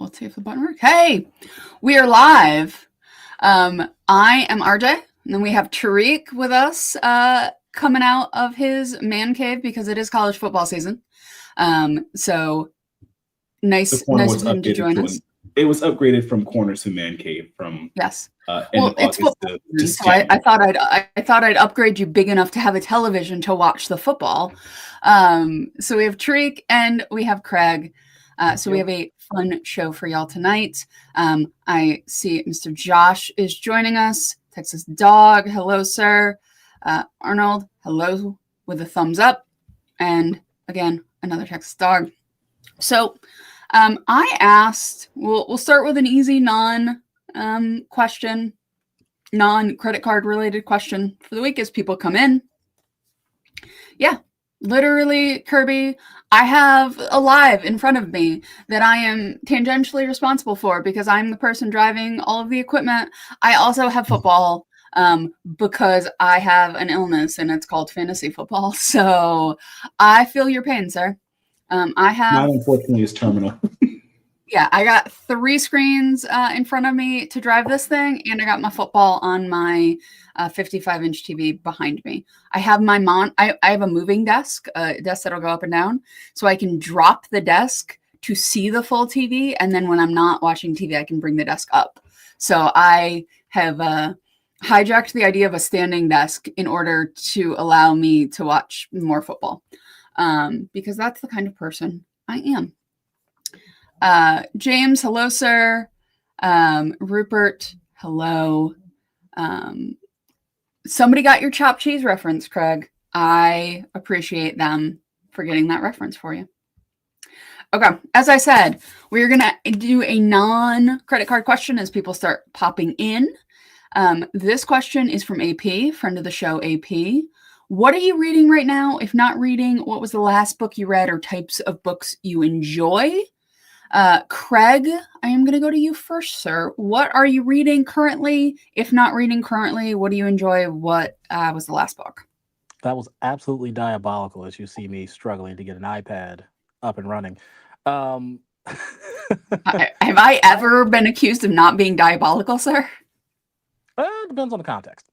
Let's see if the button works. Hey, we are live. I am RJ, and then we have Tariq with us coming out of his man cave because it is college football season. So nice of him to join us. It was upgraded from corner to man cave from yes. End of it's August football to season, so I thought I'd upgrade you big enough to have a television to watch the football. So we have Tariq and we have Craig. So we have a fun show for y'all tonight. I see Mr. Josh is joining us. Texas Dog, hello, sir. Arnold, hello, with a thumbs up. And again, another Texas Dog. So I asked, we'll start with an easy non-credit card related question for the week as people come in. Yeah. Literally, Kirby, I have a live in front of me that I am tangentially responsible for because I'm the person driving all of the equipment. I also have football because I have an illness and it's called fantasy football. So I feel your pain, sir. I have. Mine, unfortunately, is terminal. Yeah, I got 3 screens in front of me to drive this thing, and I got my football on my 55-inch TV behind me. I have my I have a moving desk, a desk that'll go up and down, so I can drop the desk to see the full TV, and then when I'm not watching TV, I can bring the desk up. So I have hijacked the idea of a standing desk in order to allow me to watch more football, because that's the kind of person I am. James, hello, sir. Rupert, hello. Somebody got your chopped cheese reference, Craig. I appreciate them for getting that reference for you. Okay, as I said, we're going to do a non-credit card question as people start popping in. This question is from AP, friend of the show, AP. What are you reading right now? If not reading, what was the last book you read or types of books you enjoy? Craig, I am going to go to you first, sir. What are you reading currently? If not reading currently, what do you enjoy? What was the last book? That was absolutely diabolical, as you see me struggling to get an iPad up and running. Have I ever been accused of not being diabolical, sir? Depends on the context.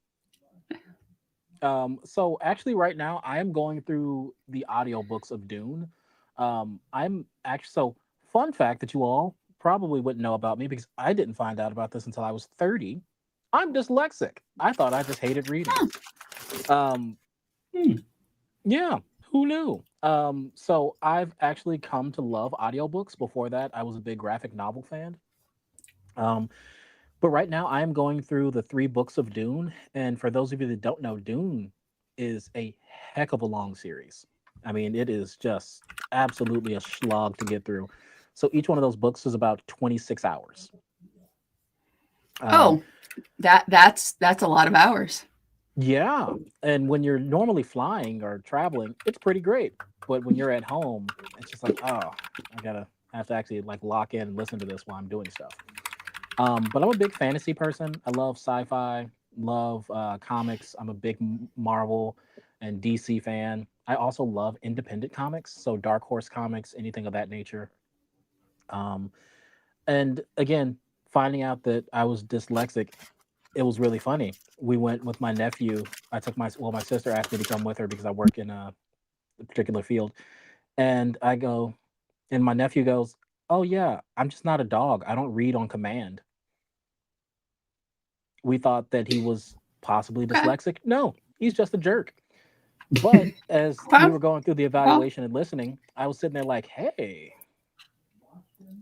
So actually right now I am going through the audiobooks of Dune. Fun fact that you all probably wouldn't know about me because I didn't find out about this until I was 30. I'm dyslexic. I thought I just hated reading. Yeah, who knew? So I've actually come to love audiobooks. Before that, I was a big graphic novel fan. But right now I am going through the 3 books of Dune. And for those of you that don't know, Dune is a heck of a long series. I mean, it is just absolutely a slog to get through. So each one of those books is about 26 hours. That's a lot of hours. Yeah. And when you're normally flying or traveling, it's pretty great. But when you're at home, it's just like, oh, I have to actually like lock in and listen to this while I'm doing stuff. But I'm a big fantasy person. I love sci-fi, love comics. I'm a big Marvel and DC fan. I also love independent comics, so Dark Horse comics, anything of that nature. And again, finding out that I was dyslexic, it was really funny. We went with my nephew. My sister asked me to come with her because I work in a particular field. And my nephew goes, "Oh yeah, I'm just not a dog. I don't read on command." We thought that he was possibly dyslexic. No, he's just a jerk. But as we were going through the evaluation and listening, I was sitting there like, hey,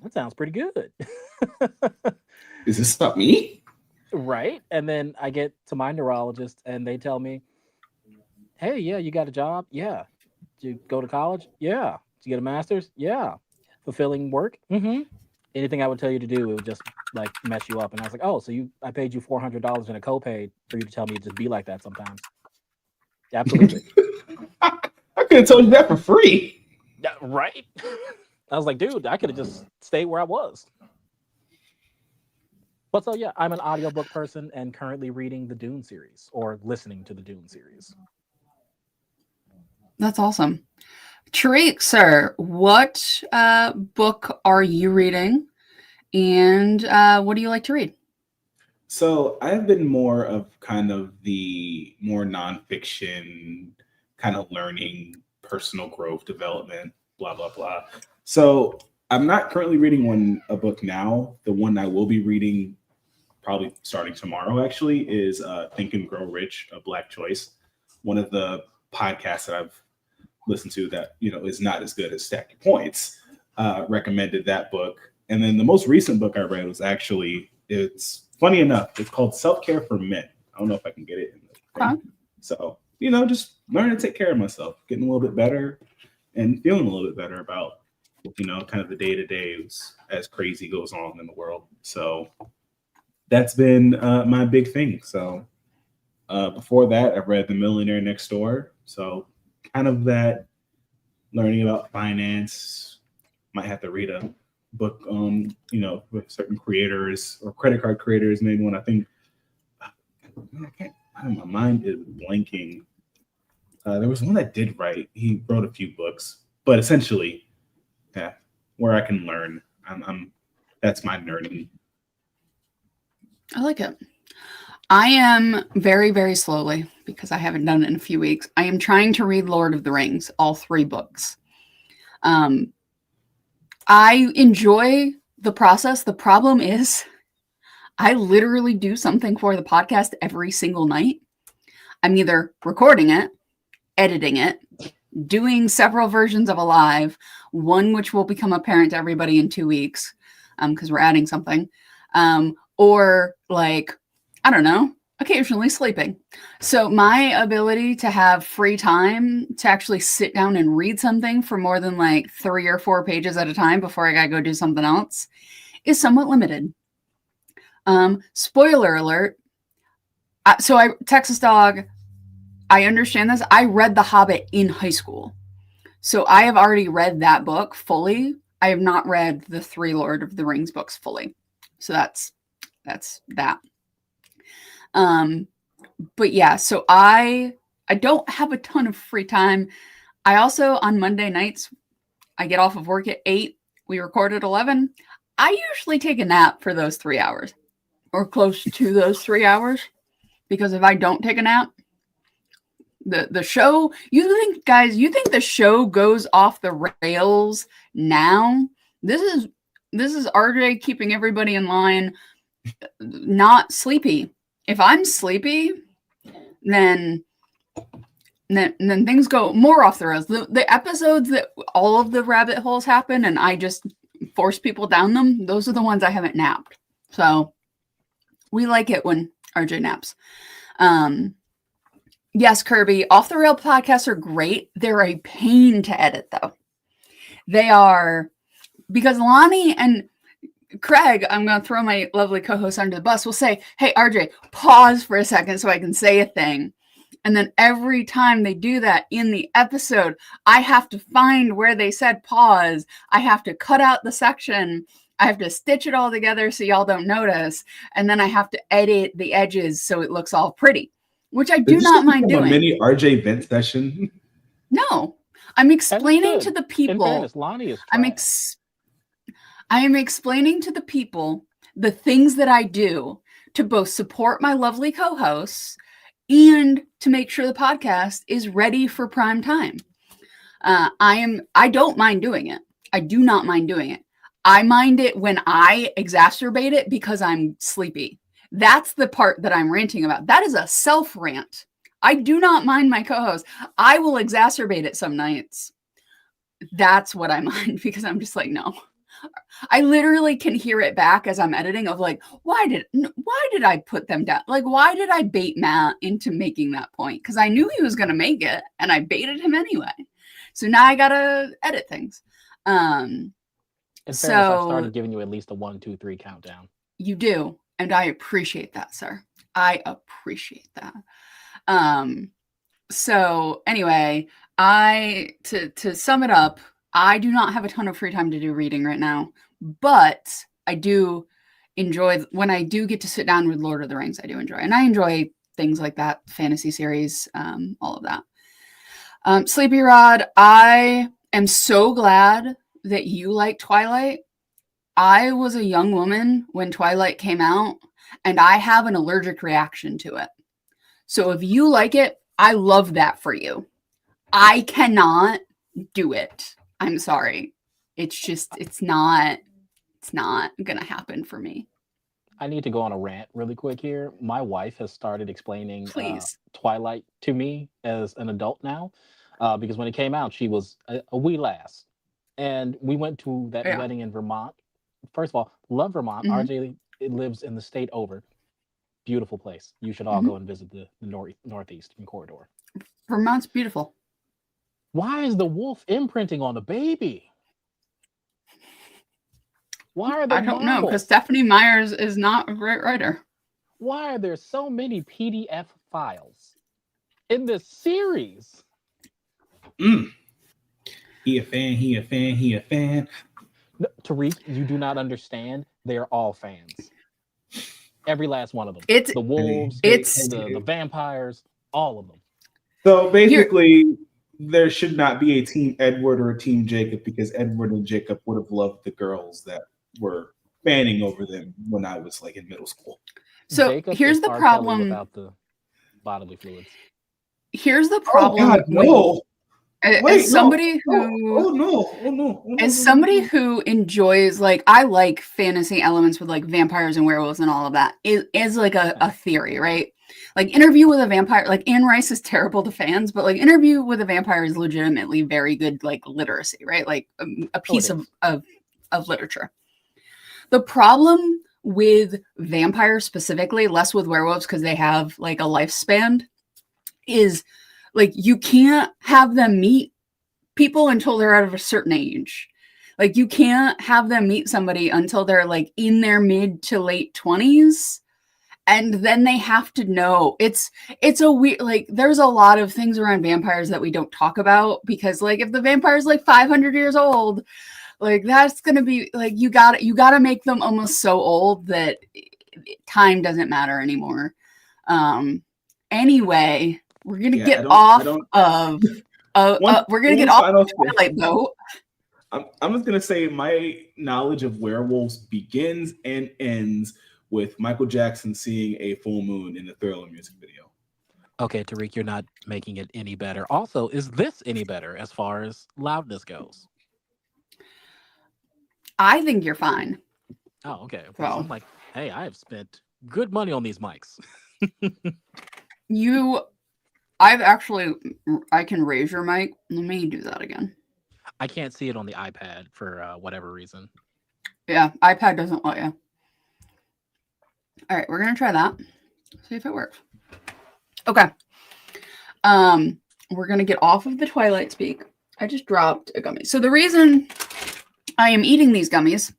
that sounds pretty good. Is this about me? Right. And then I get to my neurologist and they tell me, hey, yeah, you got a job? Yeah. Did you go to college? Yeah. Did you get a master's? Yeah. Fulfilling work? Mm-hmm. Anything I would tell you to do, it would just like mess you up. And I was like, oh, so I paid you $400 in a copay for you to tell me to just be like that sometimes. Absolutely. I could have told you that for free. Yeah, right? I was like, dude, I could have just stayed where I was. But so, yeah, I'm an audiobook person and currently reading the Dune series or listening to the Dune series. That's awesome. Tariq, sir, what book are you reading? And what do you like to read? So I've been more of kind of the more nonfiction, kind of learning, personal growth, development, blah blah blah. So I'm not currently reading a book now. The one I will be reading probably starting tomorrow actually is Think and Grow Rich, a Black Choice. One of the podcasts that I've listened to that is not as good as Stack Your Points recommended that book. And then the most recent book I read was actually, it's funny enough, it's called Self Care for Men. I don't know if I can get it in the thing. So just learning to take care of myself, getting a little bit better and feeling a little bit better about kind of the day to day as crazy goes on in the world. So that's been my big thing. So before that, I've read The Millionaire Next Door. So kind of that learning about finance. Might have to read a book, with certain creators or credit card creators. Maybe one. I think I can't. My mind is blanking. There was one that did write. He wrote a few books, but essentially, yeah, where I can learn. That's my nerding. I like it. I am very, very slowly, because I haven't done it in a few weeks. I am trying to read Lord of the Rings, all 3 books. I enjoy the process. The problem is I literally do something for the podcast every single night. I'm either recording it, editing it, doing several versions of a live, one which will become apparent to everybody in 2 weeks, because we're adding something, or like, I don't know, occasionally sleeping. So my ability to have free time to actually sit down and read something for more than like 3 or 4 pages at a time before I gotta go do something else is somewhat limited. Spoiler alert. Texas Dog, I understand this. I read The Hobbit in high school. So I have already read that book fully. I have not read the 3 Lord of the Rings books fully. So that's that. But yeah, so I don't have a ton of free time. I also, on Monday nights, I get off of work at 8. We record at 11. I usually take a nap for those 3 hours or close to those 3 hours, because if I don't take a nap, the show, you think the show goes off the rails now? This is RJ keeping everybody in line, not sleepy. If I'm sleepy, then things go more off the rails. The episodes that all of the rabbit holes happen and I just force people down them, those are the ones I haven't napped. So we like it when RJ naps. Yes, Kirby, Off the Rail podcasts are great. They're a pain to edit, though. They are, because Lonnie and Craig, I'm going to throw my lovely co-host under the bus, will say, hey, RJ, pause for a second so I can say a thing. And then every time they do that in the episode, I have to find where they said pause. I have to cut out the section. I have to stitch it all together so y'all don't notice. And then I have to edit the edges so it looks all pretty, which I do not mind doing. A mini RJ vent session? No. I'm explaining to the people. In fairness, Lonnie is I am explaining to the people the things that I do to both support my lovely co-hosts and to make sure the podcast is ready for prime time. I don't mind doing it. I do not mind doing it. I mind it when I exacerbate it because I'm sleepy. That's the part that I'm ranting about. That is a self rant. I do not mind my co-host. I will exacerbate it some nights. That's what I mind, because I'm just like, no. I literally can hear it back as I'm editing of like, why did I put them down? Like, why did I bait Matt into making that point? Because I knew he was going to make it and I baited him anyway. So now I got to edit things. In fairness, I've started giving you at least a 1, 2, 3 countdown. You do. And I appreciate that, sir. I appreciate that. So anyway, to sum it up, I do not have a ton of free time to do reading right now, but I do enjoy when I do get to sit down with Lord of the Rings. I do enjoy, and I enjoy things like that, fantasy series, all of that. Sleepy Rod, I am so glad that you like Twilight. I was a young woman when Twilight came out, and I have an allergic reaction to it. So if you like it, I love that for you. I cannot do it. I'm sorry. It's not gonna happen for me. I need to go on a rant really quick here. My wife has started explaining Please. Twilight to me as an adult now, because when it came out, she was a wee lass, and we went to that Yeah. wedding in Vermont. First of all, love Vermont. Mhm. RJ lives in the state over. Beautiful place. You should all Mhm. go and visit the northeastern corridor. Vermont's beautiful. Why is the wolf imprinting on the baby? Why are there I don't know, because marbles? Stephanie Myers is not a great writer. Why are there so many PDF files in this series? Mm. He a fan. He a fan. He a fan. No, Tariq, you do not understand. They are all fans. Every last one of them. It's The wolves, it's the vampires, all of them. So basically, there should not be a Team Edward or a Team Jacob because Edward and Jacob would have loved the girls that were fanning over them when I was like in middle school. so Jacob here's is the R. Kelly problem. without the bodily fluids. Here's the Oh problem. God, no! Wait, As somebody no. who Oh no! Oh no! Oh, no. as somebody who enjoys, like, I like fantasy elements with like vampires and werewolves and all of that is like a theory, right? Like Interview with a Vampire, like Anne Rice is terrible to fans, but like Interview with a Vampire is legitimately very good, like literacy, right? Like a piece it of literature. The problem with vampires specifically, less with werewolves because they have like a lifespan, is like you can't have them meet people until they're out of a certain age. Like you can't have them meet somebody until they're like in their mid to late 20s. And then they have to know it's a weird, like there's a lot of things around vampires that we don't talk about because like if the vampire's like 500 years old, like that's gonna be like you gotta make them almost so old that time doesn't matter anymore. Anyway, we're gonna Yeah, get I off don't- of we're gonna one get off final the thing. Twilight boat. I'm just gonna say my knowledge of werewolves begins and ends with Michael Jackson seeing a full moon in the Thriller music video. Okay, Tariq, you're not making it any better. Also, is this any better as far as loudness goes? I think you're fine. Oh, okay. Well. I'm like, hey, I have spent good money on these mics. I can raise your mic. Let me do that again. I can't see it on the iPad for whatever reason. Yeah, iPad doesn't let you. All right, we're gonna try that. See if it works. Okay. We're gonna get off of the Twilight speak. I just dropped a gummy. So the reason I am eating these gummies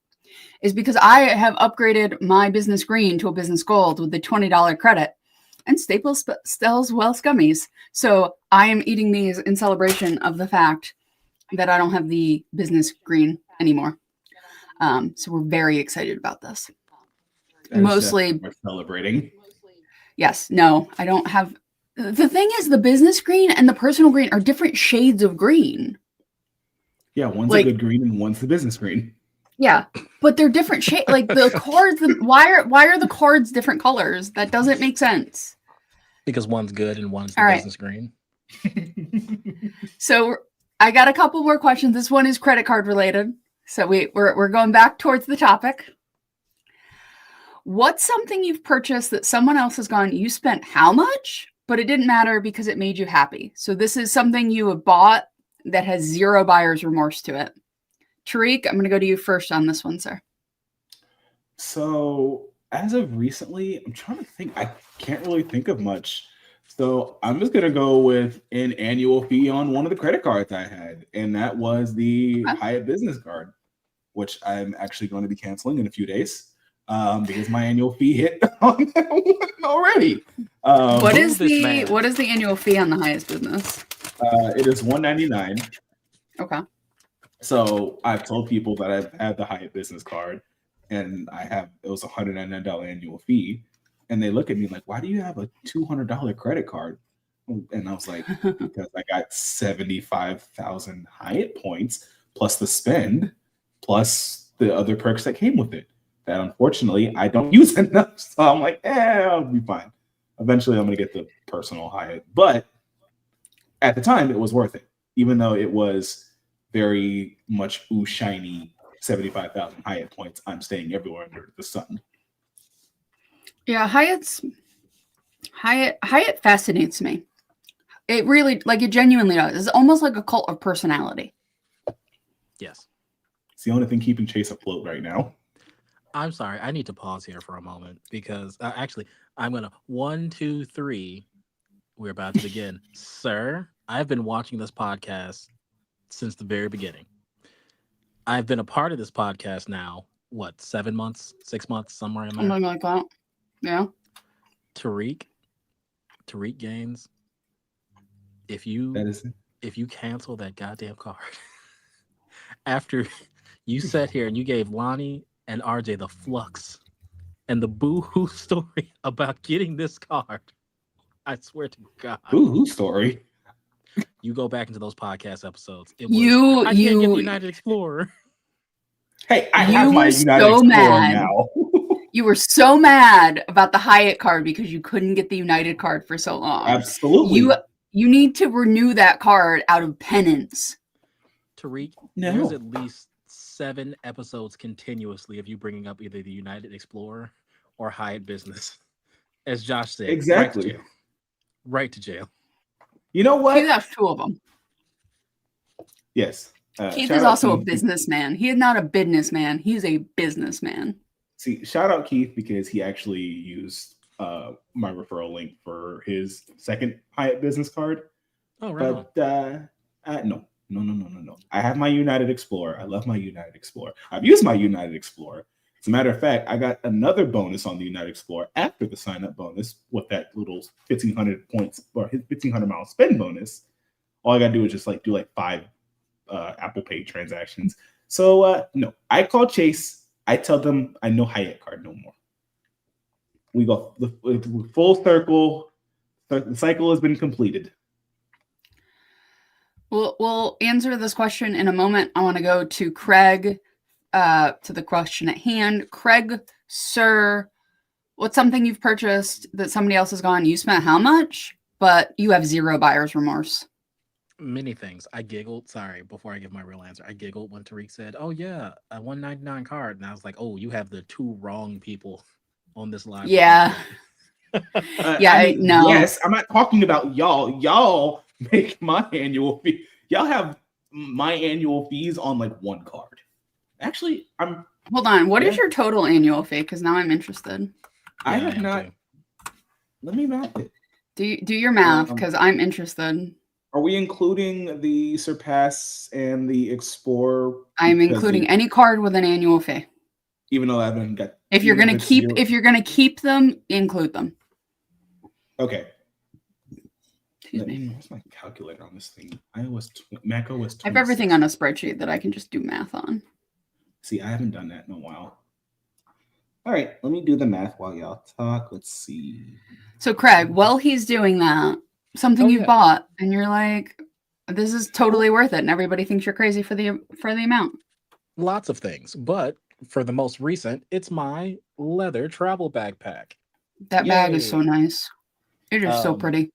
is because I have upgraded my business green to a business gold with the $20 credit, and Staples sells Wells gummies. So I am eating these in celebration of the fact that I don't have the business green anymore. So we're very excited about this. Mostly we're celebrating. Yes, no, I don't have. The thing is, the business green and the personal green are different shades of green. Yeah, one's Like- a good green and one's the business green. Yeah, but they're different shades. Like the cards, why are the cards different colors? That doesn't make sense. Because one's good and one's the All right. business green. So I got a couple more questions. This one is credit card related. So we're going back towards the topic. What's something you've purchased that someone else has gone, you spent how much, but it didn't matter because it made you happy? So this is something you have bought that has zero buyer's remorse to it. Tariq, I'm going to go to you first on this one, sir. So as of recently, I'm trying to think. I can't really think of much. So I'm just gonna go with an annual fee on one of the credit cards I had, and that was the Okay. Hyatt Business Card, which I'm actually going to be canceling in a few days because my annual fee hit on that one already. What Who is this the man? what is the annual fee on the highest business? It is $199. Okay. So I've told people that I've had the Hyatt Business Card, and it was a $199 annual fee, and they look at me like, "Why do you have a $200 credit card?" And I was like, "Because I got 75,000 Hyatt points plus the spend plus the other perks that came with it that unfortunately I don't use enough. So I'm like, I'll be fine. Eventually I'm gonna get the personal Hyatt. But at the time it was worth it, even though it was very much shiny 75,000 Hyatt points. I'm staying everywhere under the sun. Yeah, Hyatt fascinates me. It really, like, it genuinely does. It's almost like a cult of personality. Yes. It's the only thing keeping Chase afloat right now. I'm sorry. I need to pause here for a moment because actually, I'm going to 1, 2, 3. We're about to begin. Sir, I've been watching this podcast since the very beginning. I've been a part of this podcast now, 7 months, 6 months, somewhere in there. Something like that. Yeah. Tariq Gaines, if you cancel that goddamn card after you sat here and you gave Lonnie and RJ the flux and the boo-hoo story about getting this card, I swear to God. Boo-hoo story? You go back into those podcast episodes. It was, I can't get the United Explorer. Hey, I have my United Explorer now. You were so mad about the Hyatt card because you couldn't get the United card for so long. Absolutely. You need to renew that card out of penance. Tariq, there's at least 7 episodes continuously of you bringing up either the United Explorer or Hyatt business. As Josh said, exactly. Right to jail. You know what? Keith has 2 of them. Yes. Keith is also a businessman. He is not a businessman. He's a businessman. See, shout out Keith because he actually used my referral link for his second Hyatt business card. Oh, right. But no. I have my United Explorer. I love my United Explorer. I've used my United Explorer. As a matter of fact, I got another bonus on the United Explorer after the sign-up bonus with that little 1,500 points or 1,500 mile spend bonus. All I got to do is just do 5 Apple Pay transactions. So no, I call Chase. I tell them I no Hyatt card no more. We go the full circle. The cycle has been completed. We'll answer this question in a moment. I want to go to Craig, to the question at hand. Craig, sir, what's something you've purchased that somebody else has gone, you spent how much, but you have 0 buyer's remorse? Many things. I giggled. Sorry, before I give my real answer, I giggled when Tariq said, "Oh yeah, a $199 card," and I was like, "Oh, you have the 2 wrong people on this line." Yeah. Yeah, no. Yes, I'm not talking about y'all. Y'all make my annual fee. Y'all have my annual fees on 1 card. Actually, Hold on. What is your total annual fee? Because now I'm interested. I have not. Too. Let me math it. Do your math because I'm interested. Are we including the Surpass and the Explorer? I'm including any card with an annual fee. Even though I haven't got. If you're gonna keep them, include them. Okay. Excuse me. What's my calculator on this thing? Mac OS 26. I have everything on a spreadsheet that I can just do math on. See, I haven't done that in a while. All right, let me do the math while y'all talk. Let's see. So, Craig, while he's doing that, something you bought, and you're like, "This is totally worth it," and everybody thinks you're crazy for the amount. Lots of things, but for the most recent, it's my leather travel backpack. That bag is so nice. It is so pretty.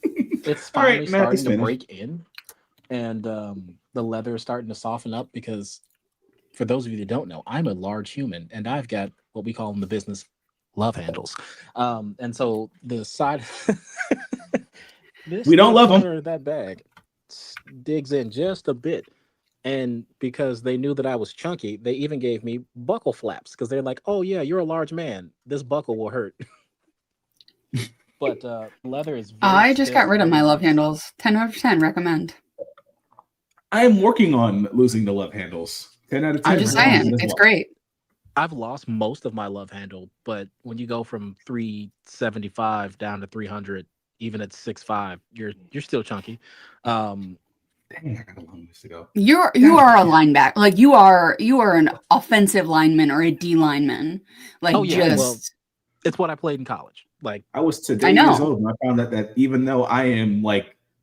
It's finally starting to break in, and the leather is starting to soften up because, for those of you that don't know, I'm a large human, and I've got what we call in the business love handles. And so the side, we don't love them. That bag digs in just a bit. And because they knew that I was chunky, they even gave me buckle flaps because they're like, "Oh yeah, you're a large man. This buckle will hurt." But leather is. I just got rid of my love handles. 10 out of 10. Recommend. I am working on losing the love handles. 10 out of 10. I'm just saying, it's great. I've lost most of my love handle, but when you go from 375 down to 300, even at 6'5", you're still chunky. Dang, I got a long ways to go. You are a linebacker. Like you are an offensive lineman or a D lineman. Like it's what I played in college. Like I was today years old and I found out that even though I am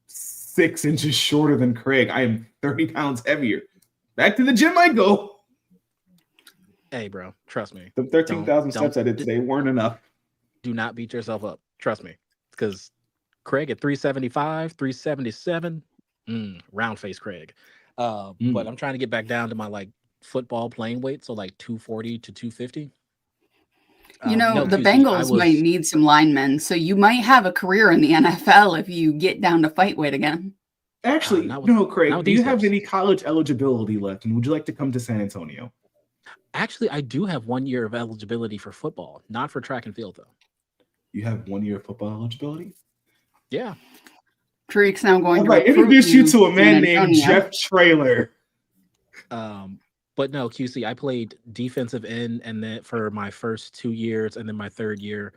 6 inches shorter than Craig, I am 30 pounds heavier. Back to the gym I go. Hey, bro, trust me. The 13,000 Don't steps I did today weren't enough. do not beat yourself up. Trust me, because Craig at 375, 377, round face Craig. But I'm trying to get back down to my like football playing weight, so like 240 to 250. No, The QC, I Bengals might was need some linemen, so you might have a career in the NFL if you get down to fight weight again. Actually, not with- no, not Craig, with do you these have hips. any college eligibility left? And would you like to come to San Antonio? Actually, I do have 1 year of eligibility for football, not for track and field though. You have 1 year of football eligibility? Yeah. Tariq's now going I to might recruit introduce you to a San man named Antonio. Jeff Trailer. But no, QC, I played defensive end and then for my first 2 years, and then my third year,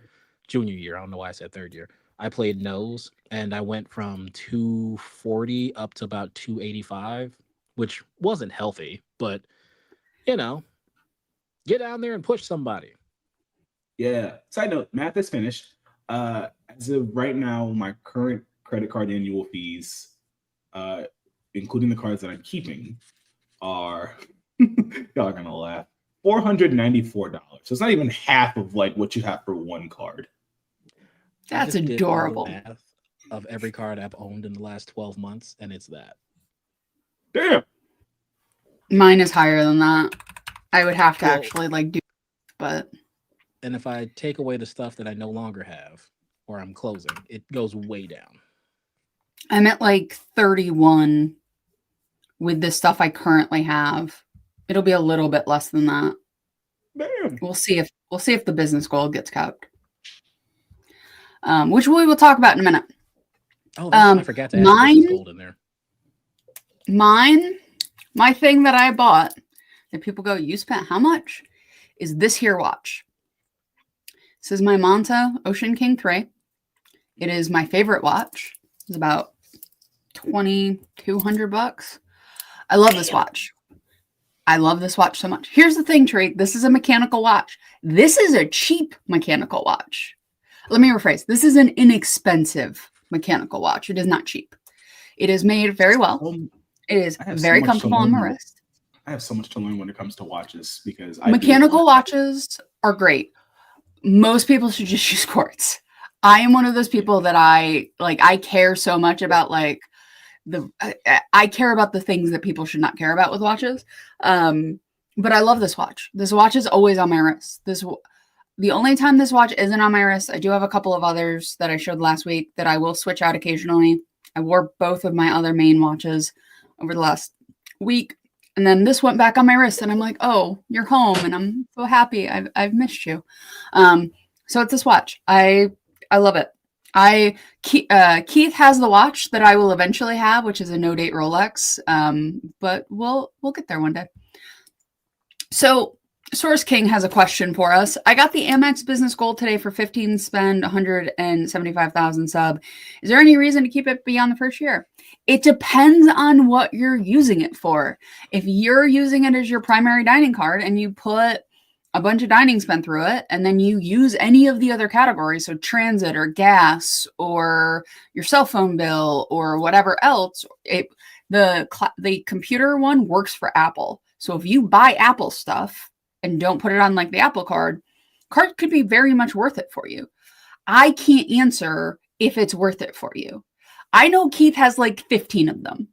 junior year. I don't know why I said third year. I played nose, and I went from 240 up to about 285, which wasn't healthy, but you know, get down there and push somebody. Yeah. Side note, math is finished. As of right now, my current credit card annual fees, including the cards that I'm keeping, are y'all are gonna laugh. $494. So it's not even half of like what you have for one card. I That's just did all the adorable. math of every card I've owned in the last 12 months, and it's that. Damn. Mine is higher than that. I would have to Well- actually like do, but And if I take away the stuff that I no longer have or I'm closing, it goes way down. I'm at like 31 with the stuff I currently have. It'll be a little bit less than that. Damn. We'll see if the business goal gets capped. Which we will talk about in a minute. Oh, I forgot to add the business mine- gold in there. My thing that I bought that people go, you spent how much? Is this here watch. This is my Manta Ocean King 3. It is my favorite watch. It's about $2,200. I love this watch. I love this watch so much. Here's the thing, Trey. This is a mechanical watch. This is a cheap mechanical watch. Let me rephrase. This is an inexpensive mechanical watch. It is not cheap. It is made very well. It is I have so very much to comfortable on my learn. wrist. I have so much to learn when it comes to watches because I do Mechanical want- watches are great. Most people should just use quartz. I am one of those people that I care so much about I care about the things that people should not care about with watches. But I love this watch. This watch is always on my wrist. The only time this watch isn't on my wrist, I do have a couple of others that I showed last week that I will switch out occasionally. I wore both of my other main watches over the last week. And then this went back on my wrist, and I'm like, "Oh, you're home," and I'm so happy. I've missed you. So it's this watch. I love it. Keith has the watch that I will eventually have, which is a no date Rolex. But we'll get there one day. So Source King has a question for us. I got the Amex Business Gold today for 15 spend, 175,000 sub. Is there any reason to keep it beyond the first year? It depends on what you're using it for. If you're using it as your primary dining card and you put a bunch of dining spend through it, and then you use any of the other categories, so transit or gas or your cell phone bill or whatever else, the computer one works for Apple. So if you buy Apple stuff and don't put it on like the Apple card could be very much worth it for you. I can't answer if it's worth it for you. I know Keith has like 15 of them.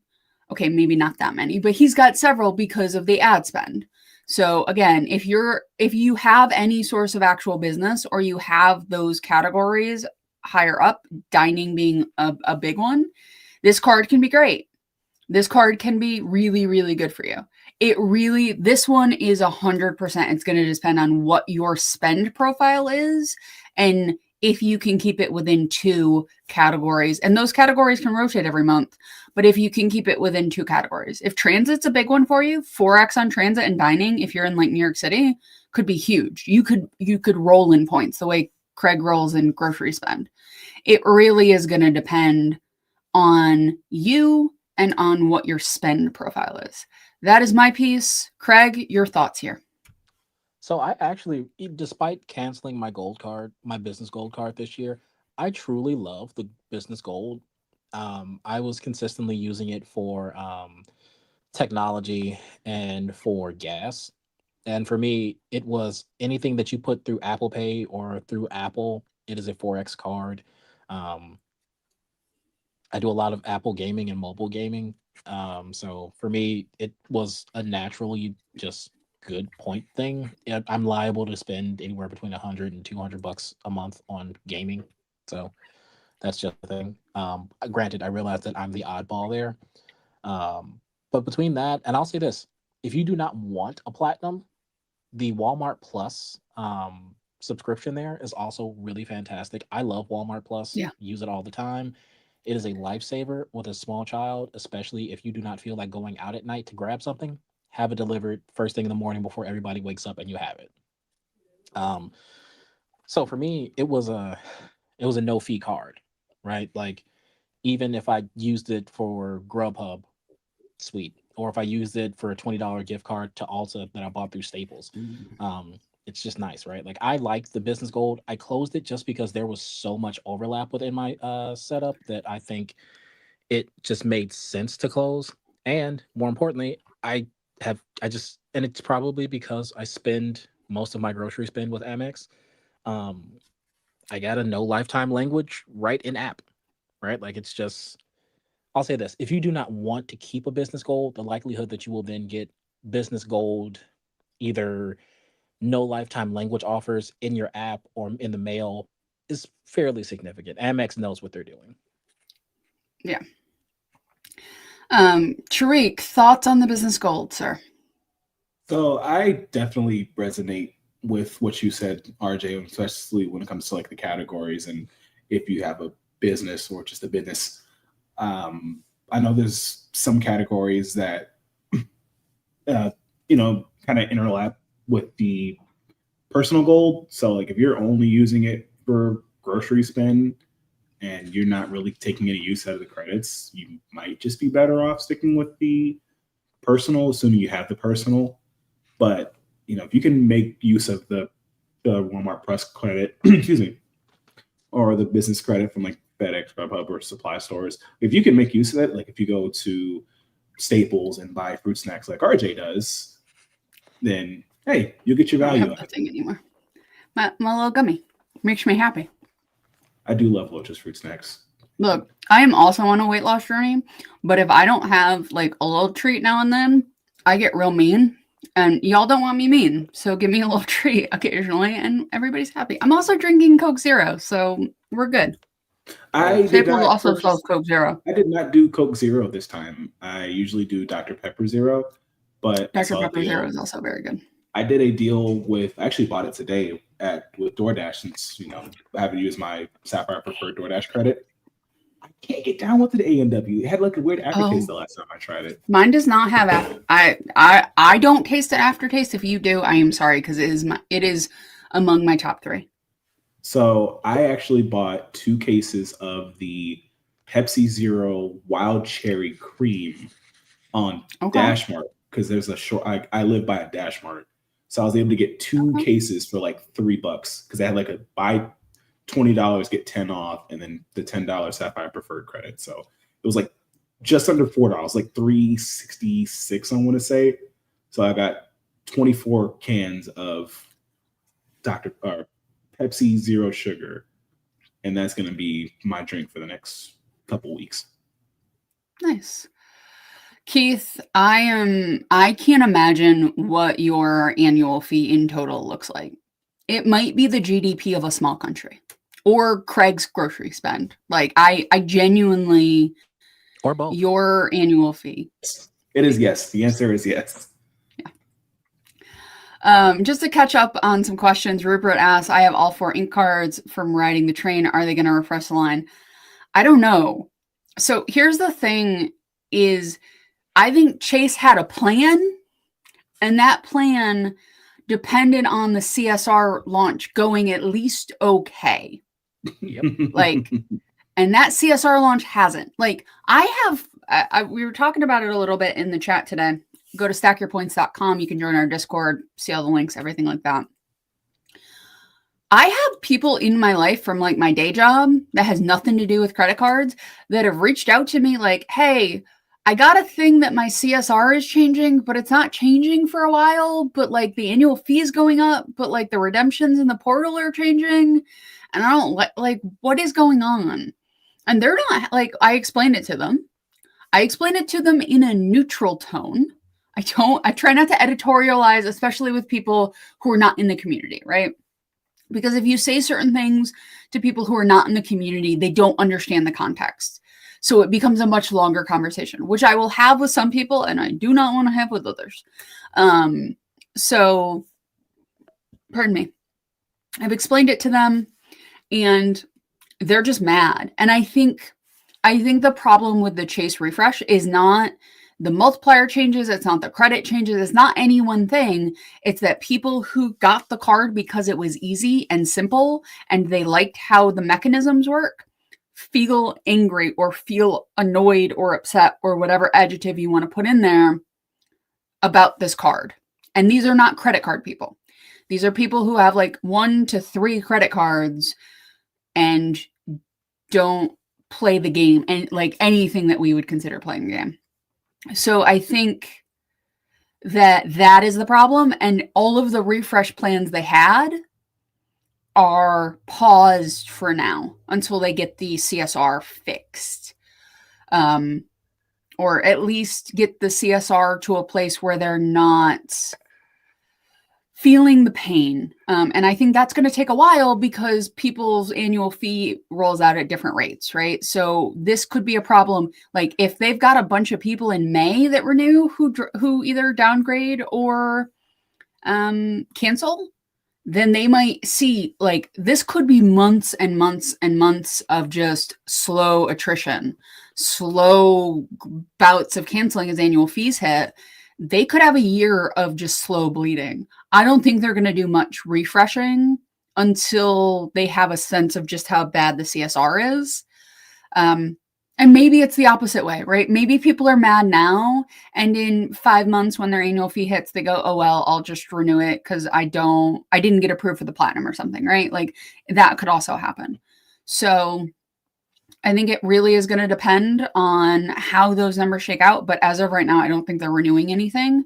Okay, maybe not that many, but he's got several because of the ad spend. So again, if you have any source of actual business or you have those categories higher up, dining being a big one, this card can be great. This card can be really, really good for you. This one is 100%. It's going to depend on what your spend profile is and if you can keep it within 2 categories. And those categories can rotate every month. But if you can keep it within 2 categories, if transit's a big one for you, 4x on transit and dining, if you're in like New York City, could be huge. You could roll in points the way Craig rolls in grocery spend. It really is going to depend on you and on what your spend profile is. That is my piece. Craig, your thoughts here. So I actually, despite canceling my gold card, my business gold card this year, I truly love the business gold. I was consistently using it for technology and for gas. And for me, it was anything that you put through Apple Pay or through Apple, it is a Forex card. Um, I do a lot of Apple gaming and mobile gaming. So for me, it was a naturally just good point thing. I'm liable to spend anywhere between 100 and 200 bucks a month on gaming. So that's just the thing. Granted, I realize that I'm the oddball there. But between that, and I'll say this, if you do not want a platinum, the Walmart Plus subscription there is also really fantastic. I love Walmart Plus. Yeah. Use it all the time. It is a lifesaver with a small child, especially if you do not feel like going out at night to grab something. Have it delivered first thing in the morning before everybody wakes up, and you have it. So for me, it was a no fee card, right? Like even if I used it for Grubhub, sweet, or if I used it for a $20 gift card to Ulta that I bought through Staples. It's just nice, right? Like I like the business gold. I closed it just because there was so much overlap within my setup that I think it just made sense to close. And more importantly, and it's probably because I spend most of my grocery spend with Amex. I got a no lifetime language right in app, right? Like it's just, I'll say this, if you do not want to keep a business gold, the likelihood that you will then get business gold, either no lifetime language offers in your app or in the mail, is fairly significant. Amex knows what they're doing. Yeah. Tariq, thoughts on the business gold, sir? So I definitely resonate with what you said, RJ, especially when it comes to like the categories and if you have a business or just a business. I know there's some categories that kind of interlap with the personal gold. So like if you're only using it for grocery spend and you're not really taking any use out of the credits, you might just be better off sticking with the personal, assuming you have the personal. But if you can make use of the Walmart Plus credit, excuse me, or the business credit from like FedEx, Grubhub, or supply stores, if you can make use of it, like if you go to Staples and buy fruit snacks like RJ does, then hey, you'll get your I value don't out have of that it. thing anymore. My little gummy makes me happy. I do love Lotus fruit snacks. Look, I am also on a weight loss journey, but if I don't have like a little treat now and then, I get real mean. And y'all don't want me mean, so give me a little treat occasionally, and everybody's happy. I'm also drinking Coke Zero, so we're good. Staples also sells Coke Zero. I did not do Coke Zero this time. I usually do Dr. Pepper Zero, but Dr. Pepper Zero is also very good. I did a deal with, I actually bought it today with DoorDash since, I haven't used my Sapphire Preferred DoorDash credit. I can't get down with the A&W. It had like a weird aftertaste the last time I tried it. Mine does not have I don't taste the aftertaste. If you do, I am sorry because it is among my top 3. So I actually bought 2 cases of the Pepsi Zero Wild Cherry Cream on Dash Mart because there's I live by a Dash Mart. So I was able to get 2 cases for like $3 because they had like a buy $20, get 10 off, and then the $10 Sapphire Preferred credit. So it was like just under $4, like $3.66, I want to say. So I got 24 cans of Pepsi Zero Sugar, and that's going to be my drink for the next couple weeks. Nice. Keith, I can't imagine what your annual fee in total looks like. It might be the GDP of a small country or Craig's grocery spend. Like I genuinely, or both. Your annual fee. It is yes. The answer is yes. Yeah. Just to catch up on some questions, Rupert asks, I have all 4 ink cards from riding the train. Are they going to refresh the line? I don't know. So here's the thing is, I think Chase had a plan, and that plan depended on the CSR launch going at least okay. Yep. Like, and that CSR launch hasn't. Like, we were talking about it a little bit in the chat today. Go to stackyourpoints.com. You can join our Discord, see all the links, everything like that. I have people in my life from like my day job that has nothing to do with credit cards that have reached out to me like, hey, I got a thing that my CSR is changing, but it's not changing for a while. But like the annual fee is going up, but like the redemptions in the portal are changing. And I don't like what is going on. And they're not like, I explained it to them. I explained it to them in a neutral tone. I try not to editorialize, especially with people who are not in the community, right? Because if you say certain things to people who are not in the community, they don't understand the context. So it becomes a much longer conversation, which I will have with some people and I do not want to have with others. So, pardon me. I've explained it to them and they're just mad. And I think the problem with the Chase refresh is not the multiplier changes. It's not the credit changes. It's not any one thing. It's that people who got the card because it was easy and simple and they liked how the mechanisms work feel angry or feel annoyed or upset or whatever adjective you want to put in there about this card. And these are not credit card people. These are people who have like 1 to 3 credit cards and don't play the game and like anything that we would consider playing the game. So I think that is the problem. And all of the refresh plans they had are paused for now until they get the CSR fixed. Or at least get the CSR to a place where they're not feeling the pain. And I think that's going to take a while because people's annual fee rolls out at different rates, right? So this could be a problem. Like if they've got a bunch of people in May that renew who either downgrade or cancel, then they might see like this could be months and months and months of just slow attrition, slow bouts of canceling as annual fees hit. They could have a year of just slow bleeding. I don't think they're going to do much refreshing until they have a sense of just how bad the CSR is. And maybe it's the opposite way, right? Maybe people are mad now, and in 5 months when their annual fee hits, they go, oh, well, I'll just renew it because I didn't get approved for the platinum or something, right? Like that could also happen. So I think it really is going to depend on how those numbers shake out. But as of right now, I don't think they're renewing anything,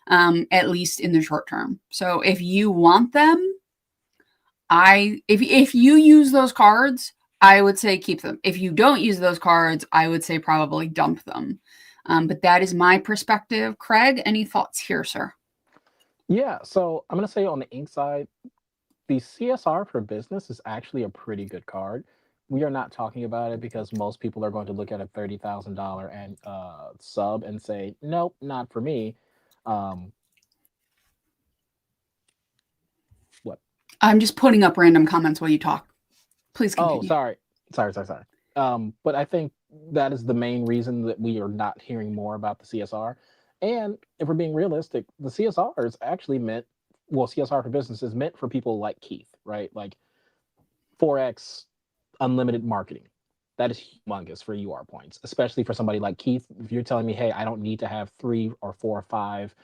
at least in the short term. So if you want them, if you use those cards, I would say keep them. If you don't use those cards, I would say probably dump them. But that is my perspective. Craig, any thoughts here, sir? Yeah, so I'm going to say on the ink side, the CSR for business is actually a pretty good card. We are not talking about it because most people are going to look at a $30,000 and sub and say, nope, not for me. What? I'm just putting up random comments while you talk. Please continue. Oh, sorry. But I think that is the main reason that we are not hearing more about the CSR. And if we're being realistic, the CSR is actually CSR for business is meant for people like Keith, right? Like 4x unlimited marketing. That is humongous for UR points, especially for somebody like Keith. If you're telling me, hey, I don't need to have 3 or 4 or 5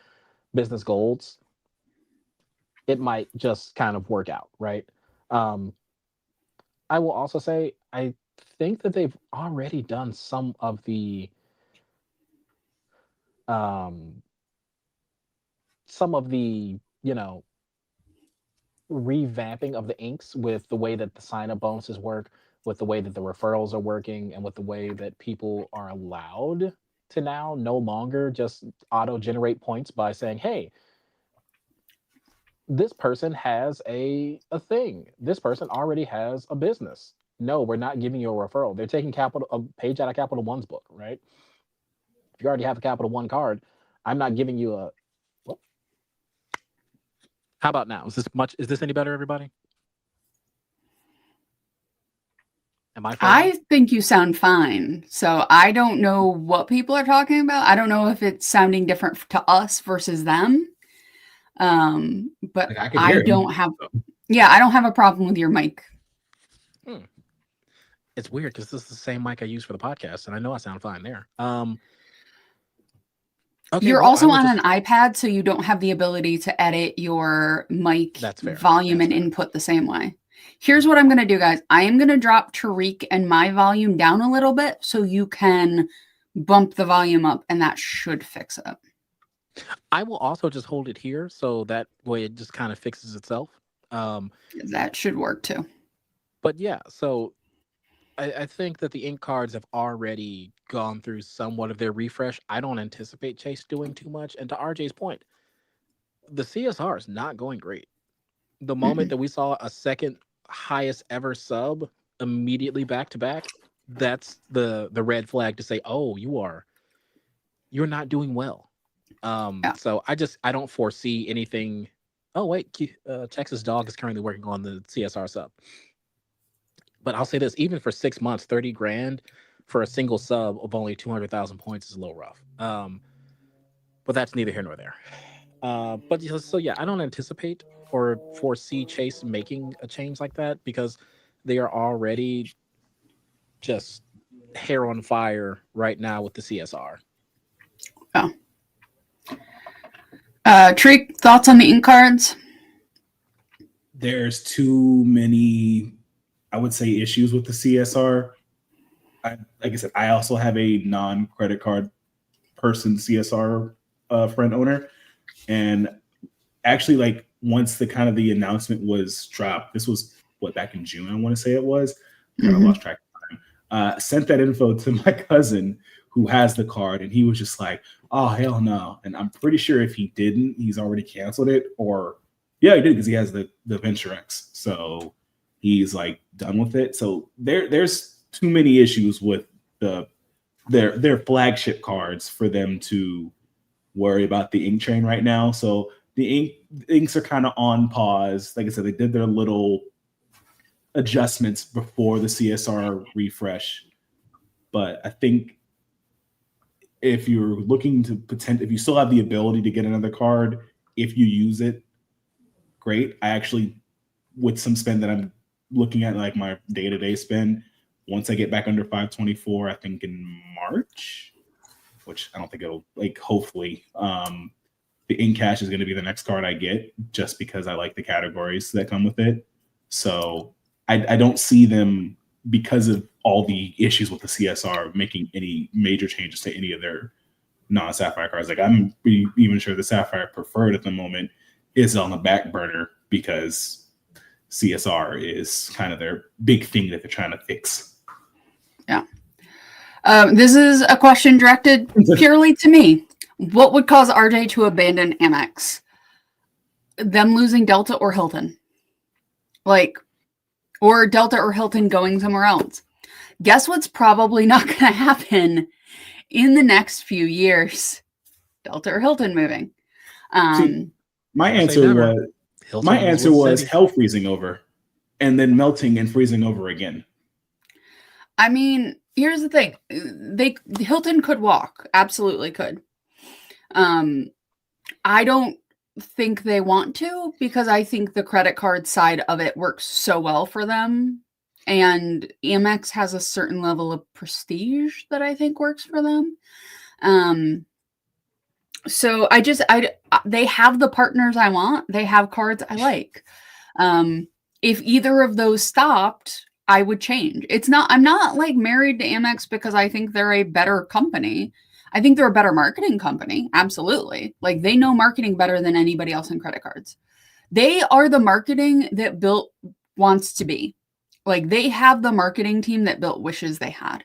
business goals, it might just kind of work out, right? I will also say, I think that they've already done some of the revamping of the inks with the way that the sign-up bonuses work, with the way that the referrals are working, and with the way that people are allowed to now no longer just auto-generate points by saying, hey, this person has a thing. This person already has a business. No, we're not giving you a referral. They're taking a page out of Capital One's book, right? If you already have a Capital One card, I'm not giving you a... What? How about now? Is this any better, everybody? Am I fine? I think you sound fine. So I don't know what people are talking about. I don't know if it's sounding different to us versus them. But Like, I don't have a problem with your mic. It's weird because this is the same mic I use for the podcast, and I know I sound fine there. Okay, You're also on an iPad, so you don't have the ability to edit your mic volume and input the same way. Here's what I'm going to do, guys. I am going to drop Tariq and my volume down a little bit so you can bump the volume up, and that should fix it. I will also just hold it here, so that way it just kind of fixes itself. That should work too. But yeah, so I think that the ink cards have already gone through somewhat of their refresh. I don't anticipate Chase doing too much. And to RJ's point, the CSR is not going great. The moment that we saw a second highest ever sub immediately back to back, that's the red flag to say, oh, you're not doing well. So I don't foresee anything. Oh wait, Texas Dog is currently working on the CSR sub. But I'll say this: even for 6 months, 30 grand for a single sub of only 200,000 points is a little rough. But that's neither here nor there. But so yeah, I don't anticipate or foresee Chase making a change like that because they are already just hair on fire right now with the CSR. Oh. Treek, thoughts on the ink cards? There's too many, I would say, issues with the CSR. Like I said, I also have a non-credit card person CSR friend owner, and actually, like once the announcement was dropped, this was back in June, I want to say it was. Kind of lost track of time. Sent that info to my cousin who has the card, and he was just like, "Oh hell no!" And I'm pretty sure if he didn't, he's already canceled it, or yeah, he did because he has the Venture X, so he's like done with it. So there's too many issues with their flagship cards for them to worry about the ink train right now. So the inks are kind of on pause. Like I said, they did their little adjustments before the CSR refresh, but I think if you're looking to if you still have the ability to get another card, if you use it, great. I actually, with some spend that I'm looking at, like my day-to-day spend, once I get back under 524, I think in March, which I don't think it'll, like, hopefully, the ink cash is going to be the next card I get just because I like the categories that come with it. So I don't see them, because of all the issues with the CSR, making any major changes to any of their non-Sapphire cards. Like, I'm even sure the Sapphire Preferred at the moment is on the back burner because CSR is kind of their big thing that they're trying to fix. Yeah. This is a question directed purely to me. What would cause RJ to abandon Amex? Them losing Delta or Hilton? Like, or Delta or Hilton going somewhere else? Guess what's probably not going to happen in the next few years? Delta or Hilton moving. My answer was hell freezing over and then melting and freezing over again. I mean, here's the thing. Hilton could walk. Absolutely could. I don't think they want to, because I think the credit card side of it works so well for them. And Amex has a certain level of prestige that I think works for them. So they have the partners I want. They have cards I like. If either of those stopped, I would change. I'm not like married to Amex because I think they're a better company. I think they're a better marketing company. Absolutely. Like, they know marketing better than anybody else in credit cards. They are the marketing that Bilt wants to be. Like, they have the marketing team that Bilt wishes they had.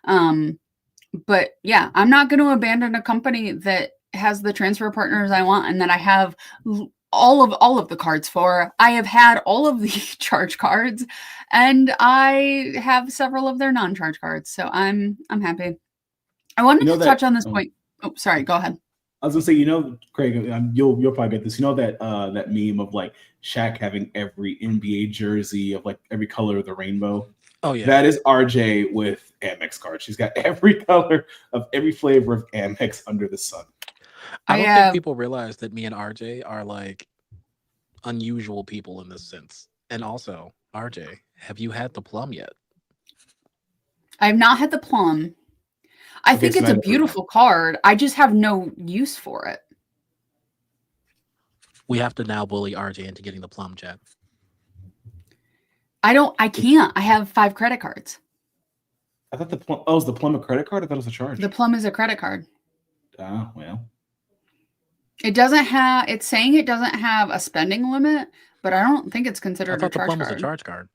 But yeah, I'm not going to abandon a company that has the transfer partners I want and that I have all of the cards for. I have had all of the charge cards, and I have several of their non-charge cards. So I'm happy. I wanted to touch on this point. Oh, sorry. Go ahead. I was gonna say, Craig, you'll probably get this. You know that meme of like Shaq having every NBA jersey of like every color of the rainbow. Oh yeah, that is RJ with Amex cards. She's got every color of every flavor of Amex under the sun. I don't think people realize that me and RJ are like unusual people in this sense. And also, RJ, have you had the plum yet? I've not had the plum. I think it's a beautiful card. I just have no use for it. We have to now bully RJ into getting the plum, Chad. I can't. I have 5 credit cards. I thought the Plum. Oh, is the Plum a credit card? I thought it was a charge. The Plum is a credit card. Well. It doesn't have. It's saying it doesn't have a spending limit, but I don't think it's I considered a thought the charge Plum card. was a charge card.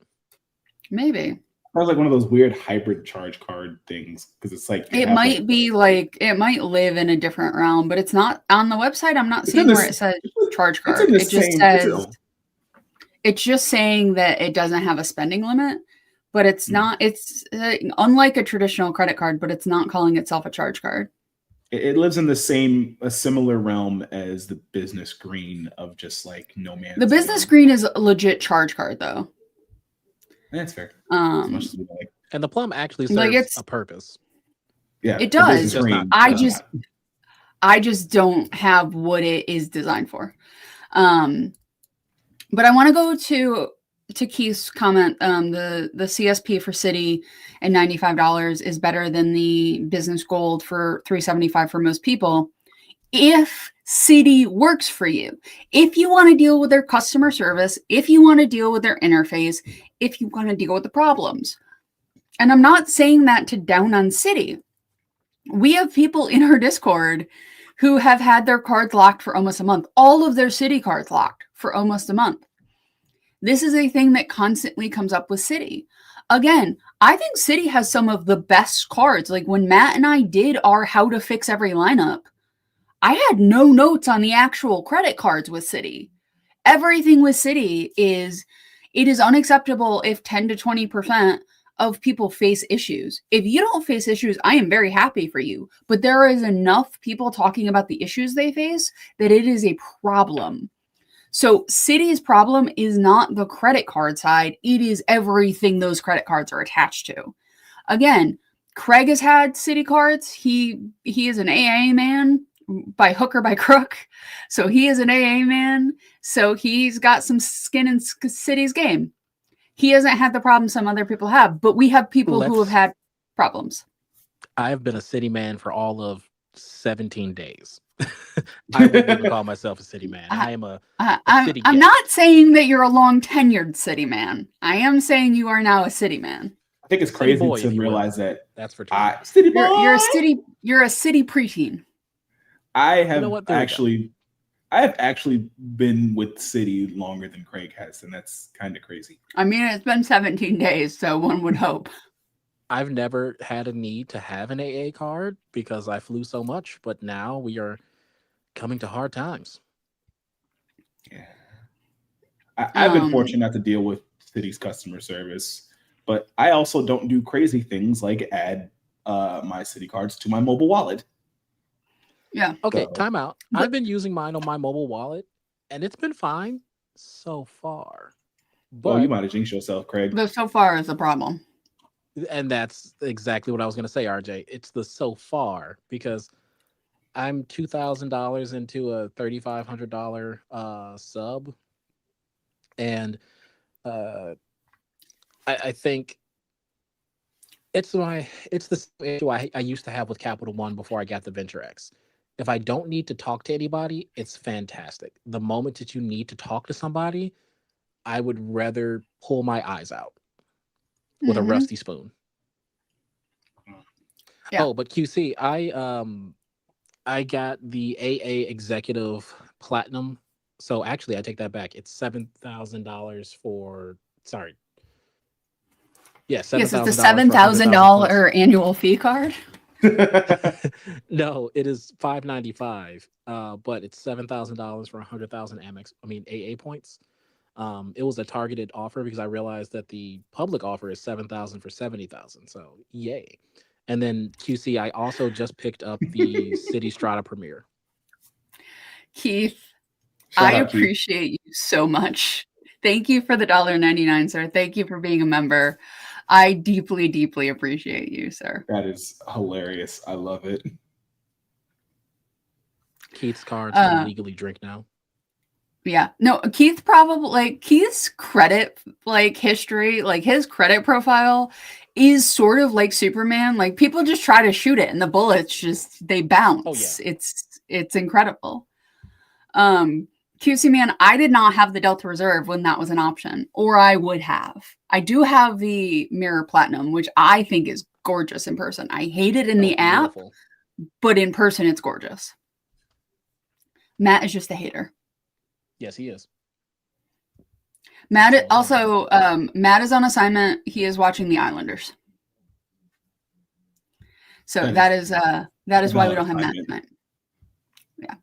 Maybe That was like one of those weird hybrid charge card things because it's like it might be like it might live in a different realm, but it's not on the website. I'm not It's seeing in where the it says s- charge it's card. in the It just same- says it's just saying that it doesn't have a spending limit, but it's Hmm. not. It's unlike a traditional credit card, but it's not calling itself a charge card. It lives in a similar realm as the business green of just like no man. The business green is a legit charge card, though. That's fair. As much Um, as we like. And the Plum actually serves Like, it's- a purpose. Yeah, it the does. business Just green not- does I just don't have what it is designed for. But I want to go to Keith's comment. The CSP for City and $95 is better than the Business Gold for $375 for most people. If City works for you, if you want to deal with their customer service, if you want to deal with their interface, if you want to deal with the problems. And I'm not saying that to down on City. We have people in our Discord who have had their cards locked for almost a month, all of their City cards locked for almost a month. This is a thing that constantly comes up with City. Again, I think City has some of the best cards. Like when Matt and I did our how to fix every lineup, I had no notes on the actual credit cards with City. Everything with City is, it is unacceptable if 10 to 20% of people face issues. If you don't face issues, I am very happy for you. But there is enough people talking about the issues they face that it is a problem. So City's problem is not the credit card side. It is everything those credit cards are attached to. Again, Craig has had City cards. He is an AA man by hook or by crook. So he is an AA man. So he's got some skin in City's game. He hasn't had the problem some other people have, but we have people who have Let's- had problems. I have been a City man for all of 17 days. I wouldn't even call myself a City man. I am a City I'm guest. not saying that you're a long tenured City man. I am saying you are now a City man. I think it's City crazy boy, to if you will. realize that That's for sure. City boy. You're a City preteen. I have know what? There we go. I have actually been with City longer than Craig has, and that's kind of crazy. I mean, it's been 17 days, so one would hope. I've never had a need to have an AA card because I flew so much, but now we are coming to hard times. Yeah. I've been Um, fortunate not to deal with City's customer service, but I also don't do crazy things like add my City cards to my mobile wallet. Yeah. Okay, So- time out. But- I've been using mine on my mobile wallet, and it's been fine so far. Well, But you might have jinxed yourself, Craig. The so far is the problem. and that's exactly what I was going to say, RJ. It's the so far because I'm $2,000 into a $3,500 sub, and I think it's the issue I used to have with Capital One before I got the Venture X. If I don't need to talk to anybody, it's fantastic. The moment that you need to talk to somebody, I would rather pull my eyes out with a Mhm. rusty spoon. Yeah. Oh, but QC, I got the AA Executive Platinum. So actually, I take that back. It's $7,000 for. Sorry. Yeah, Yes, it's the $7,000 $7,000 annual fee card. No, it is $595. But it's $7,000 for 100,000 Amex. I mean AA points. It was a targeted offer because I realized that the public offer is 7,000 for 70,000. So yay! And then QC, I also just picked up the City Strata Premier. Keith, Shout I out, Keith. appreciate you so much. Thank you for the $1.99, sir. Thank you for being a member. I deeply, deeply appreciate you, sir. That is hilarious. I love it. Keith's cards can Uh, legally drink now. Yeah. No, Keith probably like Keith's credit history, like his credit profile is sort of like Superman. Like people just try to shoot it and the bullets just they bounce. Oh, yeah. It's incredible. QC man, I did not have the Delta Reserve when that was an option, or I would have. I do have the Mirror Platinum, which I think is gorgeous in person. I hate it in the Oh, app, beautiful. but in person, it's gorgeous. Matt is just a hater. Yes, he is. Matt That's all I'm also, Matt is on assignment. He is watching the Islanders. So Nice. that is why we Valid don't have Matt assignment. tonight.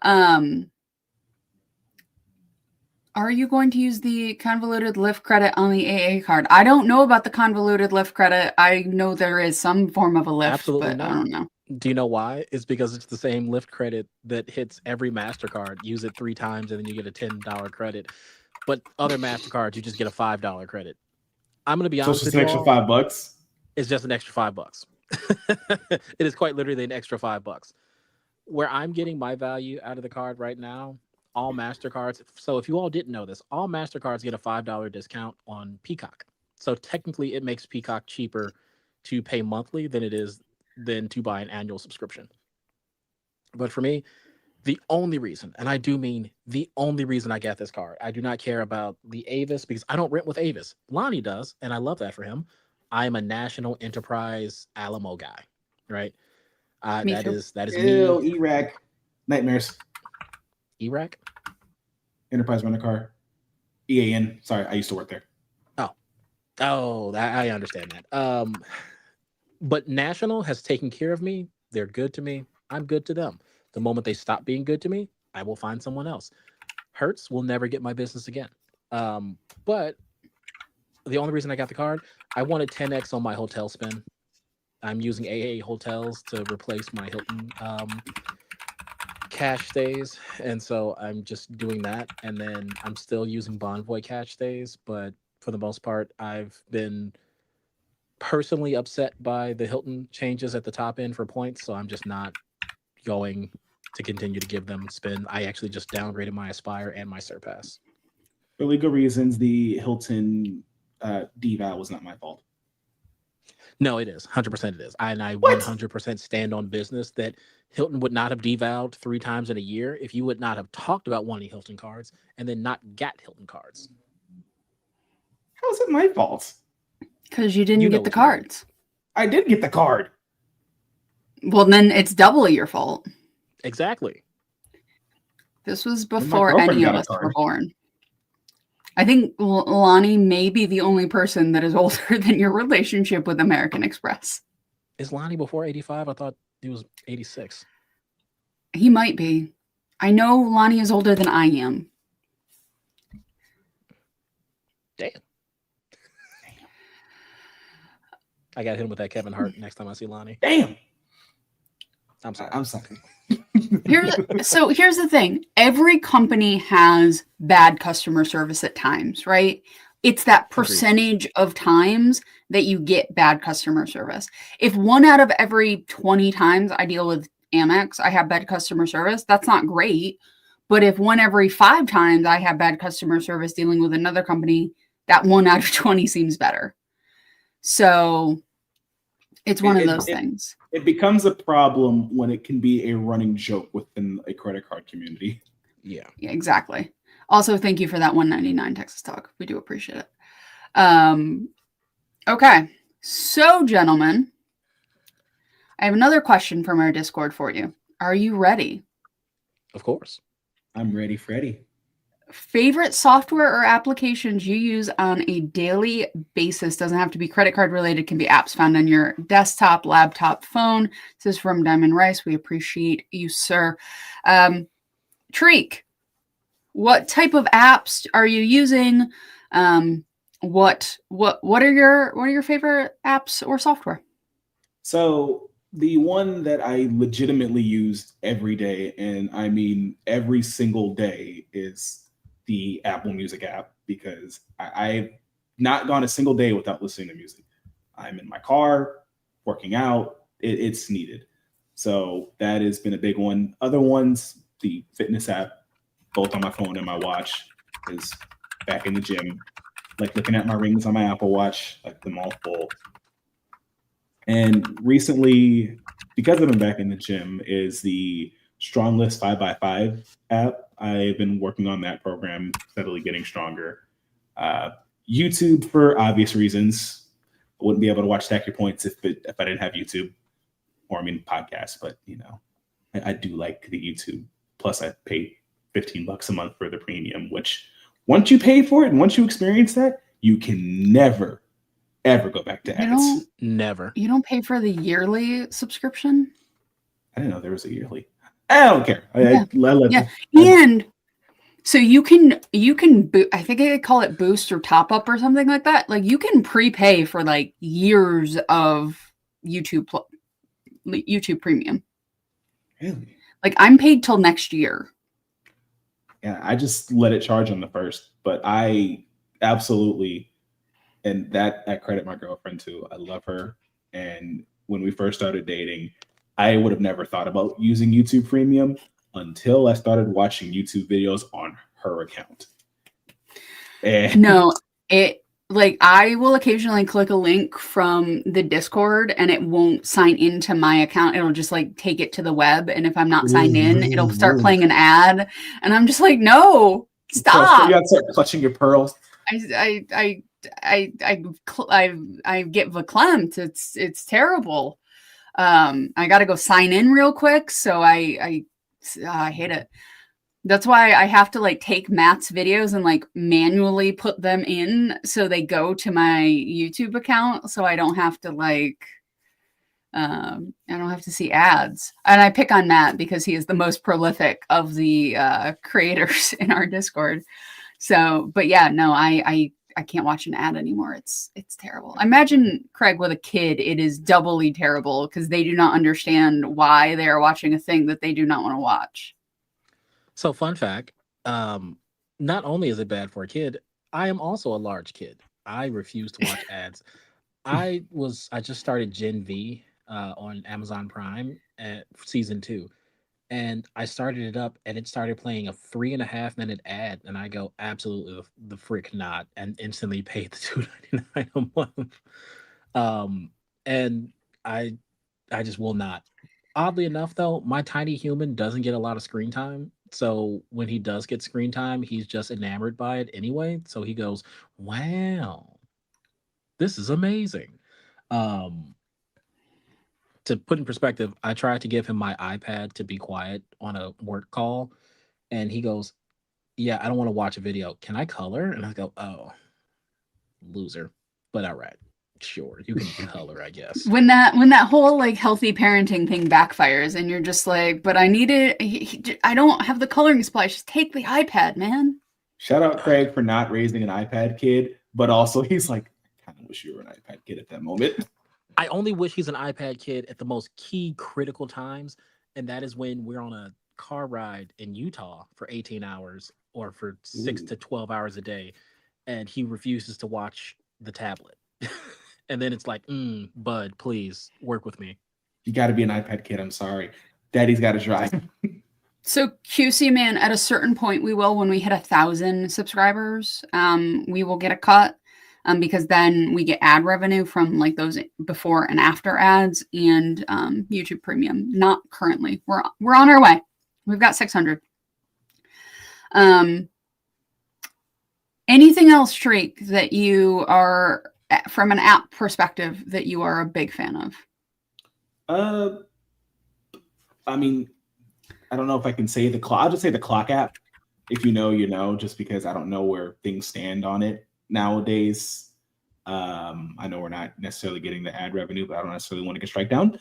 Yeah. Are you going to use the convoluted lift credit on the AA card? I don't know about the convoluted lift credit. I know there is some form of a lift, Absolutely but not. I don't know. Do you know why? It's because it's the same lift credit that hits every MasterCard. Use it 3 times and then you get a $10 credit. But other MasterCards, you just get a $5 credit. I'm going to be So it's honest just with an you extra all, $5. it's just an extra $5. It is quite literally an extra $5. Where I'm getting my value out of the card right now, all MasterCards. So if you all didn't know this, all MasterCards get a $5 discount on Peacock. So technically it makes Peacock cheaper to pay monthly than it is than to buy an annual subscription. But for me, the only reason, and I do mean the only reason I got this card, I do not care about the Avis because I don't rent with Avis. Lonnie does, and I love that for him. I am a National Enterprise Alamo guy, right? Me That too. is Ew, me. Iraq. Nightmares. Iraq. Enterprise Rent a Car. EAN. Sorry, I used to work there. Oh, I understand that. But National has taken care of me. They're good to me. I'm good to them. The moment they stop being good to me, I will find someone else. Hertz will never get my business again. But the only reason I got the card, I wanted 10x on my hotel spend. I'm using AA hotels to replace my Hilton cash stays, and so I'm just doing that. And then I'm still using Bonvoy cash stays, but for the most part, I've been personally upset by the Hilton changes at the top end for points, so I'm just not going to continue to give them spin. I actually just downgraded my Aspire and my Surpass. For legal reasons, the Hilton deval was not my fault. No, it is 100%. It is, and I What? 100% stand on business that Hilton would not have devalued 3 times in a year if you would not have talked about wanting Hilton cards and then not got Hilton cards. How is it my fault? Because you didn't You know get the what you did. cards. I did get the card. Well, then it's doubly your fault. Exactly. This was my before girlfriend any of got a us were card. born. I think Lonnie may be the only person that is older than your relationship with American Express. Is Lonnie before 85? I thought he was 86. He might be. I know Lonnie is older than I am. Damn. I got to hit him with that Kevin Hart next time I see Lonnie. Damn. I'm sorry. I'm sorry. Here's the thing. Every company has bad customer service at times, right? It's that Agreed. percentage of times that you get bad customer service. If 1 out of every 20 times I deal with Amex, I have bad customer service, that's not great. But if 1 every 5 times I have bad customer service dealing with another company, that 1 out of 20 seems better. So it's one of those things. It becomes a problem when it can be a running joke within a credit card community. Yeah. Yeah, exactly. Also, thank you for that 199 Texas talk. We do appreciate it. Okay. So, gentlemen, I have another question from our Discord for you. Are you ready? Of course. I'm ready, Freddy. Favorite software or applications you use on a daily basis? Doesn't have to be credit card related, can be apps found on your desktop, laptop, phone. This is from Diamond Rice. We appreciate you, sir. Treek, what type of apps are you using? What are your favorite apps or software? So the one that I legitimately use every day, and I mean every single day, is the Apple Music app, because I've not gone a single day without listening to music. I'm in my car, working out, it's needed. So that has been a big one. Other ones, the fitness app, both on my phone and my watch, is back in the gym. Like looking at my rings on my Apple Watch, like them all full. And recently, because I've been back in the gym, is the Stronglist 5x5 app. I've been working on that program, steadily getting stronger. YouTube for obvious reasons. wouldn't be able to watch Stack Your Points if I didn't have YouTube, or I mean podcasts. But I do like the YouTube. Plus, I pay $15 a month for the premium, which once you pay for it and once you experience that, you can never ever go back to ads. Never. You don't pay for the yearly subscription? I didn't know there was a yearly. I don't care. Yeah. And so you can I think they call it boost or top up or something like that. Like you can prepay for like years of YouTube premium. Really? Like I'm paid till next year. Yeah, I just let it charge on the first, but I absolutely, and that I credit my girlfriend too. I love her. And when we first started dating, I would have never thought about using YouTube Premium until I started watching YouTube videos on her account. And no, I will occasionally click a link from the Discord and it won't sign into my account. It'll just like take it to the web. And if I'm not signed in, it'll start playing an ad. And I'm just like, no, stop. You got to start clutching your pearls. I get verklempt. It's terrible. I got to go sign in real quick. So I hate it. That's why I have to like take Matt's videos and like manually put them in so they go to my YouTube account. So I don't have to like, I don't have to see ads. And I pick on Matt because he is the most prolific of the creators in our Discord. So, but yeah, no, I can't watch an ad anymore. It's terrible. I imagine, Craig, with a kid, it is doubly terrible because they do not understand why they are watching a thing that they do not want to watch. So fun fact, not only is it bad for a kid, I am also a large kid. I refuse to watch ads. I just started Gen V on Amazon Prime at season 2. And I started it up and it started playing a 3.5-minute ad. And I go, absolutely the frick not, and instantly paid the $2.99 a month. And I just will not. Oddly enough, though, my tiny human doesn't get a lot of screen time. So when he does get screen time, he's just enamored by it anyway. So he goes, wow, this is amazing. To put in perspective, I tried to give him my iPad to be quiet on a work call. And he goes, yeah, I don't want to watch a video. Can I color? And I go, oh, loser. But all right. Sure, you can color, I guess. When that whole like healthy parenting thing backfires and you're just like, but I need it. I don't have the coloring supply. Just take the iPad, man. Shout out Craig for not raising an iPad kid, but also he's like, I kind of wish you were an iPad kid at that moment. I only wish he's an iPad kid at the most key critical times, and that is when we're on a car ride in Utah for 18 hours or for 6 to 12 hours a day, and he refuses to watch the tablet. And then it's like, bud, please work with me. You got to be an iPad kid. I'm sorry. Daddy's got to drive. So QC man, at a certain point, when we hit 1,000 subscribers, we will get a cut because then we get ad revenue from like those before and after ads and YouTube Premium. Not currently. We're on our way. We've got 600. Anything else, Shriek, that you are, from an app perspective, that you are a big fan of? I mean, I don't know if I can say the clock. I'll just say the clock app. If you know, you know, just because I don't know where things stand on it nowadays. I know we're not necessarily getting the ad revenue, but I don't necessarily want to get strike down.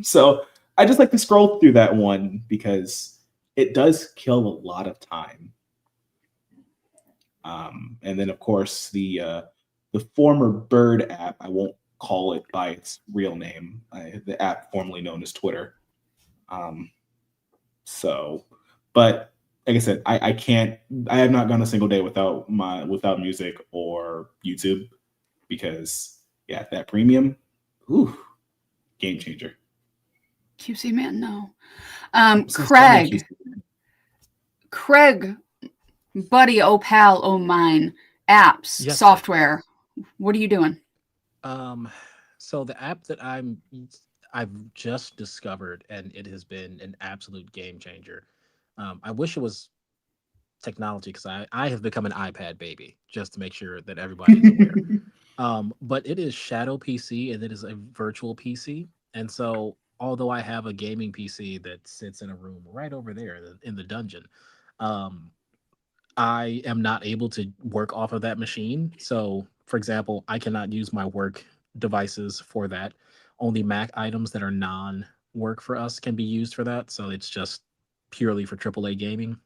So I just like to scroll through that one because it does kill a lot of time. And then, of course, the former Bird app, I won't call it by its real name, the app formerly known as Twitter. But like I said, I have not gone a single day without music or YouTube because that premium, game changer. QC man, no. Craig, buddy, oh pal, oh mine, apps, Yes, software. What are you doing? So the app that I've just discovered, and it has been an absolute game changer. I wish it was technology because I have become an iPad baby, just to make sure that everybody is aware. But it is Shadow PC and it is a virtual PC. And so, although I have a gaming PC that sits in a room right over there in the dungeon, um, I am not able to work off of that machine. So, for example, I cannot use my work devices for that. Only Mac items that are non work for us can be used for that. So, it's just purely for AAA gaming.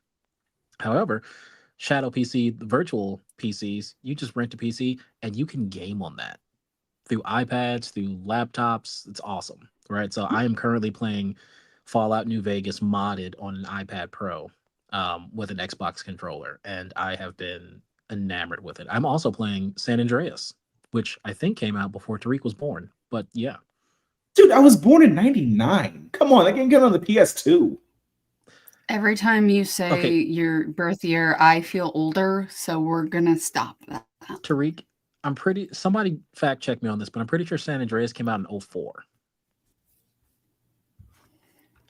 However, Shadow PC, the virtual PCs, you just rent a PC and you can game on that through iPads, through laptops. It's awesome, right? So I am currently playing Fallout New Vegas modded on an iPad Pro with an Xbox controller, and I have been enamored with it. I'm also playing San Andreas, which I think came out before Tariq was born. But yeah, Dude, I was born in '99. Come on, I can get on the PS2. Every time you say Okay. your birth year, I feel older, so we're gonna stop that. Tariq, somebody fact check me on this, but I'm pretty sure San Andreas came out in 04.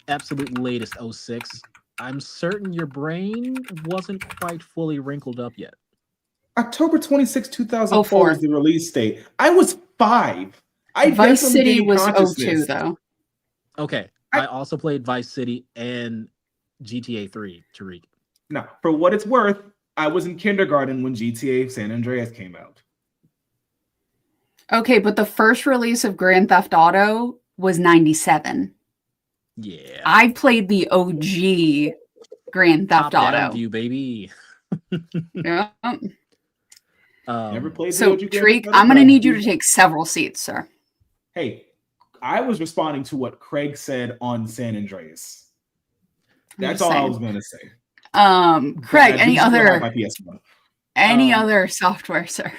Absolute latest 06. I'm certain your brain wasn't quite fully wrinkled up yet. October 26, 2004 04. is the release date. I was 5. I Vice definitely City gained was 02 consciousness. though. Okay. I also played Vice City and GTA 3, Tariq. Now, for what it's worth, I was in kindergarten when GTA San Andreas came out. Okay, but the first release of Grand Theft Auto was 97. Yeah. I played the OG Grand Theft Top down Auto. view, baby. Yeah. Never played So, the OG Grand Tariq, Theft Auto, I'm going to but need you to take several seats, sir. Hey, I was responding to what Craig said on San Andreas. That's all I was going to say. Craig, any other software, sir?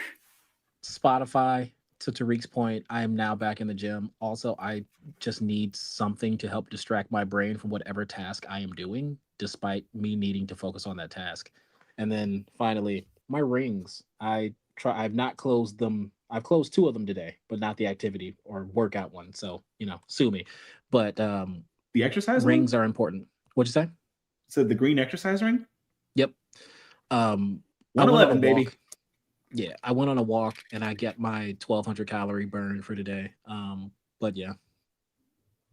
Spotify. To Tariq's point, I am now back in the gym. Also, I just need something to help distract my brain from whatever task I am doing, despite me needing to focus on that task. And then finally, my rings. I've not closed them. I've closed 2 of them today, but not the activity or workout one. So, sue me. But the exercise rings ring? are important. What'd you say? So the green exercise ring? Yep. 111, baby. Yeah, I went on a walk and I get my 1,200 calorie burn for today. But yeah,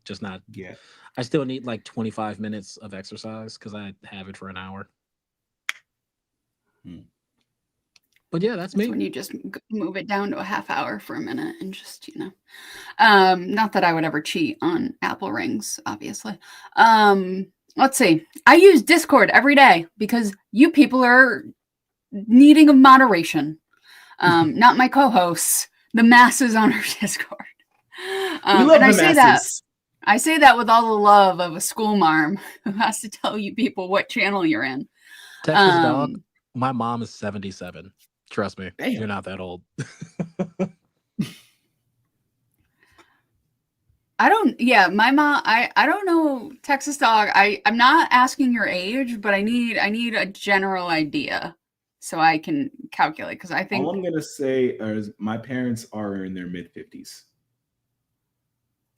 just not. Yeah. I still need like 25 minutes of exercise because I have it for an hour. But yeah, that's me. When you just move it down to a half hour for a minute and just, not that I would ever cheat on Apple rings, obviously. Let's see. I use Discord every day because you people are needing of moderation. Not my co-hosts, the masses on our Discord. We love the masses. I say that with all the love of a school marm who has to tell you people what channel you're in. Texas dog. My mom is 77. Trust me, Damn. You're not that old. My mom, I don't know, Texas dog. I'm not asking your age, but I need a general idea so I can calculate, because I think all I'm gonna say is my parents are in their mid-50s.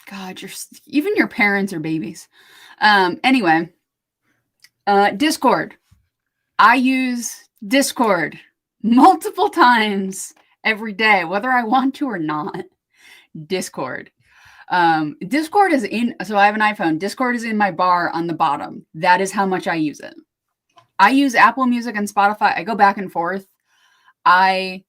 God, even your parents are babies. Anyway, Discord. I use Discord multiple times every day, whether I want to or not. Discord. Discord is so I have an iPhone. Discord is in my bar on the bottom. That is how much I use it. I use Apple Music and Spotify. I go back and forth. Spotify,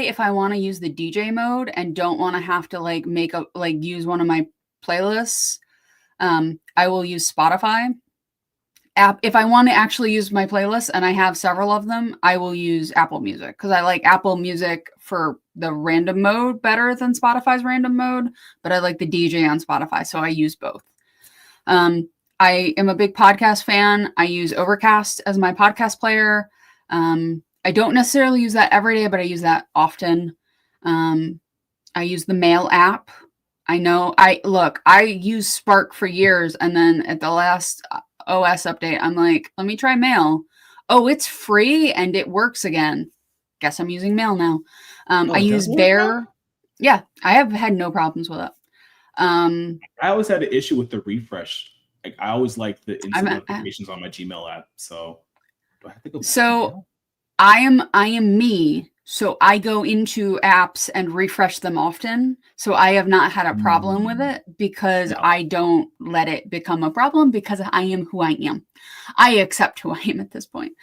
if I want to use the DJ mode and don't want to have to use one of my playlists, I will use Spotify. If I want to actually use my playlist, and I have several of them, I will use Apple Music because I like Apple Music for the random mode better than Spotify's random mode, but I like the DJ on Spotify, so I use both. I am a big podcast fan. I use Overcast as my podcast player. I don't necessarily use that every day, but I use that often. I use the Mail app. I use Spark for years, and then at the last OS update, I'm like, let me try Mail. Oh, it's free and it works again. Guess I'm using Mail now. I use Bear. Yeah, I have had no problems with it. I always had an issue with the refresh. Like, I always like the instant notifications on my Gmail app. So do I have to go back to Mail? I am me. So I go into apps and refresh them often. So I have not had a problem with it because No. I don't let it become a problem because I am who I am. I accept who I am at this point.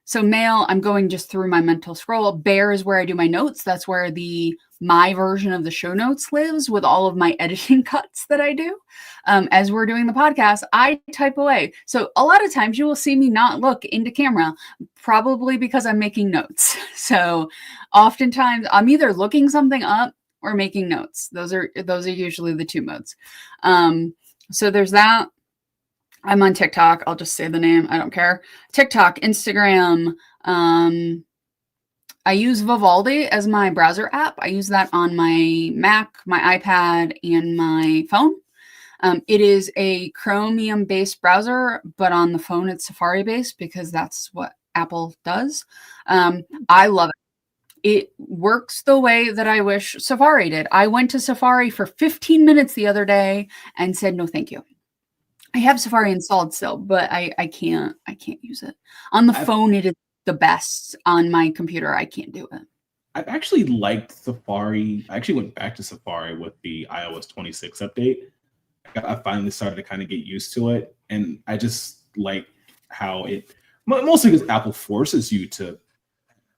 So mail, I'm going just through my mental scroll. Bear is where I do my notes. That's where my version of the show notes lives with all of my editing cuts that I do. As we're doing the podcast, I type away. So a lot of times you will see me not look into camera, probably because I'm making notes. So oftentimes I'm either looking something up or making notes. Those are usually the two modes. So there's that. I'm on TikTok. I'll just say the name. I don't care. TikTok, Instagram. I use Vivaldi as my browser app. I use that on my Mac, my iPad, and my phone. It is a Chromium-based browser, but on the phone it's Safari-based because that's what Apple does. I love it. It works the way that I wish Safari did. I went to Safari for 15 minutes the other day and said, no, thank you. I have Safari installed still, but I can't use it. On the phone, it is the best. On my computer, I can't do it. I've actually liked Safari. I actually went back to Safari with the iOS 26 update. I finally started to kind of get used to it. And I just like how it, mostly because Apple forces you to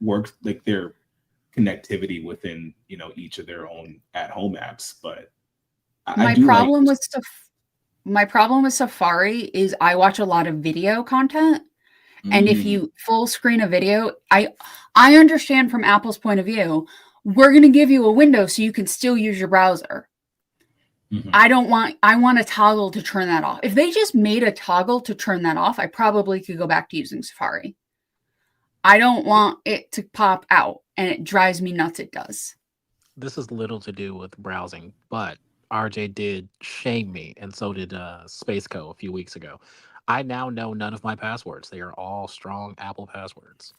work like their connectivity within, each of their own at-home apps. But my problem with Safari is I watch a lot of video content. And if you full screen a video, I understand from Apple's point of view, we're going to give you a window so you can still use your browser. Mm-hmm. I want a toggle to turn that off. If they just made a toggle to turn that off, I probably could go back to using Safari. I don't want it to pop out, and it drives me nuts. It does. This has little to do with browsing, but RJ did shame me, and so did Spaceco a few weeks ago. I now know none of my passwords. They are all strong Apple passwords.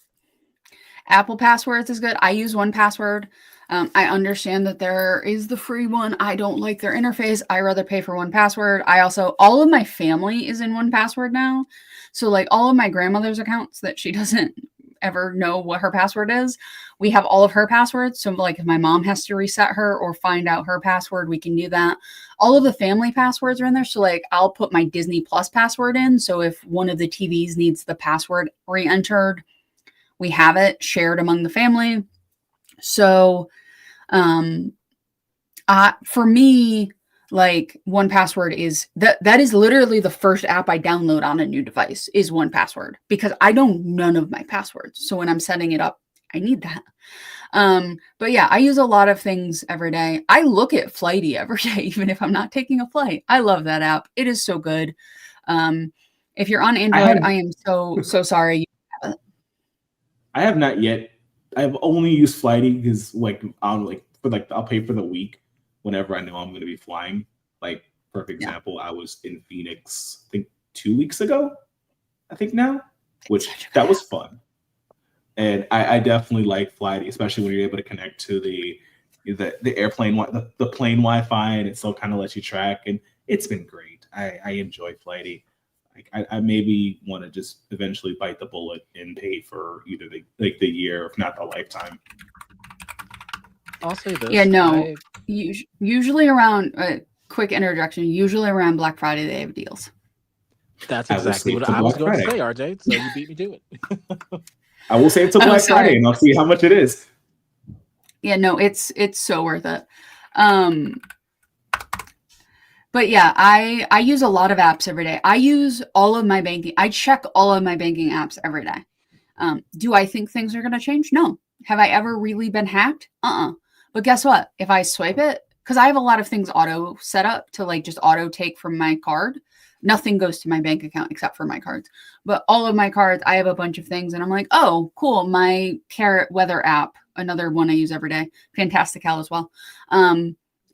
Apple Passwords is good. I use 1Password. I understand that there is the free one. I don't like their interface. I rather pay for 1Password. All of my family is in 1Password now. So like all of my grandmother's accounts that she doesn't ever know what her password is, we have all of her passwords. So like if my mom has to reset her or find out her password, we can do that. All of the family passwords are in there. So like I'll put my Disney Plus password in. So if one of the TVs needs the password re-entered, we have it shared among the family. So for me, like 1Password is that is literally the first app I download on a new device is 1Password because I don't none of my passwords. So when I'm setting it up, I need that. But yeah, I use a lot of things every day. I look at Flighty every day, even if I'm not taking a flight. I love that app. It is so good. If you're on Android, I am so sorry. I have not yet. I've only used Flighty because I'll pay for the week whenever I know I'm going to be flying. Like for example, I was in Phoenix, I think 2 weeks ago. I think now, which that was fun, and I definitely like Flighty, especially when you're able to connect to the airplane, the plane Wi-Fi, and it still kind of lets you track. And it's been great. I enjoy Flighty. I maybe want to just eventually bite the bullet and pay for either the year, if not the lifetime. I'll say this. Yeah, no. Usually around quick introduction. Usually around Black Friday, they have deals. That's exactly what I was going to say, RJ. So you beat me to it. I will say it's a Black Friday, and I'll see how much it is. Yeah, no, it's so worth it. But yeah, I use a lot of apps every day. I use all of my banking. I check all of my banking apps every day. Do I think things are going to change? No. Have I ever really been hacked? But guess what? If I swipe it, because I have a lot of things auto set up to like just auto take from my card. Nothing goes to my bank account except for my cards. But all of my cards, I have a bunch of things. And I'm like, oh, cool. My Carrot Weather app, another one I use every day. Fantastical as well.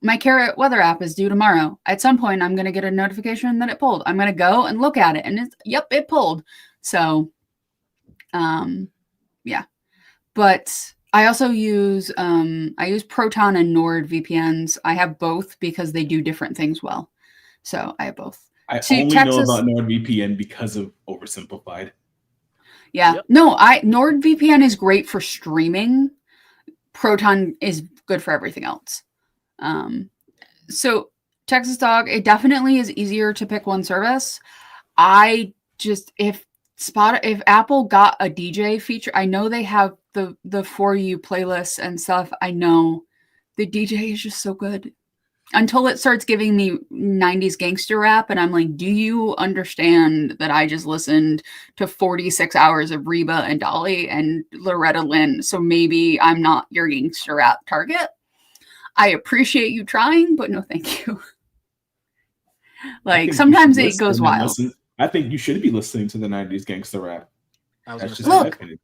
My Carrot Weather app is due tomorrow. At some point, I'm going to get a notification that it pulled. I'm going to go and look at it. And it pulled. So, yeah. But I also use Proton and Nord VPNs. I have both because they do different things well. So I have both. I only know about NordVPN because of Oversimplified. Yeah. Yep. No, NordVPN is great for streaming. Proton is good for everything else. So Texas Dog, it definitely is easier to pick one service. I just if Apple got a DJ feature, I know they have the For You playlists and stuff. I know the DJ is just so good. Until it starts giving me 90s gangster rap, and I'm like, do you understand that I just listened to 46 hours of Reba and Dolly and Loretta Lynn? So maybe I'm not your gangster rap target. I appreciate you trying, but no thank you. Like sometimes it goes wild. I think you should be listening to the 90s gangster rap. That's just my opinion.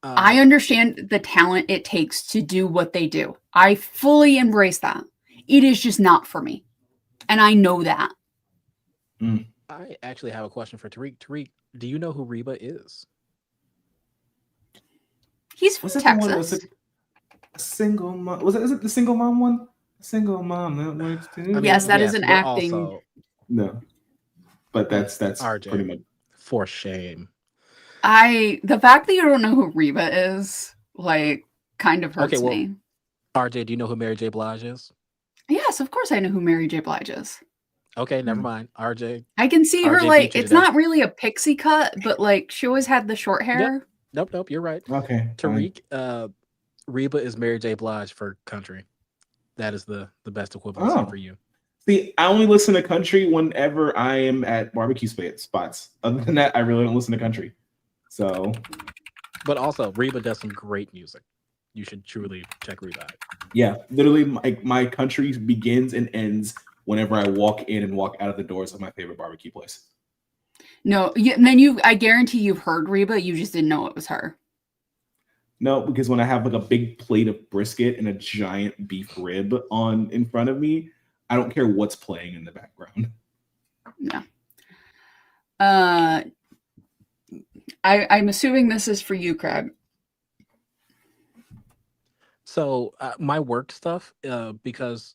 I understand the talent it takes to do what they do. I fully embrace that. It is just not for me. And I know that. I actually have a question for Tariq. Tariq, do you know who Reba is? He's from Texas. Was it a single mom? Is it the single mom one? Single mom that works too. Yes, that is an acting. Also, no. But that's RJ, pretty much for shame. The fact that you don't know who Reba is, like, kind of hurts me. RJ, do you know who Mary J. Blige is? Yes, of course I know who Mary J. Blige is. Okay, never mind. RJ. I can see her, like, it's not really a pixie cut, but, like, she always had the short hair. Yep. Nope, you're right. Okay. Tariq, Reba is Mary J. Blige for country. That is the best equivalency for you. See, I only listen to country whenever I am at barbecue spots. Other than that, I really don't listen to country. So, but also Reba does some great music. You should truly check Reba out. Yeah, literally, my country begins and ends whenever I walk in and walk out of the doors of my favorite barbecue place. No, then I guarantee you've heard Reba. You just didn't know it was her. No, because when I have like a big plate of brisket and a giant beef rib in front of me, I don't care what's playing in the background. No. I'm assuming this is for you, Craig. So my work stuff, because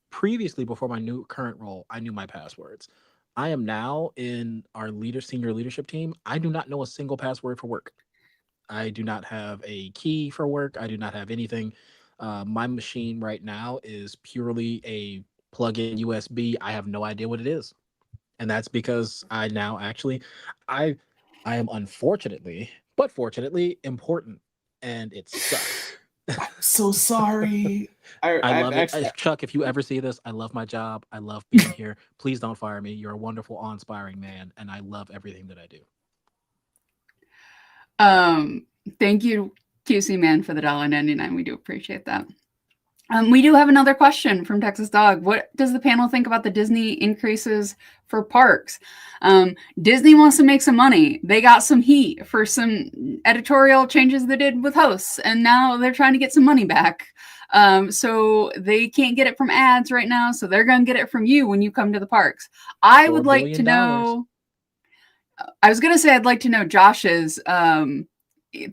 previously, before my current role, I knew my passwords. I am now in our senior leadership team. I do not know a single password for work. I do not have a key for work. I do not have anything. My machine right now is purely a plug-in USB. I have no idea what it is. And that's because I now actually, I am unfortunately, but fortunately important. And it sucks. I'm so sorry. I love it. Chuck, if you ever see this, I love my job. I love being here. Please don't fire me. You're a wonderful, awe-inspiring man. And I love everything that I do. Thank you, QC Man, for the $1.99. We do appreciate that. We do have another question from Texas Dog. What does the panel think about the Disney increases for parks? Disney wants to make some money. They got some heat for some editorial changes they did with hosts, and now they're trying to get some money back. So they can't get it from ads right now, so they're going to get it from you when you come to the parks. I would like to know... I was going to say I'd like to know Josh's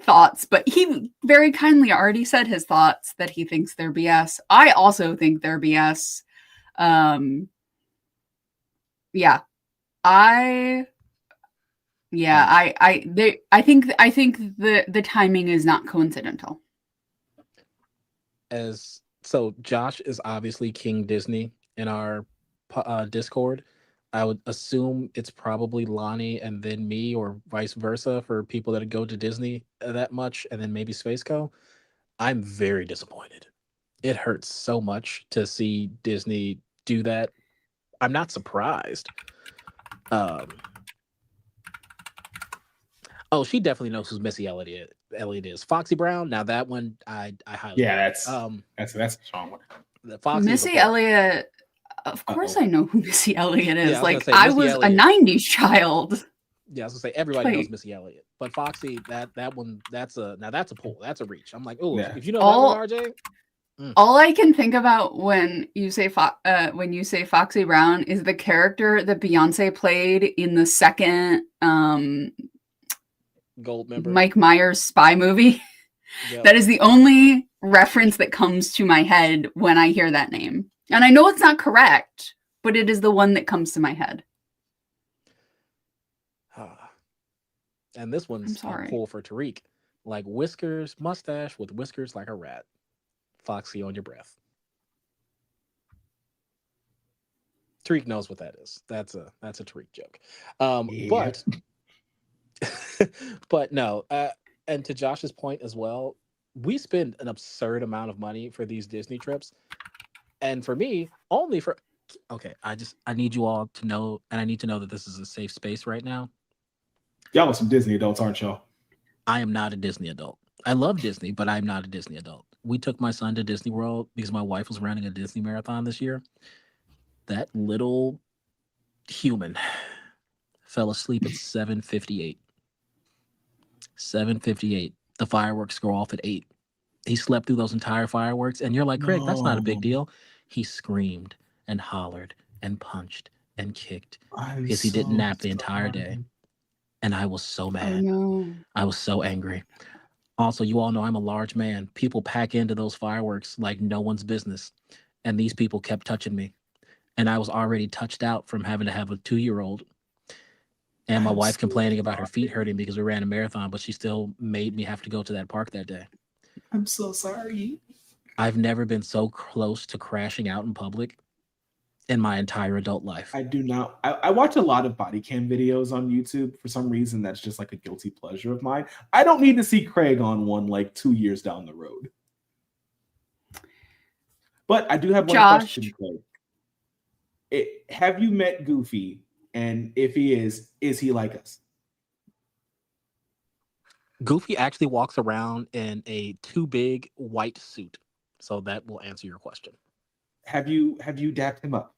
thoughts, but he very kindly already said his thoughts that he thinks they're BS. I also think they're BS. I think the timing is not coincidental. So Josh is obviously King Disney in our Discord. I would assume it's probably Lonnie and then me, or vice versa, for people that go to Disney that much, and then maybe Spaceco. I'm very disappointed. It hurts so much to see Disney do that. I'm not surprised. She definitely knows who Missy Elliott is. Foxy Brown. Now that one, I highly that's a strong one. Missy Elliott. Of course, I know who Missy Elliott is. Yeah, I was a '90s child. Yeah, I was gonna say everybody knows Missy Elliott, but Foxy, that one, that's a pull, that's a reach. I'm like, if you know that one, RJ. All I can think about when you say Foxy Brown is the character that Beyonce played in the second Gold member Mike Myers spy movie. Yep. That is the only reference that comes to my head when I hear that name. And I know it's not correct, but it is the one that comes to my head. And this I'm one's sorry. cool for Tariq. Like whiskers, mustache with whiskers like a rat. Foxy on your breath. Tariq knows what that is. That's a Tariq joke. Yeah. But no. And to Josh's point as well, we spend an absurd amount of money for these Disney trips, and for me, only for. Okay, I need you all to know, and I need to know that this is a safe space right now. Y'all are some Disney adults, aren't y'all? I am not a Disney adult. I love Disney, but I'm not a Disney adult. We took my son to Disney World because my wife was running a Disney marathon this year. That little human fell asleep at 7:58. 7:58. The fireworks go off at 8. He slept through those entire fireworks, and you're like, Craig, that's not a big No. deal. He screamed and hollered and punched and kicked I'm because he didn't so nap the entire day. sorry. And I was so Oh mad. no. I was so angry. Also, you all know I'm a large man. People pack into those fireworks like no one's business. And these people kept touching me. And I was already touched out from having to have a 2-year-old. And my I'm wife so complaining about her feet sorry. hurting because we ran a marathon, but she still made me have to go to that park that day. I'm so sorry. I've never been so close to crashing out in public in my entire adult life. I do not. I watch a lot of body cam videos on YouTube. For some reason, that's just like a guilty pleasure of mine. I don't need to see Craig on one like 2 years down the road. But I do have one Josh. question, Craig. Have you met Goofy? And if he is he like us? Goofy actually walks around in a too big white suit. So that will answer your question. Have you dapped him up?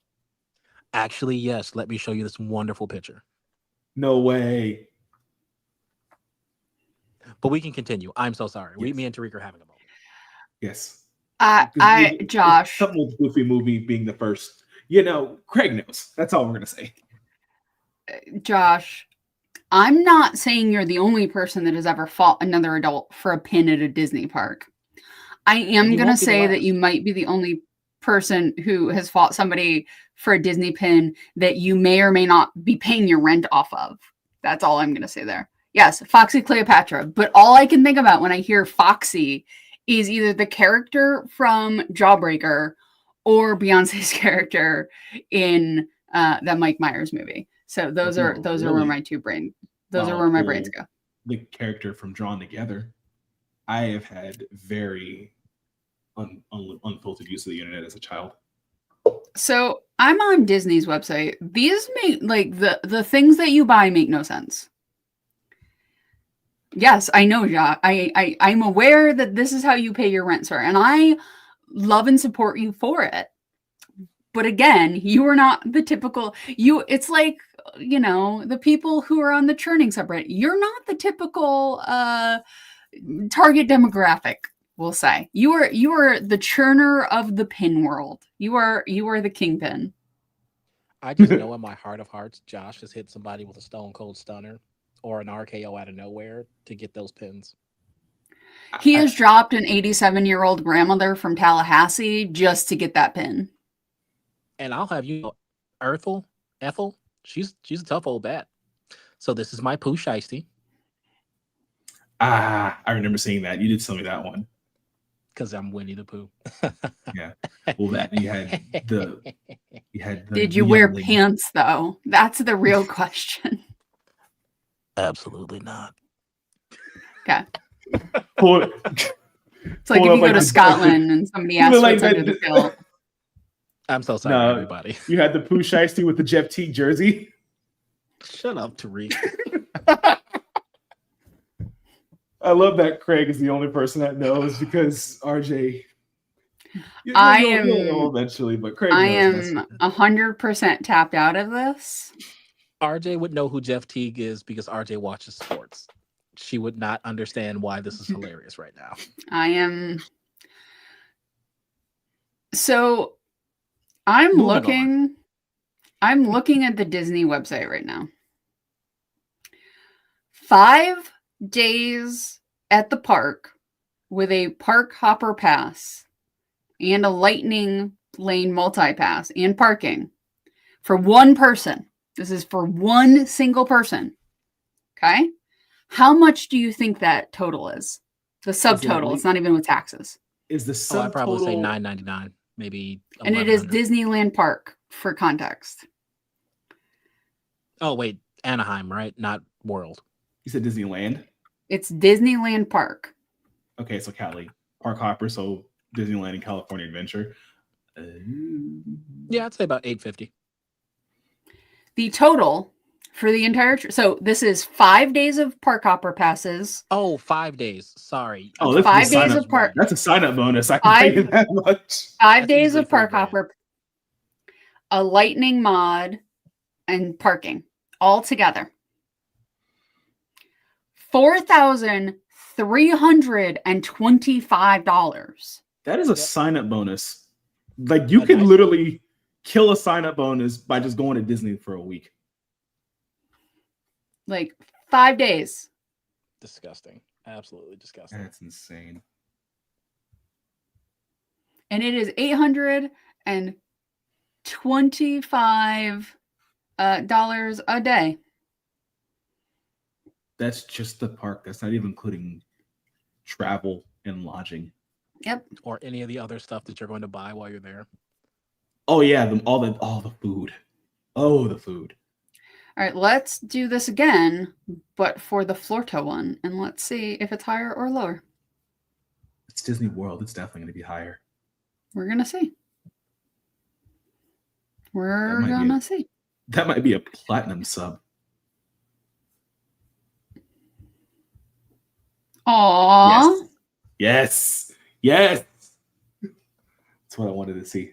Actually, yes. Let me show you this wonderful picture. No way. But we can continue. I'm so sorry. Yes. Me and Tariq are having a moment. Yes. Josh. Something with Goofy movie being the first. You know, Craig knows. That's all we're gonna say. Josh, I'm not saying you're the only person that has ever fought another adult for a pin at a Disney park. I am going to say that you might be the only person who has fought somebody for a Disney pin that you may or may not be paying your rent off of. That's all I'm going to say there. Yes, Foxy Cleopatra. But all I can think about when I hear Foxy is either the character from Jawbreaker or Beyonce's character in the Mike Myers movie. So those are where my brains go. The character from Drawn Together. I have had very unfiltered use of the internet as a child. So I'm on Disney's website. These make like the things that you buy make no sense. Yes, I know, Ja. I'm aware that this is how you pay your rent, sir, and I love and support you for it. But again, you are not the typical it's like, you know, the people who are on the churning subreddit. You're not the typical target demographic, we'll say. You are the churner of the pin world. You are the kingpin. I just know in my heart of hearts, Josh has hit somebody with a stone cold stunner or an RKO out of nowhere to get those pins. He has dropped an 87-year-old grandmother from Tallahassee just to get that pin. And I'll have you know, Ethel, she's a tough old bat. So this is my Pooh Shiesty. I remember seeing that. You did tell me that one. Because I'm Winnie the Pooh. Yeah. Well, that you had the Did you wear pants though? That's the real question. Absolutely not. Okay. It's like if you go to Scotland and somebody asks what's under the kilt. I'm so sorry, everybody. You had the Pooh Shiesty with the Jeff T jersey. Shut up, Tariq. I love that Craig is the only person that knows because RJ. You'll know eventually, but Craig I knows. am 100% tapped out of this. RJ would know who Jeff Teague is because RJ watches sports. She would not understand why this is hilarious right now. I am. So I'm looking at the Disney website right now. 5 days at the park with a park hopper pass and a lightning lane multi-pass and parking for one person. This is for one single person. Okay. How much do you think that total is? The it subtotal. le- It's not even with taxes. Is the Oh, I'd probably say subtotal? $9.99, maybe And it is 1100. Disneyland Park for context. Oh wait, Anaheim, right? Not World. You said Disneyland. It's Disneyland Park. Okay, so Cali, Park Hopper, so Disneyland and California Adventure. Yeah, I'd say about 850. The total for the entire so this is 5 days of Park Hopper passes. Oh, 5 days. Sorry. Oh, that's 5 a sign days up. of park. That's a sign up bonus. I can tell you that much. 5 That's days easily of Park $3,000. Hopper, a lightning mod, and parking all together. $4,325. That is a Yep. sign up bonus. Like you A can nice literally kill a sign up bonus by just going to Disney for a week. Like 5 days. Disgusting. Absolutely disgusting. That's insane. And it is $825 dollars a day. That's just the park. That's not even including travel and lodging. Yep. Or any of the other stuff that you're going to buy while you're there. Oh yeah, all the food. Oh, the food. All right, let's do this again, but for the Florto one, and let's see if it's higher or lower. It's Disney World. It's definitely going to be higher. We're gonna see. We're might be gonna it. see. That might be a platinum sub. Aww. Yes. Yes. That's what I wanted to see.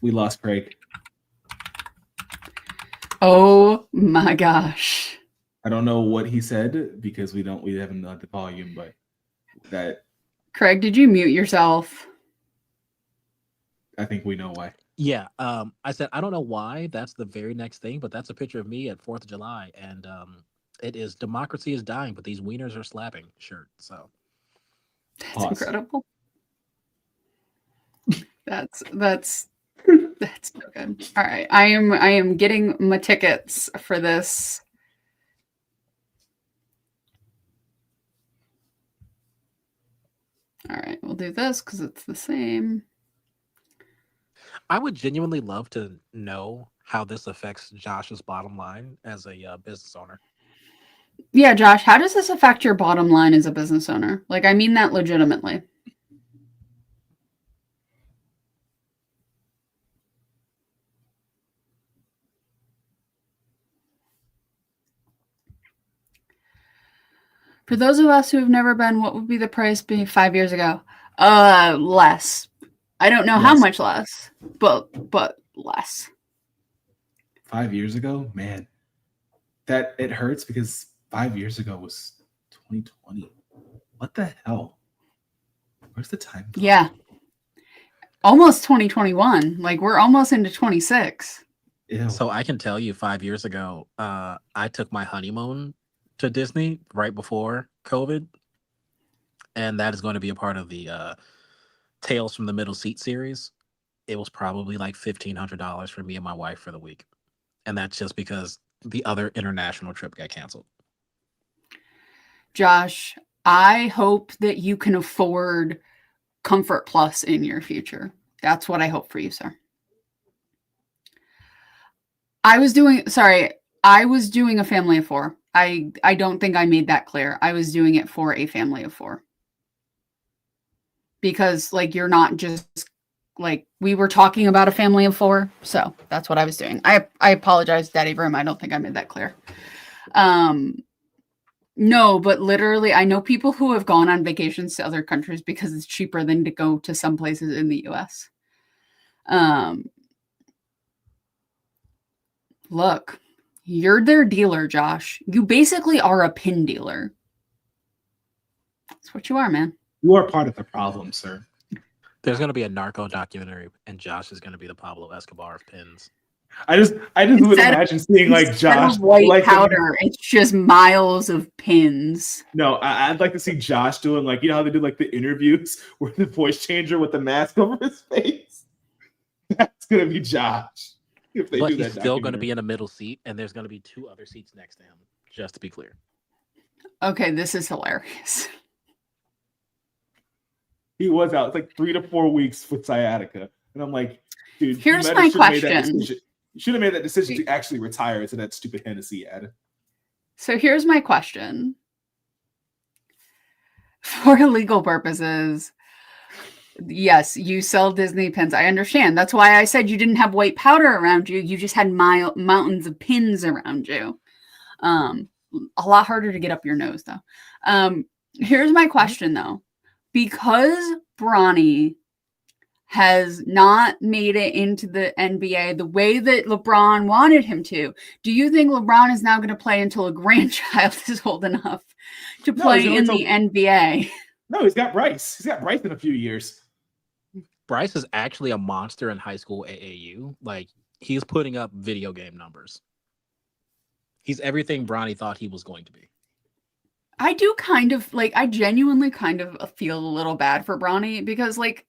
We lost Craig. Oh my gosh. I don't know what he said because we haven't got the volume, but that Craig, did you mute yourself? I think we know why. Yeah. I said I don't know why that's the very next thing, but that's a picture of me at 4th of July, and it is "Democracy is dying, but these wieners are slapping" shirt. So That's Pause. incredible. That's so good. All right. I am getting my tickets for this. All right, we'll do this because it's the same. I would genuinely love to know how this affects Josh's bottom line as a business owner. Yeah, Josh, how does this affect your bottom line as a business owner? Like, I mean that legitimately. For those of us who have never been, what would be the price be 5 years ago? Less. I don't know how Less. much less, but less. 5 years ago, man, that it hurts because 5 years ago was 2020. What the hell? Where's the time? gone? Yeah. Almost 2021. Like, we're almost into 26. Ew. So I can tell you 5 years ago, I took my honeymoon to Disney right before COVID. And that is going to be a part of the Tales from the Middle Seat series. It was probably like $1,500 for me and my wife for the week. And that's just because the other international trip got canceled. Josh, I hope that you can afford Comfort Plus in your future. That's what I hope for you, sir. I was doing a family of 4. I don't think I made that clear. I was doing it for a family of 4. Because like you're not just like we were talking about a family of 4, so that's what I was doing. I apologize, Daddy Vroom. I don't think I made that clear. No, but literally, I know people who have gone on vacations to other countries because it's cheaper than to go to some places in the U.S. Look, you're their dealer, Josh. You basically are a pin dealer. That's what you are, man. You are part of the problem, sir. There's going to be a narco documentary, and Josh is going to be the Pablo Escobar of pins. I just would Instead- imagine seeing like Instead Josh of white like powder, it's just miles of pins. No, I'd like to see Josh doing like, you know how they do like the interviews where the voice changer with the mask over his face. That's gonna be Josh. if they But do he's that still going to documentary. be in a middle seat, and there's going to be 2 other seats next to him, just to be clear. Okay, this is hilarious. He was out. It's like 3 to 4 weeks with sciatica, and I'm like, dude, Here's you my should have made that question. decision. You should have made that decision to actually retire to that stupid Hennessy ad. So here's my question. For legal purposes, yes, you sell Disney pins. I understand. That's why I said you didn't have white powder around you. You just had mountains of pins around you. A lot harder to get up your nose, though. Here's my question, though. Because Bronny has not made it into the NBA the way that LeBron wanted him to, do you think LeBron is now going to play until a grandchild is old enough to play in the NBA? No, he's got Bryce. He's got Bryce in a few years. Bryce is actually a monster in high school AAU. Like, he's putting up video game numbers. He's everything Bronny thought he was going to be. I do kind of like, I genuinely kind of feel a little bad for Bronny because, like,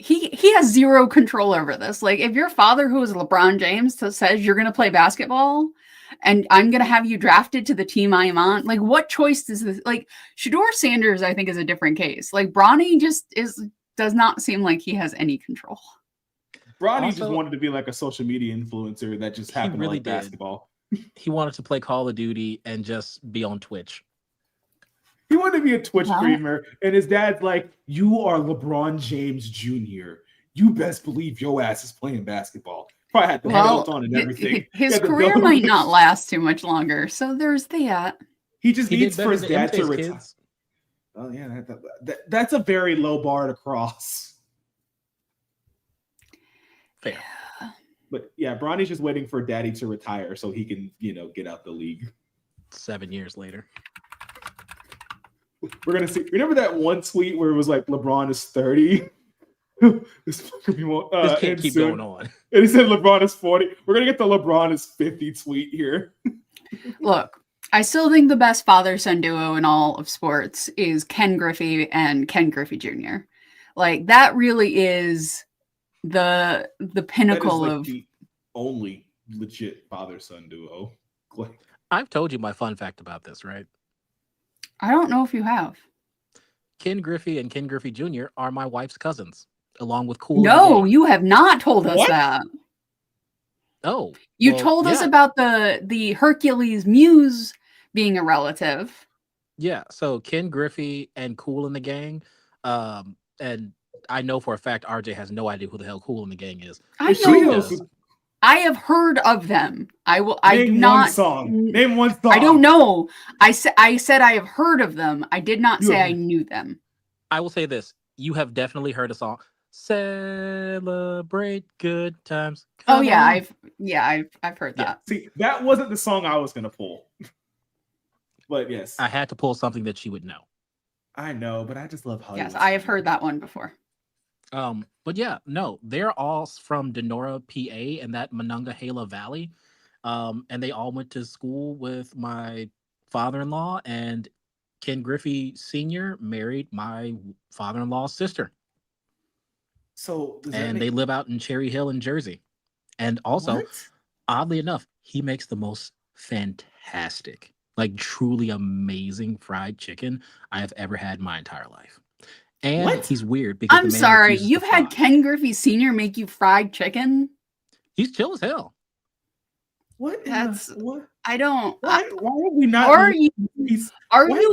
he has zero control over this. Like, if your father, who is LeBron James, says you're going to play basketball and I'm going to have you drafted to the team I am on, like, what choice does this, like, Shedeur Sanders, I think, is a different case. Like, Bronny just does not seem like he has any control. Bronny just wanted to be like a social media influencer that just happened to like basketball. He wanted to play Call of Duty and just be on Twitch. He wanted to be a Twitch streamer, and his dad's like, "You are LeBron James Jr. You best believe your ass is playing basketball." Probably had the belt on and everything. His career might not last too much longer, so there's that. He just needs for his dad to retire. Oh yeah, that's a very low bar to cross. Fair. But yeah, Bronny's just waiting for daddy to retire so he can, get out the league. 7 years later. We're going to see. Remember that one tweet where it was like, LeBron is 30? This can't keep going on. And he said LeBron is 40. We're going to get the LeBron is 50 tweet here. Look, I still think the best father-son duo in all of sports is Ken Griffey and Ken Griffey Jr. Like, that really is the pinnacle of the only legit father-son duo. I've told you my fun fact about this, right? I don't know if you have. Ken Griffey and Ken Griffey Jr. are my wife's cousins, along with Cool. No, you have not told us that. Oh, you told us about the Hercules Muse being a relative. Yeah, so Ken Griffey and Cool in the Gang, and I know for a fact RJ has no idea who the hell Cool in the Gang is. I know. I have heard of them. I will. I do not. Name one song. I don't know. I said I have heard of them. I did not say I knew them. I will say this: you have definitely heard a song. Celebrate good times. Oh yeah, I've heard that. See, that wasn't the song I was gonna pull. But yes, I had to pull something that she would know. I know, but I just love Hollywood. Yes, I have heard that one before. But yeah, no, they're all from Denora, PA, and that Monongahela Valley. And they all went to school with my father-in-law, and Ken Griffey Sr. married my father-in-law's sister. So, they live out in Cherry Hill in Jersey. And also, oddly enough, he makes the most fantastic, like truly amazing fried chicken I have ever had in my entire life. And he's weird because I'm sorry, you've had Ken Griffey Sr. make you fried chicken? He's chill as hell. What? What? I don't. Why are we not? Are you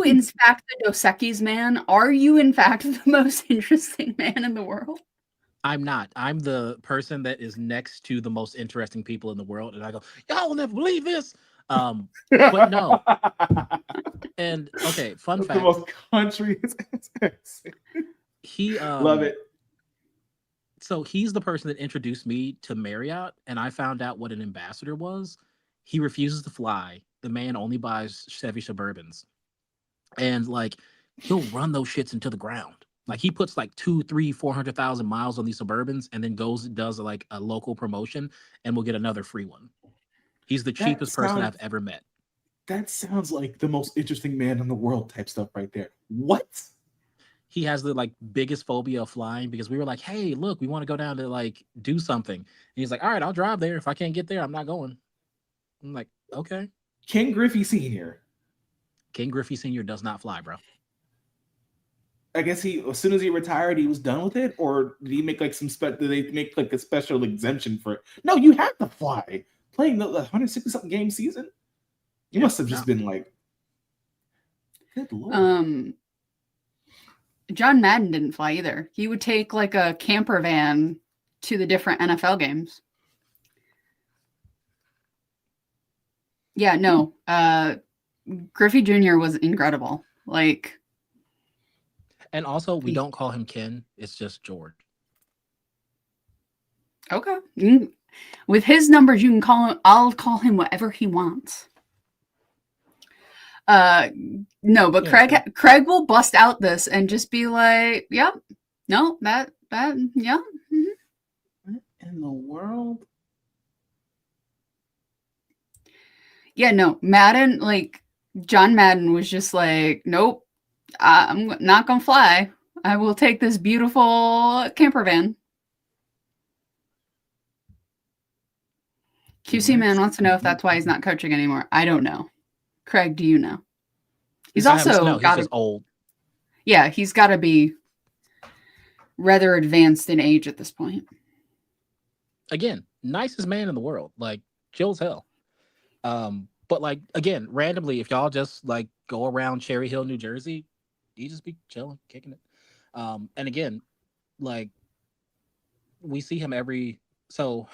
in fact the Dos Equis man? Are you in fact the most interesting man in the world? I'm not. I'm the person that is next to the most interesting people in the world, and I go, y'all will never believe this. But no. And okay, fun fact. The most country. He love it. So he's the person that introduced me to Marriott, and I found out what an ambassador was. He refuses to fly. The man only buys Chevy Suburbans, and like he'll run those shits into the ground. Like he puts like 400,000 miles on these Suburbans, and then goes and does like a local promotion, and we'll get another free one. He's the cheapest person I've ever met. That sounds like the most interesting man in the world type stuff right there. What? he has the like biggest phobia of flying because we were like, hey, look, we want to go down to like do something. And he's like, all right, I'll drive there. If I can't get there, I'm not going. I'm like, okay. Ken Griffey Sr. King Griffey Sr. does not fly, bro. I guess as soon as he retired, he was done with it, or did he make like did they make like a special exemption for it? No, you have to fly. Playing the 160 something game season, you must have just been like, good lord. John Madden didn't fly either. He would take like a camper van to the different NFL games. Yeah, no. Griffey Jr. was incredible. Like, and also we don't call him Ken, it's just George. Okay. With his numbers, you can call him, I'll call him whatever he wants. No, but Yeah, Craig will bust out this and just be like, yep, no, that, yeah. What in the world? Yeah, no, Madden, like, John Madden was just like, nope, I'm not gonna fly. I will take this beautiful camper van. QC Man wants to know if that's why he's not coaching anymore. I don't know. Craig, do you know? He's also he's just old. Yeah, he's got to be rather advanced in age at this point. Again, nicest man in the world, like chill as hell. But like again, randomly, if y'all just like go around Cherry Hill, New Jersey, he just be chilling, kicking it. And again, like we see him so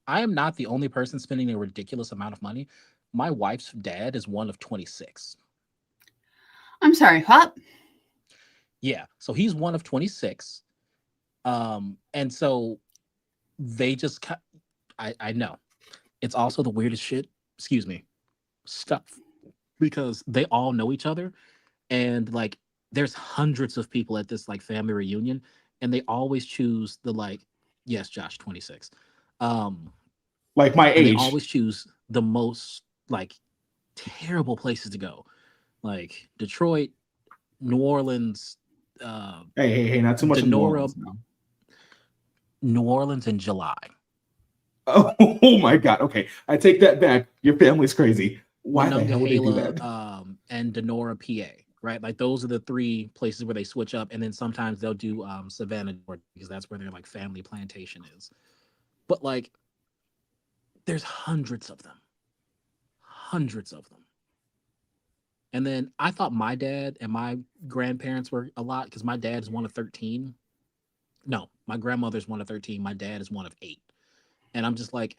I am not the only person spending a ridiculous amount of money. My wife's dad is one of 26. I'm sorry, what? Yeah, so he's one of 26. And so they just I know. It's also the weirdest shit, excuse me, stuff, because they all know each other, and like there's hundreds of people at this like family reunion, and they always choose the like, yes, Josh, 26. Like my and age. they always choose the most like terrible places to go, like Detroit, New Orleans. Hey, not too much in New Orleans now. New Orleans in July. Oh my God. Okay, I take that back. Your family's crazy. Why the hell would they do that? And Denora, PA, right? Like those are the three places where they switch up, and then sometimes they'll do Savannah, because that's where their like family plantation is. But like, there's hundreds of them. And then I thought my dad and my grandparents were a lot, because my dad is one of 13. No, my grandmother's one of 13. My dad is one of 8. And I'm just like,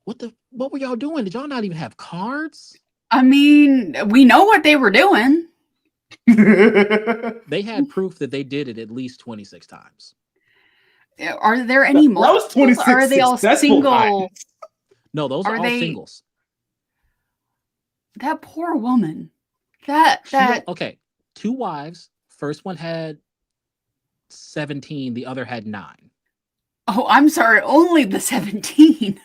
what were y'all doing? Did y'all not even have cards? I mean, we know what they were doing. They had proof that they did it at least 26 times. Are there any more? That was 26 are they all single? Times. No, those are all singles. That poor woman. That okay. 2 wives. First one had 17. The other had 9. Oh, I'm sorry. Only the 17.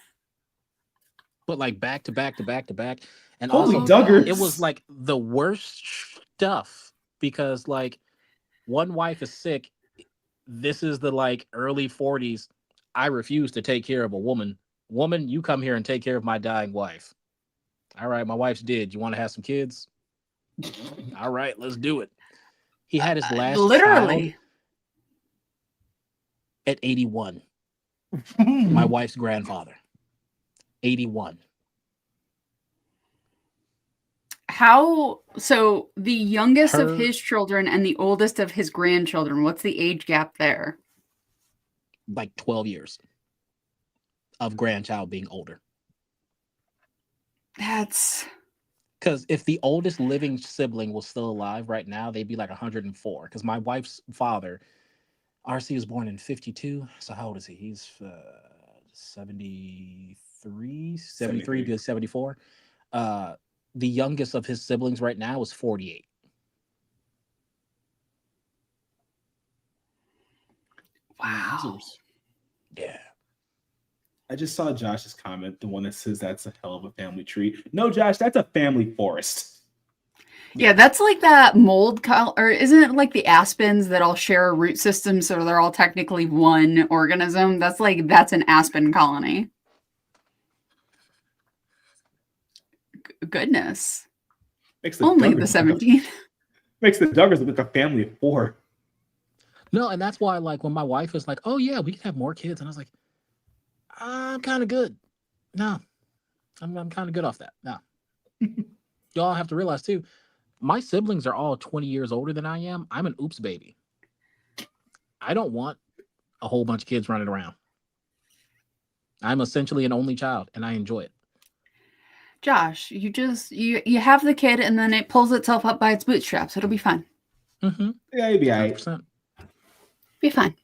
But like back to back to back to back. And Holy also, Duggars. it was like the worst stuff, because like one wife is sick. This is the like early 40s. I refuse to take care of a woman. Woman, you come here and take care of my dying wife. All right, my wife's dead. You want to have some kids? All right, let's do it. He had his last literally child at 81. My wife's grandfather. 81. So the youngest of his children and the oldest of his grandchildren, what's the age gap there? Like 12 years of grandchild being older. That's because if the oldest living sibling was still alive right now, they'd be like 104. Because my wife's father, RC, was born in 52. So how old is he? He's 73 to 74. The youngest of his siblings right now is 48. wow. Yeah. I just saw Josh's comment, the one that says that's a hell of a family tree. No, Josh, that's a family forest. Yeah, that's like that mold or isn't it like the aspens that all share a root system, so they're all technically one organism? That's an aspen colony. Goodness. Makes the Only the Duggars 17. makes the Duggars look like a family of 4. No, and that's why, like, when my wife was like, "Oh yeah, we can have more kids," and I was like, "I'm kind of good. No, I'm kind of good off that. No." Y'all have to realize too, my siblings are all 20 years older than I am. I'm an oops baby. I don't want a whole bunch of kids running around. I'm essentially an only child, and I enjoy it. Josh, you have the kid and then it pulls itself up by its bootstraps. It'll be fine. Mm-hmm. Yeah, you'd be all right. 100%. Be fine.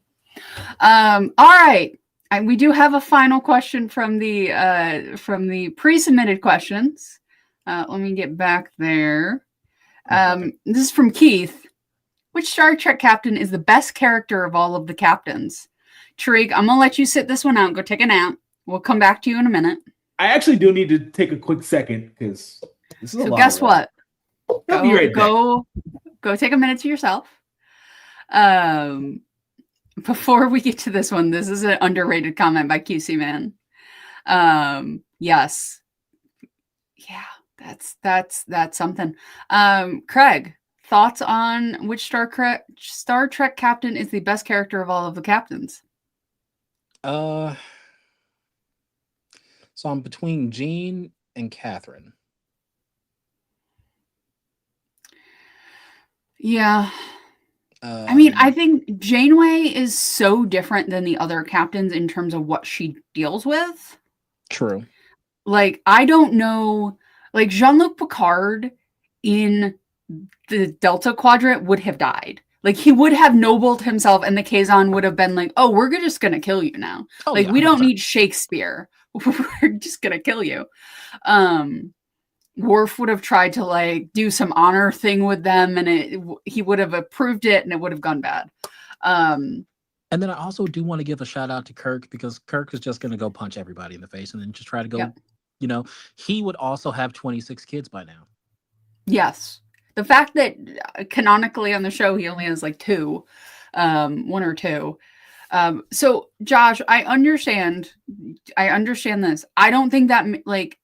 All right. We do have a final question from the pre-submitted questions. Let me get back there. This is from Keith. Which Star Trek captain is the best character of all of the captains? Tariq, I'm gonna let you sit this one out and go take a nap. We'll come back to you in a minute. I actually do need to take a quick second because this is a So lot. guess what? I'll be right back. Go take a minute to yourself. Before we get to this one, this is an underrated comment by QC Man. Yes. Yeah, that's something. Craig, thoughts on which Star Trek captain is the best character of all of the captains? So I'm between Jean and Catherine. Yeah. I mean, I think Janeway is so different than the other captains in terms of what she deals with. True. Like, I don't know, like Jean-Luc Picard in the Delta Quadrant would have died. Like, he would have nobled himself and the Kazon would have been like, oh, we're just going to kill you now. Oh, like, yeah, we don't 100%. need Shakespeare. We're just going to kill you. Worf would have tried to like do some honor thing with them and he would have approved it and it would have gone bad. And then I also do want to give a shout out to Kirk because Kirk is just going to go punch everybody in the face and then just try to go, he would also have 26 kids by now. Yes. The fact that canonically on the show, he only has like 2, 1 or 2. So Josh, I understand this. I don't think that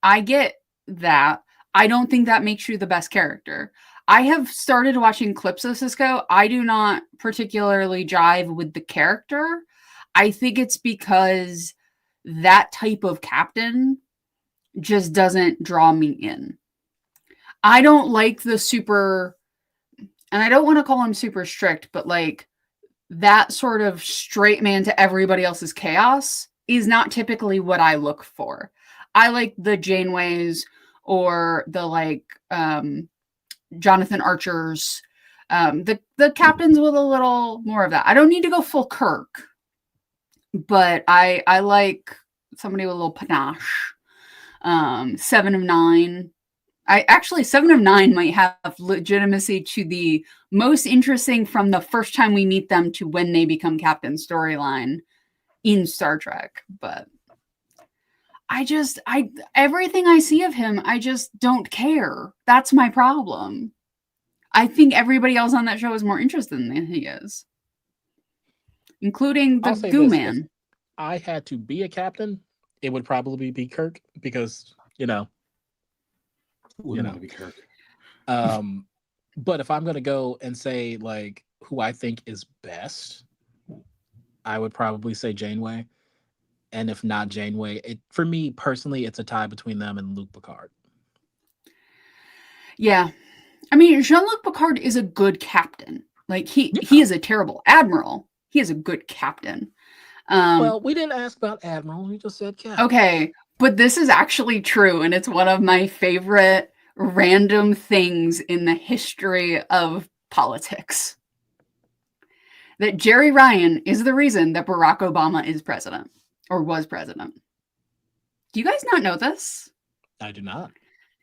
I get that. I don't think that makes you the best character. I have started watching clips of Sisko. I do not particularly jive with the character. I think it's because that type of captain just doesn't draw me in. I don't like the super, and I don't want to call him super strict, but like that sort of straight man to everybody else's chaos is not typically what I look for. I like the Janeways or the Jonathan Archers, the captains with a little more of that. I don't need to go full Kirk, but I like somebody with a little panache. 7 of 9. 7 of 9 might have legitimacy to the most interesting from the first time we meet them to when they become captain storyline in Star Trek, but everything I see of him, I just don't care. That's my problem. I think everybody else on that show is more interested than he is, including the Goo Man. If I had to be a captain, it would probably be Kirk because, Wouldn't want to be Kirk. But if I'm going to go and say like who I think is best, I would probably say Janeway. And if not Janeway, for me personally, it's a tie between them and Luke Picard. Yeah. I mean, Jean-Luc Picard is a good captain. Like, he is a terrible admiral. He is a good captain. Well, we didn't ask about admiral. We just said captain. Okay. But this is actually true. And it's one of my favorite random things in the history of politics. That Jerry Ryan is the reason that Barack Obama is president. Or was president. Do you guys not know this? I do not.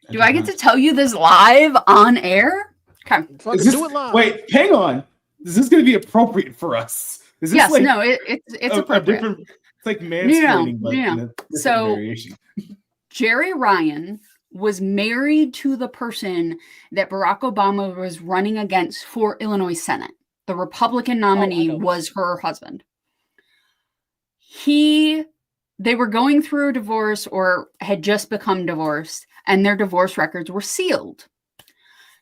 Do I get to tell you this live on air? Okay. Do it live. Wait, hang on. Is this going to be appropriate for us? Is this yes, no, it's appropriate. It's like mansplaining, but no. So, variation. Jerry Ryan was married to the person that Barack Obama was running against for Illinois Senate. The Republican nominee know this. was her husband. They were going through a divorce or had just become divorced, and their divorce records were sealed.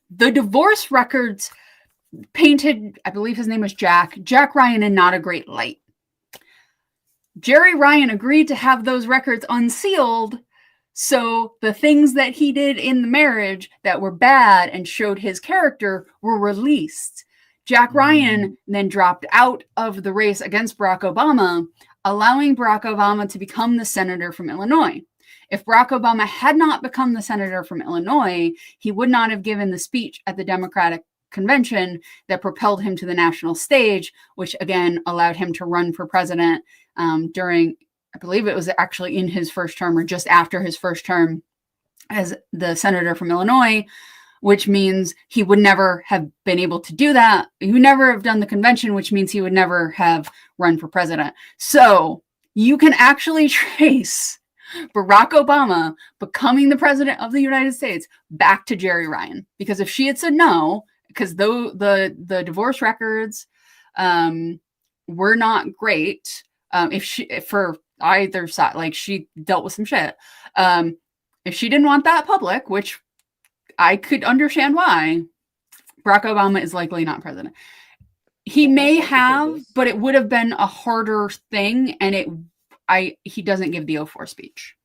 The divorce records painted, I believe his name was Jack Ryan in not a great light. Jerry Ryan agreed to have those records unsealed, so the things that he did in the marriage that were bad and showed his character were released. Jack Ryan then dropped out of the race against Barack Obama, allowing Barack Obama to become the senator from Illinois. If Barack Obama had not become the senator from Illinois, he would not have given the speech at the Democratic convention that propelled him to the national stage, which again allowed him to run for president during, I believe it was actually in his first term or just after his first term as the senator from Illinois, which means he would never have been able to do that. He would never have done the convention, which means he would never have run for president. So you can actually trace Barack Obama becoming the president of the United States back to Jerry Ryan, because if she had said no, because though the divorce records were not great, if for either side, like she dealt with some shit. If she didn't want that public, which I could understand why, Barack Obama is likely not president. He may have, but it would have been a harder thing, and he doesn't give the 04 speech.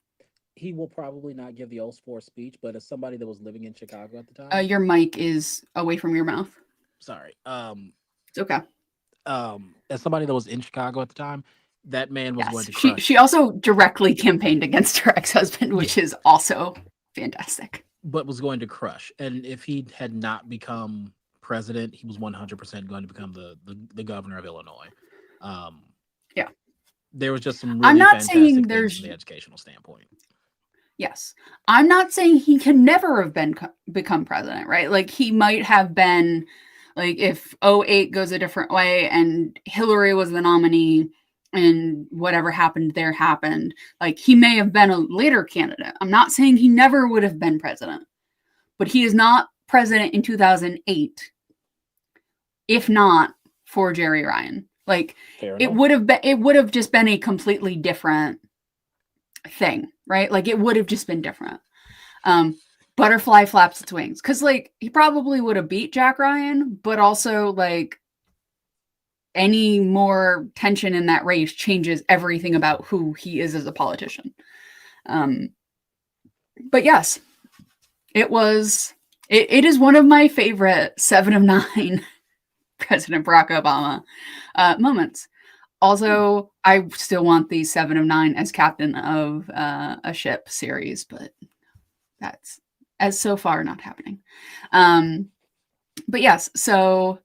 He will probably not give the 04 speech, but as somebody that was living in Chicago at the time, your mic is away from your mouth. Sorry. It's okay. As somebody that was in Chicago at the time, that man was going to crush. She also directly campaigned against her ex-husband, which is also fantastic. But was going to crush. And if he had not become president, he was 100% going to become the governor of Illinois. Yeah. There was just some really I'm not fantastic saying things there's from the educational standpoint. Yes. I'm not saying he can never have become president, right? Like he might have been, like if 08 goes a different way and Hillary was the nominee and whatever happened there happened, like he may have been a later candidate. I'm not saying he never would have been president, but he is not president in 2008, if not for Jerry Ryan. Like it would have just been a completely different thing, right? Like it would have just been different. Butterfly flaps its wings, because like he probably would have beat Jack Ryan, but also like any more tension in that race changes everything about who he is as a politician. But yes, it is one of my favorite 7 of 9 President Barack Obama moments. Also, I still want the 7 of 9 as captain of a ship series, but that's as so far not happening. But yes, so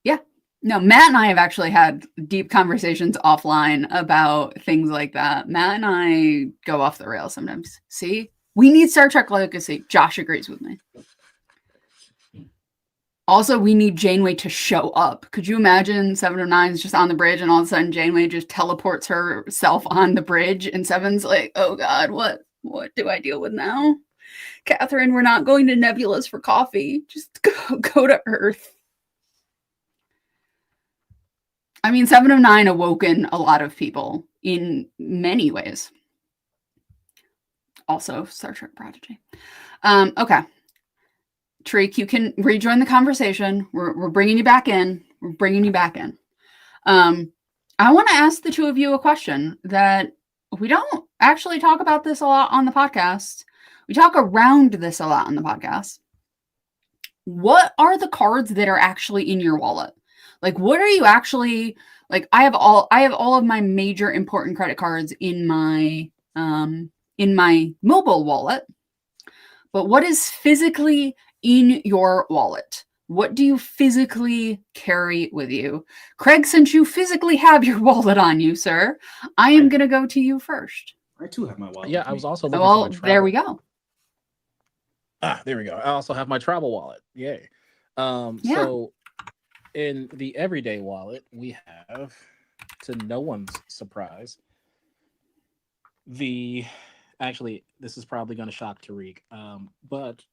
yeah. No, Matt and I have actually had deep conversations offline about things like that. Matt and I go off the rails sometimes. See? We need Star Trek Legacy. Josh agrees with me. Also, we need Janeway to show up. Could you imagine 7 of 9 is just on the bridge and all of a sudden Janeway just teleports herself on the bridge and 7's like, oh God, what do I deal with now? Catherine, we're not going to Nebulas for coffee. Just go to Earth. I mean, 7 of 9 awoken a lot of people in many ways. Also, Star Trek Prodigy. Okay. Treek, you can rejoin the conversation. We're bringing you back in. I want to ask the two of you a question that we don't actually talk about this a lot on the podcast. We talk around this a lot on the podcast. What are the cards that are actually in your wallet? Like, what are you actually like? I have all of my major important credit cards in my mobile wallet. But what is physically in your wallet? What do you physically carry with you? Craig, since you physically have your wallet on you, sir, I am going to go to you first. I too have my wallet. Yeah, I was also looking well, for my travel. there we go. There we go. I also have my travel wallet. Yay. So in the everyday wallet, we have, to no one's surprise, the Actually, this is probably going to shock Tariq, but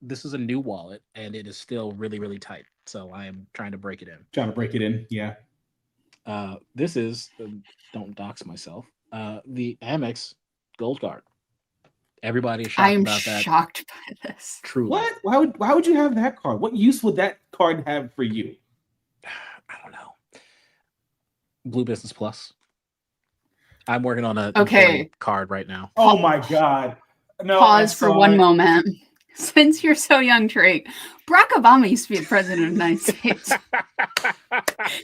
this is a new wallet and it is still really, really tight. So I am trying to break it in. Trying to break it in. Yeah. This is, don't dox myself, the Amex Gold Card. Everybody is shocked I'm about that. shocked by this. Truly. What? Why would you have that card? What use would that card have for you? I don't know. Blue Business Plus. I'm working on a Okay. employee card right now. Oh my God. No. Pause I for saw one it. moment. Since you're so young, Drake, Barack Obama used to be the president of the United States.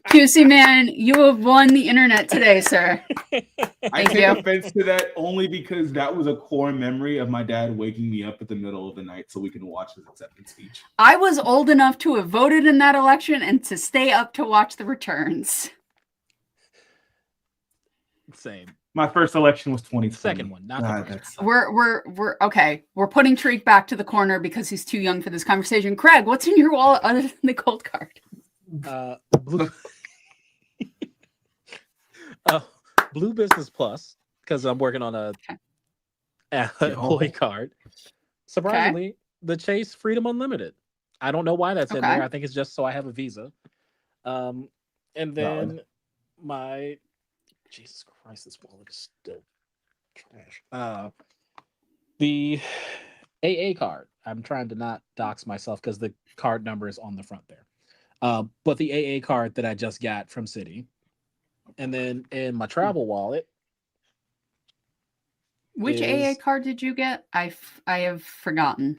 QC man, you have won the internet today, sir. I Thank take you. offense to that only because that was a core memory of my dad waking me up at the middle of the night so we can watch his acceptance speech. I was old enough to have voted in that election and to stay up to watch the returns. Same. My first election was 2020. Second one, not the God, first. that's We're okay. We're putting Tariq back to the corner because he's too young for this conversation. Craig, what's in your wallet other than the gold card? Blue, Blue Business Plus, because I'm working on a employee card. Surprisingly, the Chase Freedom Unlimited. I don't know why that's in Okay. there. I think it's just so I have a Visa. And then Valid. my Jesus Christ, this wallet is still trash. The AA card. I'm trying to not dox myself because the card number is on the front there. But the AA card that I just got from Citi. And then in my travel wallet, Which AA card did you get? I have forgotten.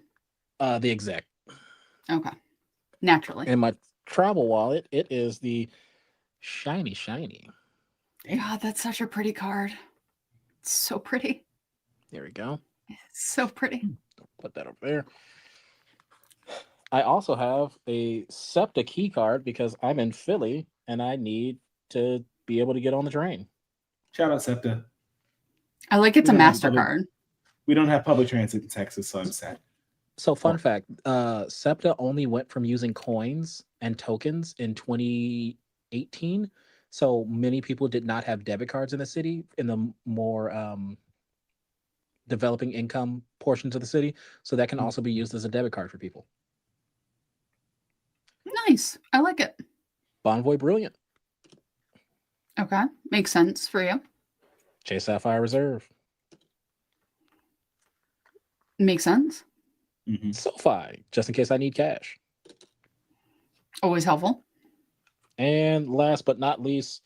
the exec. Okay. Naturally. In my travel wallet, it is the shiny. God, that's such a pretty card. It's so pretty. There we go. It's so pretty. Put that up there. I also have a SEPTA key card because I'm in Philly and I need to be able to get on the train. Shout out SEPTA. I like it's a We don't have MasterCard. We don't have public transit in Texas, so I'm sad. So fun fact, SEPTA only went from using coins and tokens in 2018. So many people did not have debit cards in the city, in the more developing income portions of the city. So that can also be used as a debit card for people. Nice. I like it. Bonvoy Brilliant. Okay. Makes sense for you. Chase Sapphire Reserve. Makes sense. Mm-hmm. SoFi, just in case I need cash. Always helpful. And last but not least,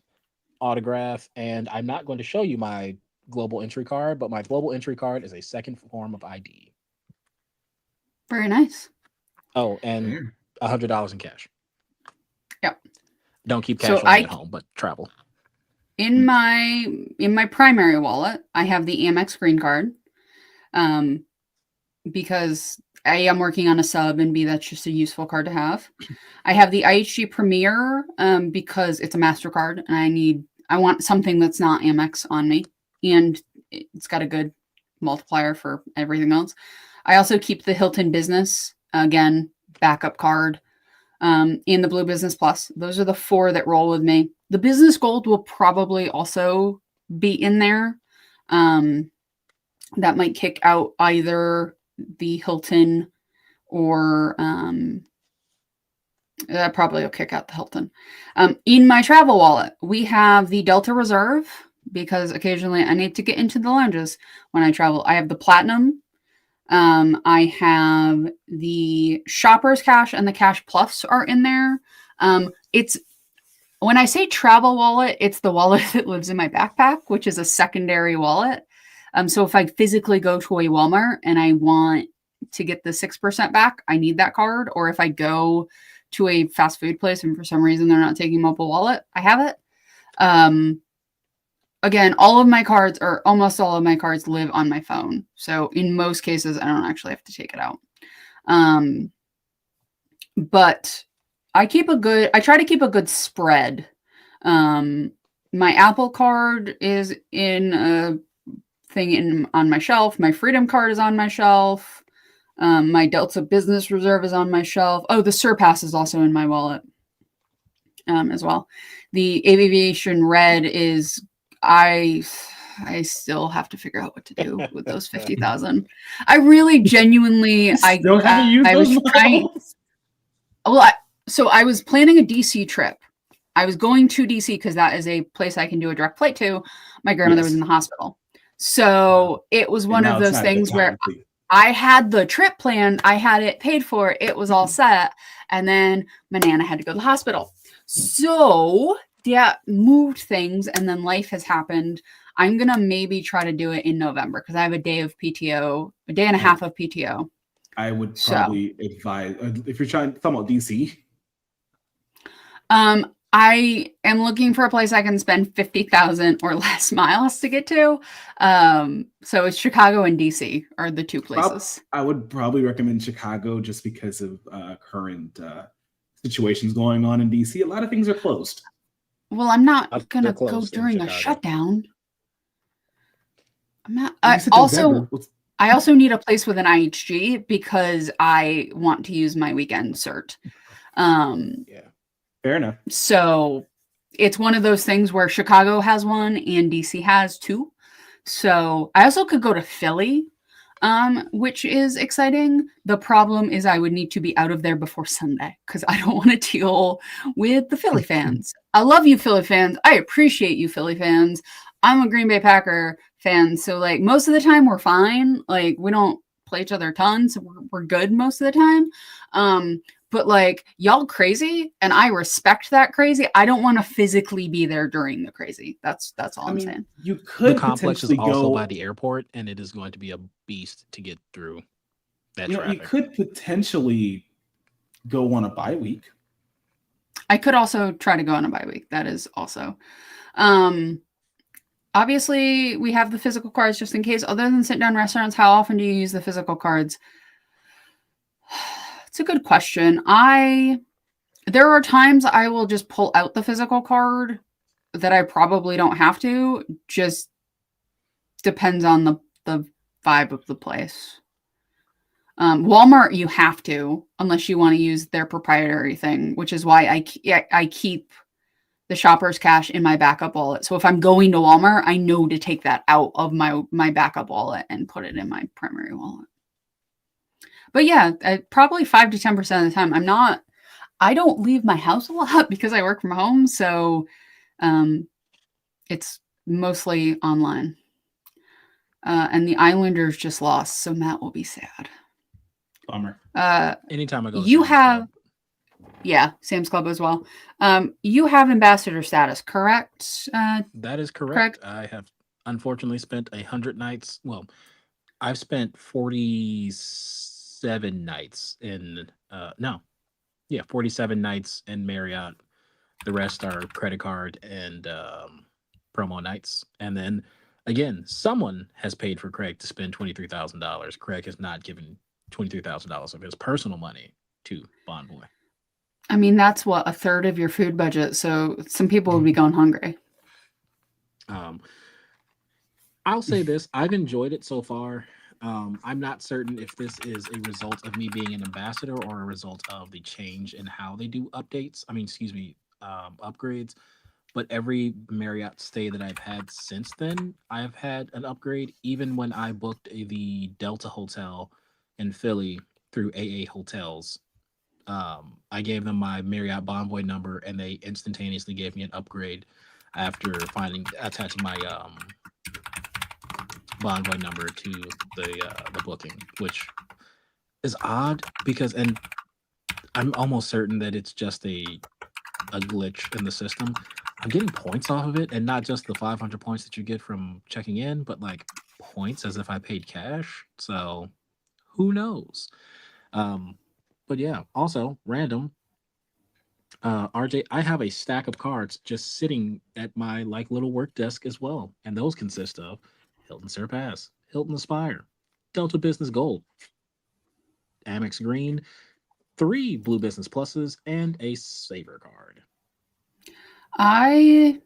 Autograph. And I'm not going to show you my global entry card, but my global entry card is a second form of ID. Very nice. Oh, and $100 in cash. Yep. Don't keep So cash on at home, but travel. In my primary wallet, I have the Amex Green Card. Because A, I'm working on a sub, and B, that's just a useful card to have. I have the IHG Premier because it's a MasterCard, and I want something that's not Amex on me, and it's got a good multiplier for everything else. I also keep the Hilton Business, again, backup card, and the Blue Business Plus. Those are the four that roll with me. The Business Gold will probably also be in there. That might kick out either the Hilton or that probably will kick out the Hilton. In my travel wallet, we have the Delta Reserve because occasionally I need to get into the lounges when I travel. I have the Platinum. I have the Shoppers Cash and the Cash Plus are in there. It's when I say travel wallet, it's the wallet that lives in my backpack, which is a secondary wallet. So if I physically go to a Walmart and I want to get the 6% back, I need that card. Or if I go to a fast food place and for some reason they're not taking mobile wallet, I have it. Again, all of my cards or almost all of my cards live on my phone. So in most cases, I don't actually have to take it out. But I try to keep a good spread. My Apple card is in a thing on my shelf. My Freedom card is on my shelf. My Delta Business Reserve is on my shelf. Oh, the Surpass is also in my wallet as well. The Aviation Red is, I I still have to figure out what to do with those 50,000. I really genuinely, Still haven't used I was those trying. miles? Well, so I was planning a DC trip. I was going to DC because that is a place I can do a direct flight to. My grandmother was Yes. in the hospital. So it was And one now of it's those not a good things where time to- I had the trip planned, I had it paid for, it was all set, and then my Nana had to go to the hospital. So yeah, moved things, and then life has happened. I'm gonna maybe try to do it in November because I have a day of PTO, a day and a half of PTO. I would So- probably advise if you're talking about DC. I am looking for a place I can spend 50,000 or less miles to get to. So it's Chicago and DC are the two places. I would probably recommend Chicago just because of current situations going on in DC. A lot of things are closed. Well, I'm not They're gonna go closed in during a Chicago. shutdown. I'm not. You I said also November. I also need a place with an IHG because I want to use my weekend cert. Yeah. Fair enough. So it's one of those things where Chicago has one and DC has two. So I also could go to Philly, which is exciting. The problem is I would need to be out of there before Sunday because I don't want to deal with the Philly fans. I love you, Philly fans. I appreciate you, Philly fans. I'm a Green Bay Packer fan, so like most of the time we're fine. Like we don't play each other tons, so we're good most of the time. But like y'all crazy, and I respect that crazy. I don't want to physically be there during the crazy. That's all I'm saying. You could The complex is potentially also go by the airport, and it is going to be a beast to get through that you traffic. could potentially go on a bye week. I could also try to go on a bye week. That is also. Obviously, we have the physical cards just in case. Other than sit down restaurants, how often do you use the physical cards? It's a good question. There are times I will just pull out the physical card that I probably don't have to. Just depends on the vibe of the place. Walmart, you have to, unless you want to use their proprietary thing, which is why I keep the shopper's cash in my backup wallet. So if I'm going to Walmart, I know to take that out of my backup wallet and put it in my primary wallet. But yeah, probably 5 to 10% of the time. I don't leave my house a lot because I work from home. So it's mostly online. And the Islanders just lost, so Matt will be sad. Bummer. Anytime I go, to You Sam's have- Club, Yeah, Sam's Club as well. You have ambassador status, correct? that is correct. I have unfortunately spent 100 nights. Well, I've spent 47 nights in 47 nights in Marriott. The rest are credit card and promo nights. And then again, someone has paid for Craig to spend $23,000. Craig has not given $23,000 of his personal money to Bond Boy. I mean, that's what, a third of your food budget. So some people would be going hungry. I'll say this: I've enjoyed it so far. I'm not certain if this is a result of me being an ambassador or a result of the change in how they do updates. Upgrades. But every Marriott stay that I've had since then, I've had an upgrade. Even when I booked the Delta Hotel in Philly through AA Hotels, I gave them my Marriott Bonvoy number, and they instantaneously gave me an upgrade after attaching my Bonvoy number to the booking, which is odd because, and I'm almost certain that it's just a glitch in the system. I'm getting points off of it, and not just the 500 points that you get from checking in, but like points as if I paid cash. So who knows? But yeah, also random. RJ, I have a stack of cards just sitting at my like little work desk as well, and those consist of Hilton Surpass, Hilton Aspire, Delta Business Gold, Amex Green, 3 Blue Business Pluses, and a Saver card. I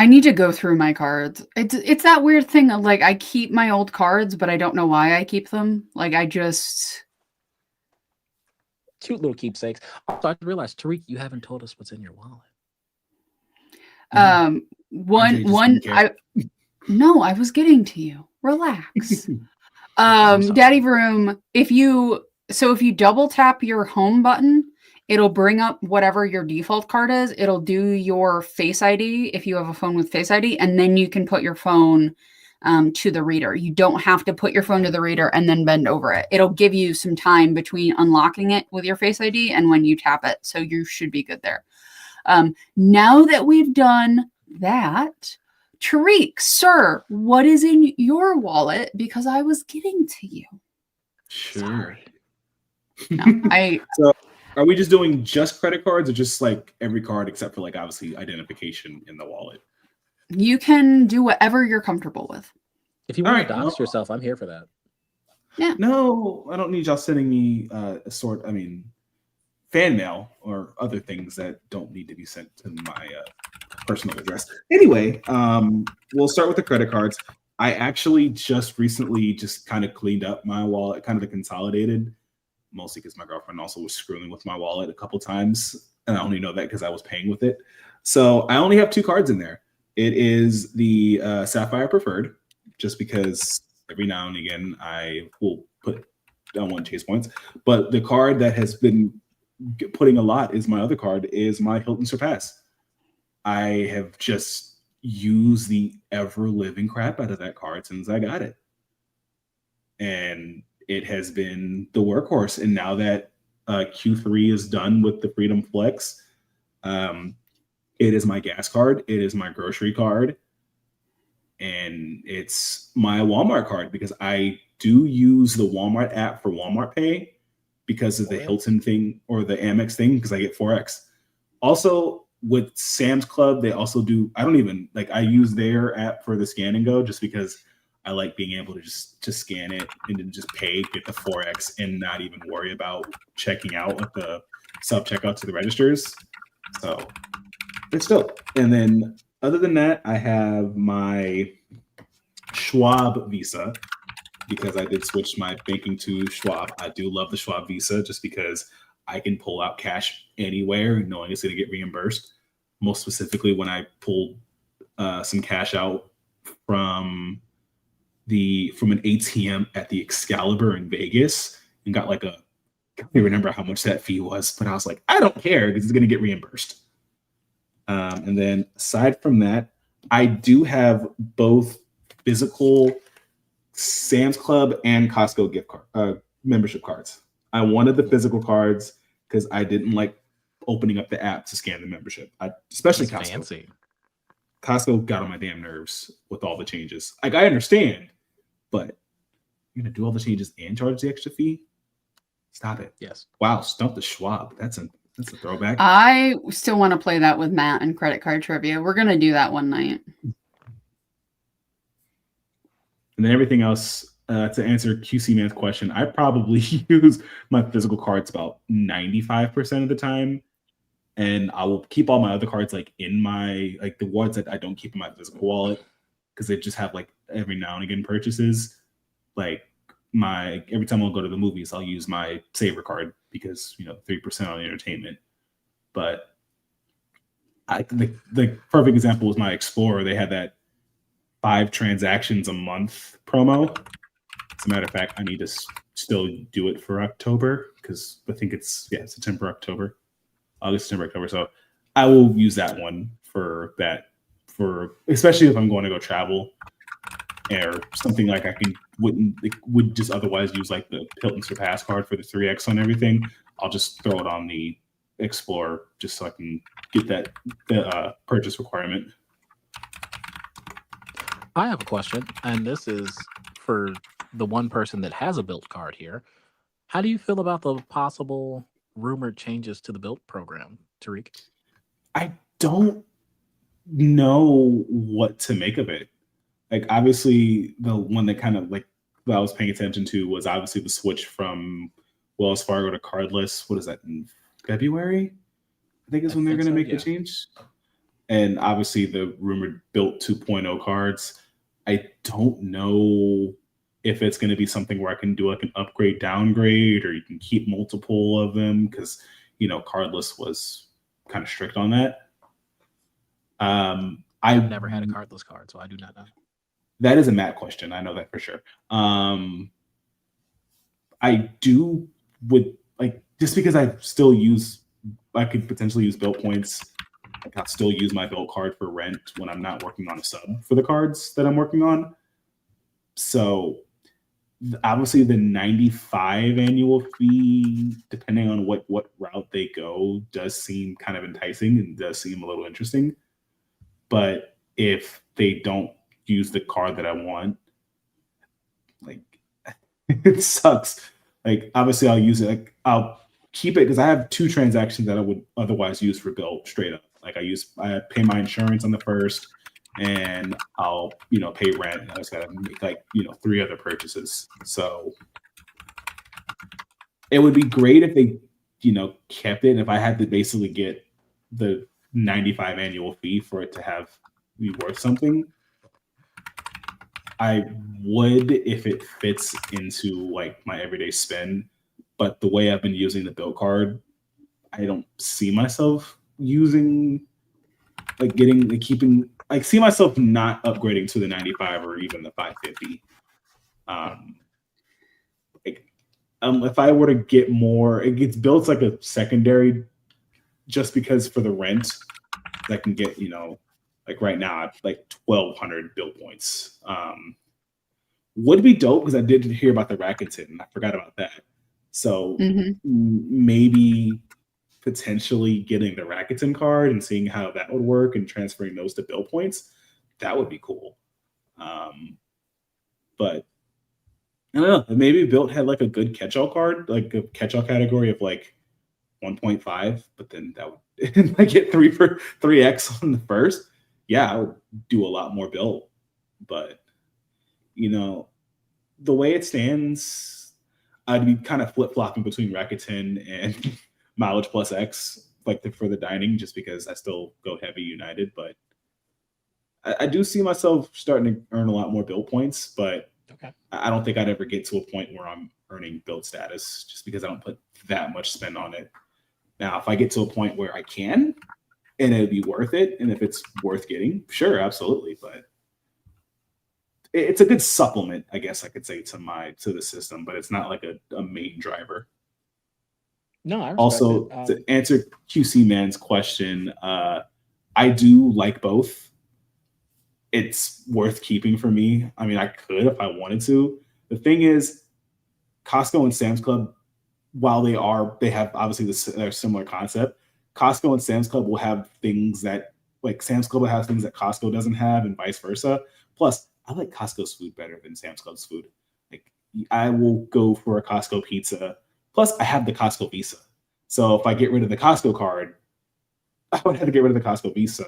need to go through my cards. It's that weird thing of like I keep my old cards, but I don't know why I keep them. Like I just Cute little keepsakes. Also, I realized, Tariq, you haven't told us what's in your wallet. One, just one, didn't care. no, I was getting to you. Relax. sorry. Daddy Vroom, if you double tap your home button, it'll bring up whatever your default card is. It'll do your Face ID if you have a phone with Face ID, and then you can put your phone to the reader. You don't have to put your phone to the reader and then bend over it. It'll give you some time between unlocking it with your Face ID and when you tap it. So you should be good there. Now that we've done that, Tariq, sir, what is in your wallet? Because I was getting to you. Sure. Sorry. No, So, are we just doing just credit cards, or just like every card except for like obviously identification in the wallet? You can do whatever you're comfortable with. If you All want to right, dox well- yourself, I'm here for that. No, I don't need y'all sending me fan mail or other things that don't need to be sent to my personal address. Anyway, we'll start with the credit cards. I actually just recently just kind of cleaned up my wallet, kind of the consolidated, mostly because my girlfriend also was screwing with my wallet a couple times, and I only know that because I was paying with it. So I only have 2 cards in there. It is the Sapphire Preferred, just because every now and again I will put on one Chase points. But the card that has been putting a lot is my other card, is my Hilton Surpass. I have just used the ever living crap out of that card since I got it. And it has been the workhorse. And now that Q3 is done with the Freedom Flex, it is my gas card, it is my grocery card, and it's my Walmart card, because I do use the Walmart app for Walmart Pay because of the Hilton thing or the Amex thing, because I get 4X. Also, with Sam's Club, they also do, I use their app for the Scan and Go, just because I like being able to just scan it and then just pay, get the 4X, and not even worry about checking out at the self-checkout to the registers. So it's dope. And then other than that, I have my Schwab Visa, because I did switch my banking to Schwab. I do love the Schwab Visa just because I can pull out cash anywhere knowing it's going to get reimbursed. Most specifically, when I pulled some cash out from an ATM at the Excalibur in Vegas and got I can't remember how much that fee was, but I was like, I don't care because it's going to get reimbursed. And then aside from that, I do have both physical Sam's Club and Costco gift card membership cards. I wanted the physical cards because I didn't like opening up the app to scan the membership. Especially That's Costco. fancy. Costco got on my damn nerves with all the changes. I understand, but you're gonna do all the changes and charge the extra fee? Stop it. Yes. Wow, stump the Schwab. That's a throwback. I still want to play that with Matt and credit card trivia. We're going to do that one night. And then everything else, to answer QC Man's question, I probably use my physical cards about 95% of the time. And I will keep all my other cards in my, the ones that I don't keep in my physical wallet, because they just have every now and again purchases. Every time I'll go to the movies, I'll use my Saver card because 3% on entertainment. But the perfect example was my Explorer. They had that 5 transactions a month promo. As a matter of fact, I need to still do it for October, because I think it's September, October, August, September, October. So I will use that one for especially if I'm going to go travel or something I would just otherwise use the Hilton Surpass card for the 3X on everything. I'll just throw it on the Explorer just so I can get the purchase requirement. I have a question, and this is for the one person that has a built card here. How do you feel about the possible rumored changes to the built program, Tariq? I don't know what to make of it. Obviously, the one that kind of that I was paying attention to was obviously the switch from Wells Fargo to cardless. What is that, in February? I think is when they're going to make the change. And obviously the rumored built 2.0 cards. I don't know if it's going to be something where I can do an upgrade downgrade, or you can keep multiple of them, because cardless was kind of strict on that. I've never had a cardless card, so I do not know. That is a Matt question. I know that for sure. I do would like just because I could potentially use built points. Like I'll still use my built card for rent when I'm not working on a sub for the cards that I'm working on. So obviously the 95 annual fee, depending on what route they go, does seem kind of enticing and does seem a little interesting. But if they don't use the card that I want, like it sucks. Like obviously I'll use it. Like I'll keep it because I have 2 transactions that I would otherwise use for built straight up. Like I pay my insurance on the first, and I'll pay rent, and I just gotta make 3 other purchases. So it would be great if they kept it. And if I had to basically get the 95 annual fee for it to be worth something, I would if it fits into like my everyday spend. But the way I've been using the built card, I don't see myself using see myself not upgrading to the 95 or even the 550. If I were to get more, it gets built like a secondary just because for the rent I can get, like right now, like 1,200 build points. Would be dope because I did hear about the Rakuten and I forgot about that. So maybe potentially getting the Rakuten card and seeing how that would work and transferring those to build points, that would be cool. But I don't know. Maybe Built had like a good catch-all card, like a catch-all category of like 1.5, but then that would like get 3x on the first. Yeah, I would do a lot more Built. But the way it stands, I'd be kind of flip-flopping between Rakuten and Mileage Plus X, for the dining, just because I still go heavy United. But I do see myself starting to earn a lot more Built points, but okay. I don't think I'd ever get to a point where I'm earning Built status just because I don't put that much spend on it. Now, if I get to a point where I can, and it'd be worth it, and if it's worth getting, sure, absolutely. But it's a good supplement, I guess I could say, to the system, but it's not like a main driver. No, I respect also it. To answer QC Man's question, I do like both. It's worth keeping for me. I mean, I could if I wanted to. The thing is, Costco and Sam's Club, while they have obviously a similar concept, Costco and Sam's Club will have things that Sam's Club will have things that Costco doesn't have, and vice versa. Plus, I like Costco's food better than Sam's Club's food. Like, I will go for a Costco pizza. Plus, I have the Costco Visa. So if I get rid of the Costco card, I would have to get rid of the Costco Visa.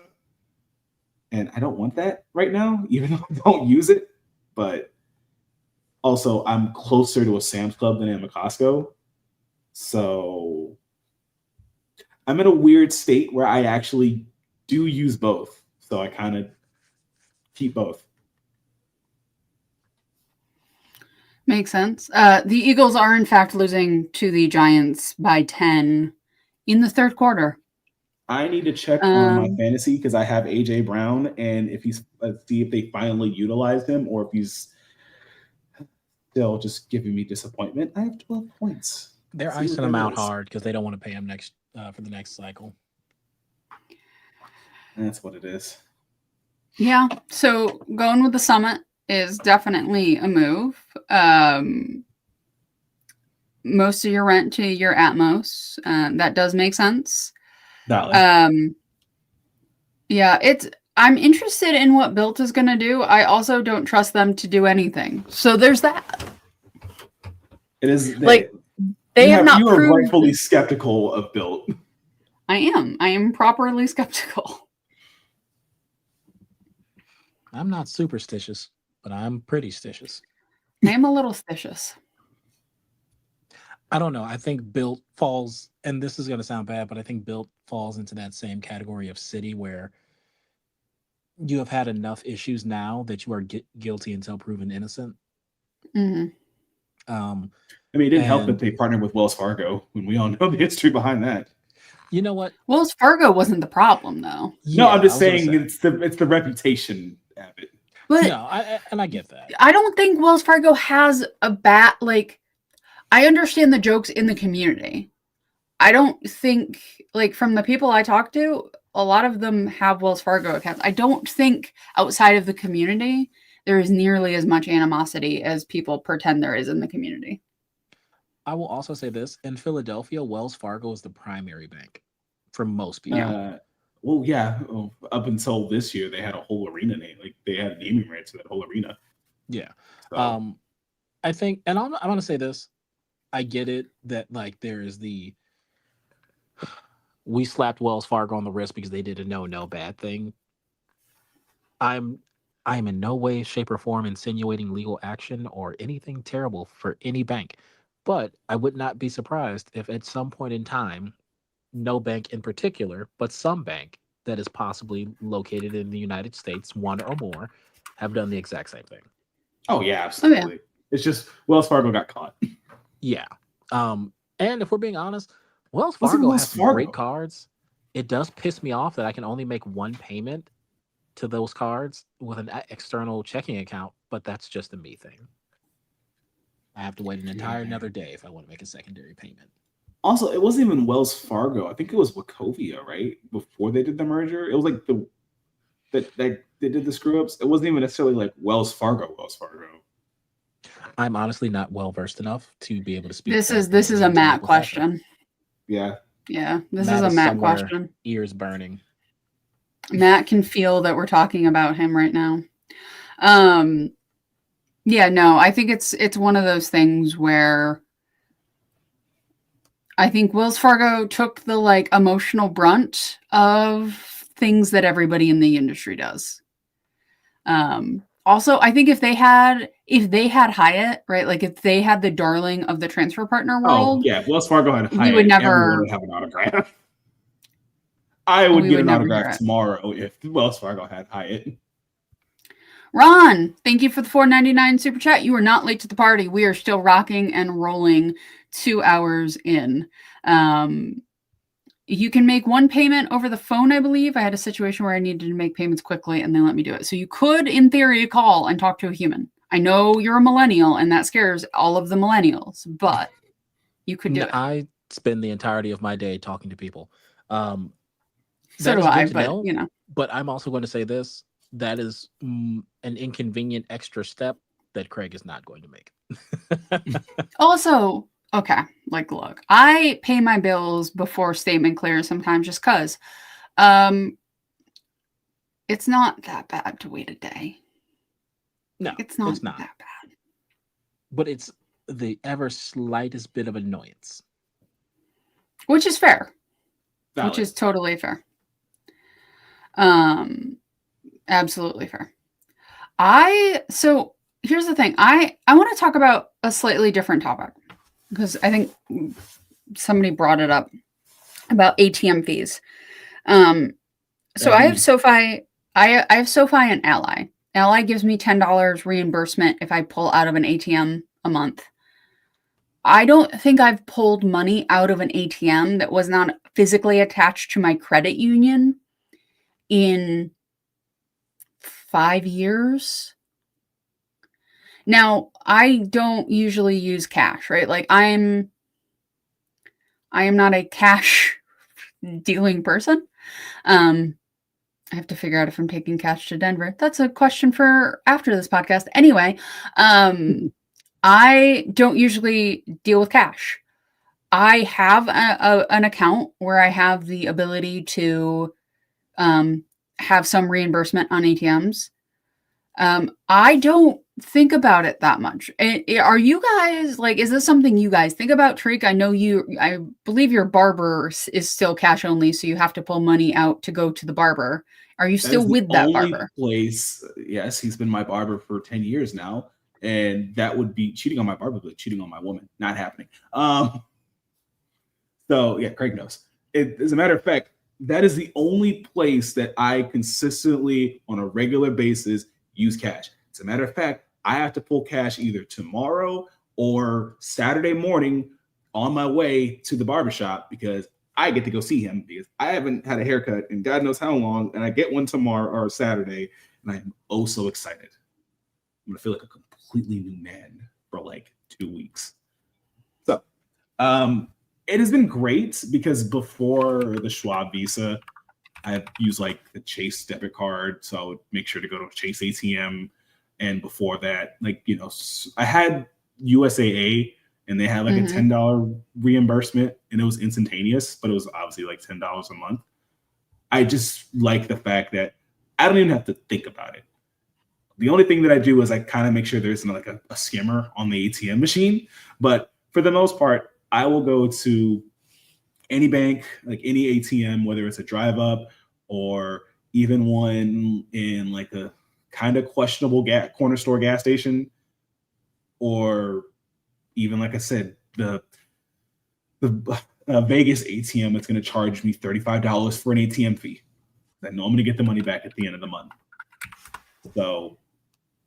And I don't want that right now, even though I don't use it. But also, I'm closer to a Sam's Club than I am a Costco. So I'm in a weird state where I actually do use both. So I kind of keep both. Makes sense. The Eagles are, in fact, losing to the Giants by 10 in the third quarter. I need to check on my fantasy because I have AJ Brown, and if he's see if they finally utilized him or if he's still just giving me disappointment. I have 12 points. They're icing him out hard because they don't want to pay him for the next cycle. That's what it is. Yeah. So going with the Summit is definitely a move. Most of your rent to your Atmos. That does make sense. Yeah, I'm interested in what Built is going to do. I also don't trust them to do anything. So there's that. It is they have not. You are rightfully skeptical of Built. I am properly skeptical. I'm not superstitious, but I'm pretty stitious. I am a little stitious. I don't know. I think Built falls, and this is going to sound bad, but I think Built falls into that same category of city where you have had enough issues now that you are guilty until proven innocent. Mm-hmm. I mean, it didn't help that they partnered with Wells Fargo when we all know the history behind that. You know what? Wells Fargo wasn't the problem though. No, I'm I just was gonna saying say. it's the reputation of it. But No, and I get that. I don't think Wells Fargo has a bad like. I understand the jokes in the community. I don't think like from the people I talk to, a lot of them have Wells Fargo accounts. I don't think outside of the community there is nearly as much animosity as people pretend there is in the community. I will also say this: in Philadelphia, Wells Fargo is the primary bank for most people. Well, yeah. Up until this year, they had a whole arena name. Like they had naming rights to that whole arena. Yeah. So, I think, and I'm going to say this: I get it that like there is the we slapped Wells Fargo on the wrist because they did a no bad thing. I'm in no way, shape, or form insinuating legal action or anything terrible for any bank, but I would not be surprised if at some point in time, no bank in particular, but some bank that is possibly located in the United States, one or more, have done the exact same thing. oh yeah, absolutely. It's just Wells Fargo got caught. Yeah. And if we're being honest, Wells Was it Fargo Wells has some Fargo? great cards. It does piss me off that I can only make one payment to those cards with an external checking account, but that's just a me thing. I have to wait an entire another day if I want to make a secondary payment. Also, it wasn't even Wells Fargo. I think it was Wachovia, right? Before they did the merger, it was like that they did the screw ups. It wasn't even necessarily like Wells Fargo. I'm honestly not well versed enough to be able to speak. This is a Matt question. Yeah. Yeah, this Matt is a is Matt somewhere question. Ears burning. Matt can feel that we're talking about him right now. Yeah, no, I think it's one of those things where I think Wells Fargo took the like emotional brunt of things that everybody in the industry does. Also, I think if they had Hyatt, right, like if they had the darling of the transfer partner world, Oh yeah, if Wells Fargo had Hyatt, we would never everyone would have an autograph. I would get an autograph tomorrow if Wells Fargo had Hyatt. Ron, thank you for the $4.99 super chat. You are not late to the party. We are still rocking and rolling 2 hours in. You can make one payment over the phone, I believe. I had a situation where I needed to make payments quickly and they let me do it. So you could, in theory, call and talk to a human. I know you're a millennial and that scares all of the millennials, but you could do it. I spend the entirety of my day talking to people. So do I, but you know. But I'm also going to say this. That is an inconvenient extra step that Craig is not going to make. Also, okay, like look, I pay my bills before statement clears sometimes just because it's not that bad to wait a day. No, it's not that bad. But it's the ever slightest bit of annoyance. Which is fair. Valid. Which is totally fair. Absolutely fair. So here's the thing. I want to talk about a slightly different topic because I think somebody brought it up about ATM fees. So I have SoFi. I have SoFi and Ally. Ally gives me $10 reimbursement if I pull out of an ATM a month. I don't think I've pulled money out of an ATM that was not physically attached to my credit union in 5 years. Now, I don't usually use cash, right? Like I am not a cash dealing person. I have to figure out if I'm taking cash to Denver. That's a question for after this podcast. Anyway, I don't usually deal with cash. I have an account where I have the ability to have some reimbursement on ATMs. I don't think about it that much. Are you guys like, is this something you guys think about, Tariq? I believe your barber is still cash only, so you have to pull money out to go to the barber. Are you still with that barber? Place, yes, he's been my barber for 10 years now, and that would be cheating on my barber, but cheating on my woman, not happening. So yeah, Craig knows. As a matter of fact, that is the only place that I consistently, on a regular basis, use cash. As a matter of fact, I have to pull cash either tomorrow or Saturday morning on my way to the barbershop because I get to go see him because I haven't had a haircut in God knows how long, and I get one tomorrow or Saturday, and I'm oh so excited. I'm gonna feel like a completely new man for like 2 weeks. So, it has been great because before the Schwab Visa, I used like the Chase debit card, so I would make sure to go to Chase ATM. And before that, like I had USAA, and they had like a $10 reimbursement, and it was instantaneous, but it was obviously like $10 a month. I just like the fact that I don't even have to think about it. The only thing that I do is I kind of make sure there isn't like a skimmer on the ATM machine. But for the most part, I will go to any bank, like any ATM, whether it's a drive up or even one in like a kind of questionable corner store gas station, or even like I said, the Vegas ATM that's going to charge me $35 for an ATM fee. I know I'm going to get the money back at the end of the month. So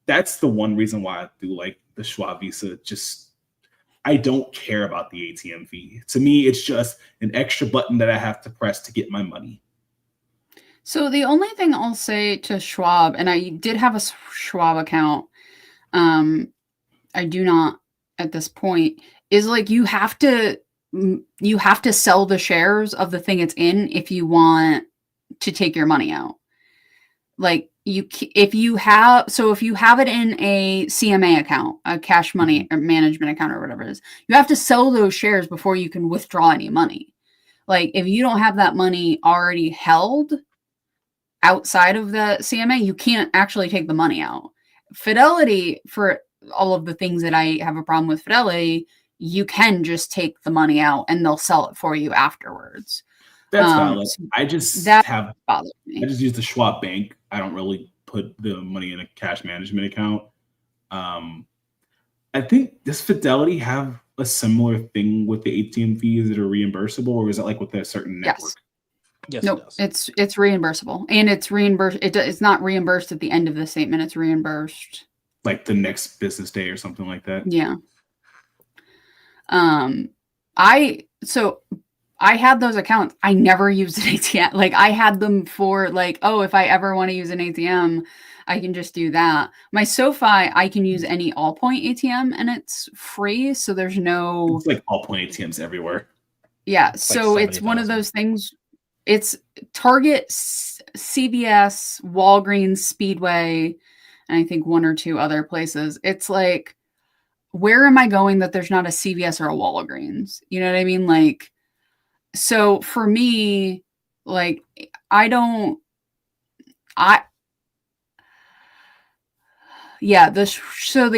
that's the one reason why I do like the Schwab Visa. Just I don't care about the ATM fee. To me, it's just an extra button that I have to press to get my money. So the only thing I'll say to Schwab, and I did have a Schwab account, I do not at this point, is like you have to sell the shares of the thing it's in if you want to take your money out. Like if you have it in a CMA account, a cash money or management account or whatever it is, you have to sell those shares before you can withdraw any money. Like if you don't have that money already held outside of the CMA, you can't actually take the money out. Fidelity, for all of the things that I have a problem with Fidelity, you can just take the money out and they'll sell it for you afterwards. That's valid. I just use the Schwab Bank. I don't really put the money in a cash management account. I think, does Fidelity have a similar thing with the ATM fees that are reimbursable, or is it like with a certain network? Yes, no, it's reimbursable, and it's reimbursed. It's not reimbursed at the end of the statement. It's reimbursed like the next business day or something like that. Yeah. I had those accounts. I never used an ATM. Like I had them for like, oh, if I ever want to use an ATM, I can just do that. My SoFi, I can use any Allpoint ATM and it's free. So there's no. It's like Allpoint ATMs everywhere. Yeah. So it's one of those things. It's Target, CVS, Walgreens, Speedway, and I think one or two other places. It's like, where am I going that there's not a CVS or a Walgreens? You know what I mean? Like, so for me, like, the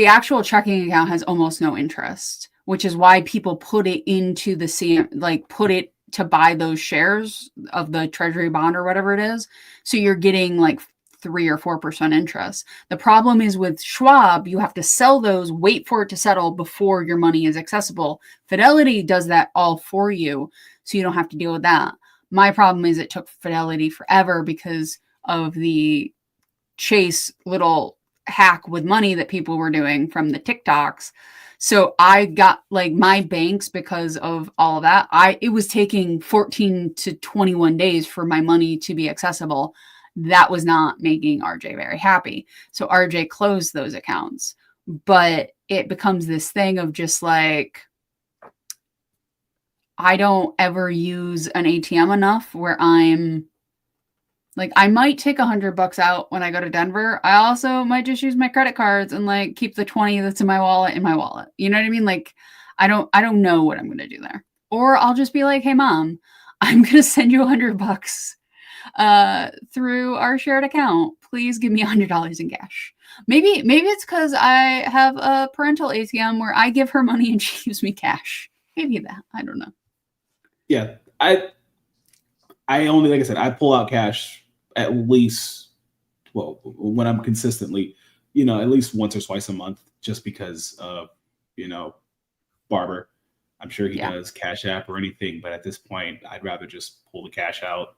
actual checking account has almost no interest, which is why people put it into the put it to buy those shares of the treasury bond or whatever it is. So you're getting like 3 or 4% interest. The problem is with Schwab, you have to sell those, wait for it to settle before your money is accessible. Fidelity does that all for you, so you don't have to deal with that. My problem is it took Fidelity forever because of the Chase little hack with money that people were doing from the TikToks. So I got like my banks, because of all of that, it was taking 14 to 21 days for my money to be accessible. That was not making RJ very happy. So RJ closed those accounts. But it becomes this thing of just like, I don't ever use an ATM enough where I'm like, I might take $100 out when I go to Denver. I also might just use my credit cards and like keep the 20 that's in my wallet. You know what I mean? Like, I don't know what I'm going to do there. Or I'll just be like, hey mom, I'm going to send you $100 through our shared account. Please give me $100 in cash. Maybe it's because I have a parental ATM where I give her money and she gives me cash. Maybe that. I don't know. Yeah, I only, like I said, I pull out cash at least, well, when I'm consistently, at least once or twice a month, just because of, Barber. I'm sure he does Cash App or anything, but at this point, I'd rather just pull the cash out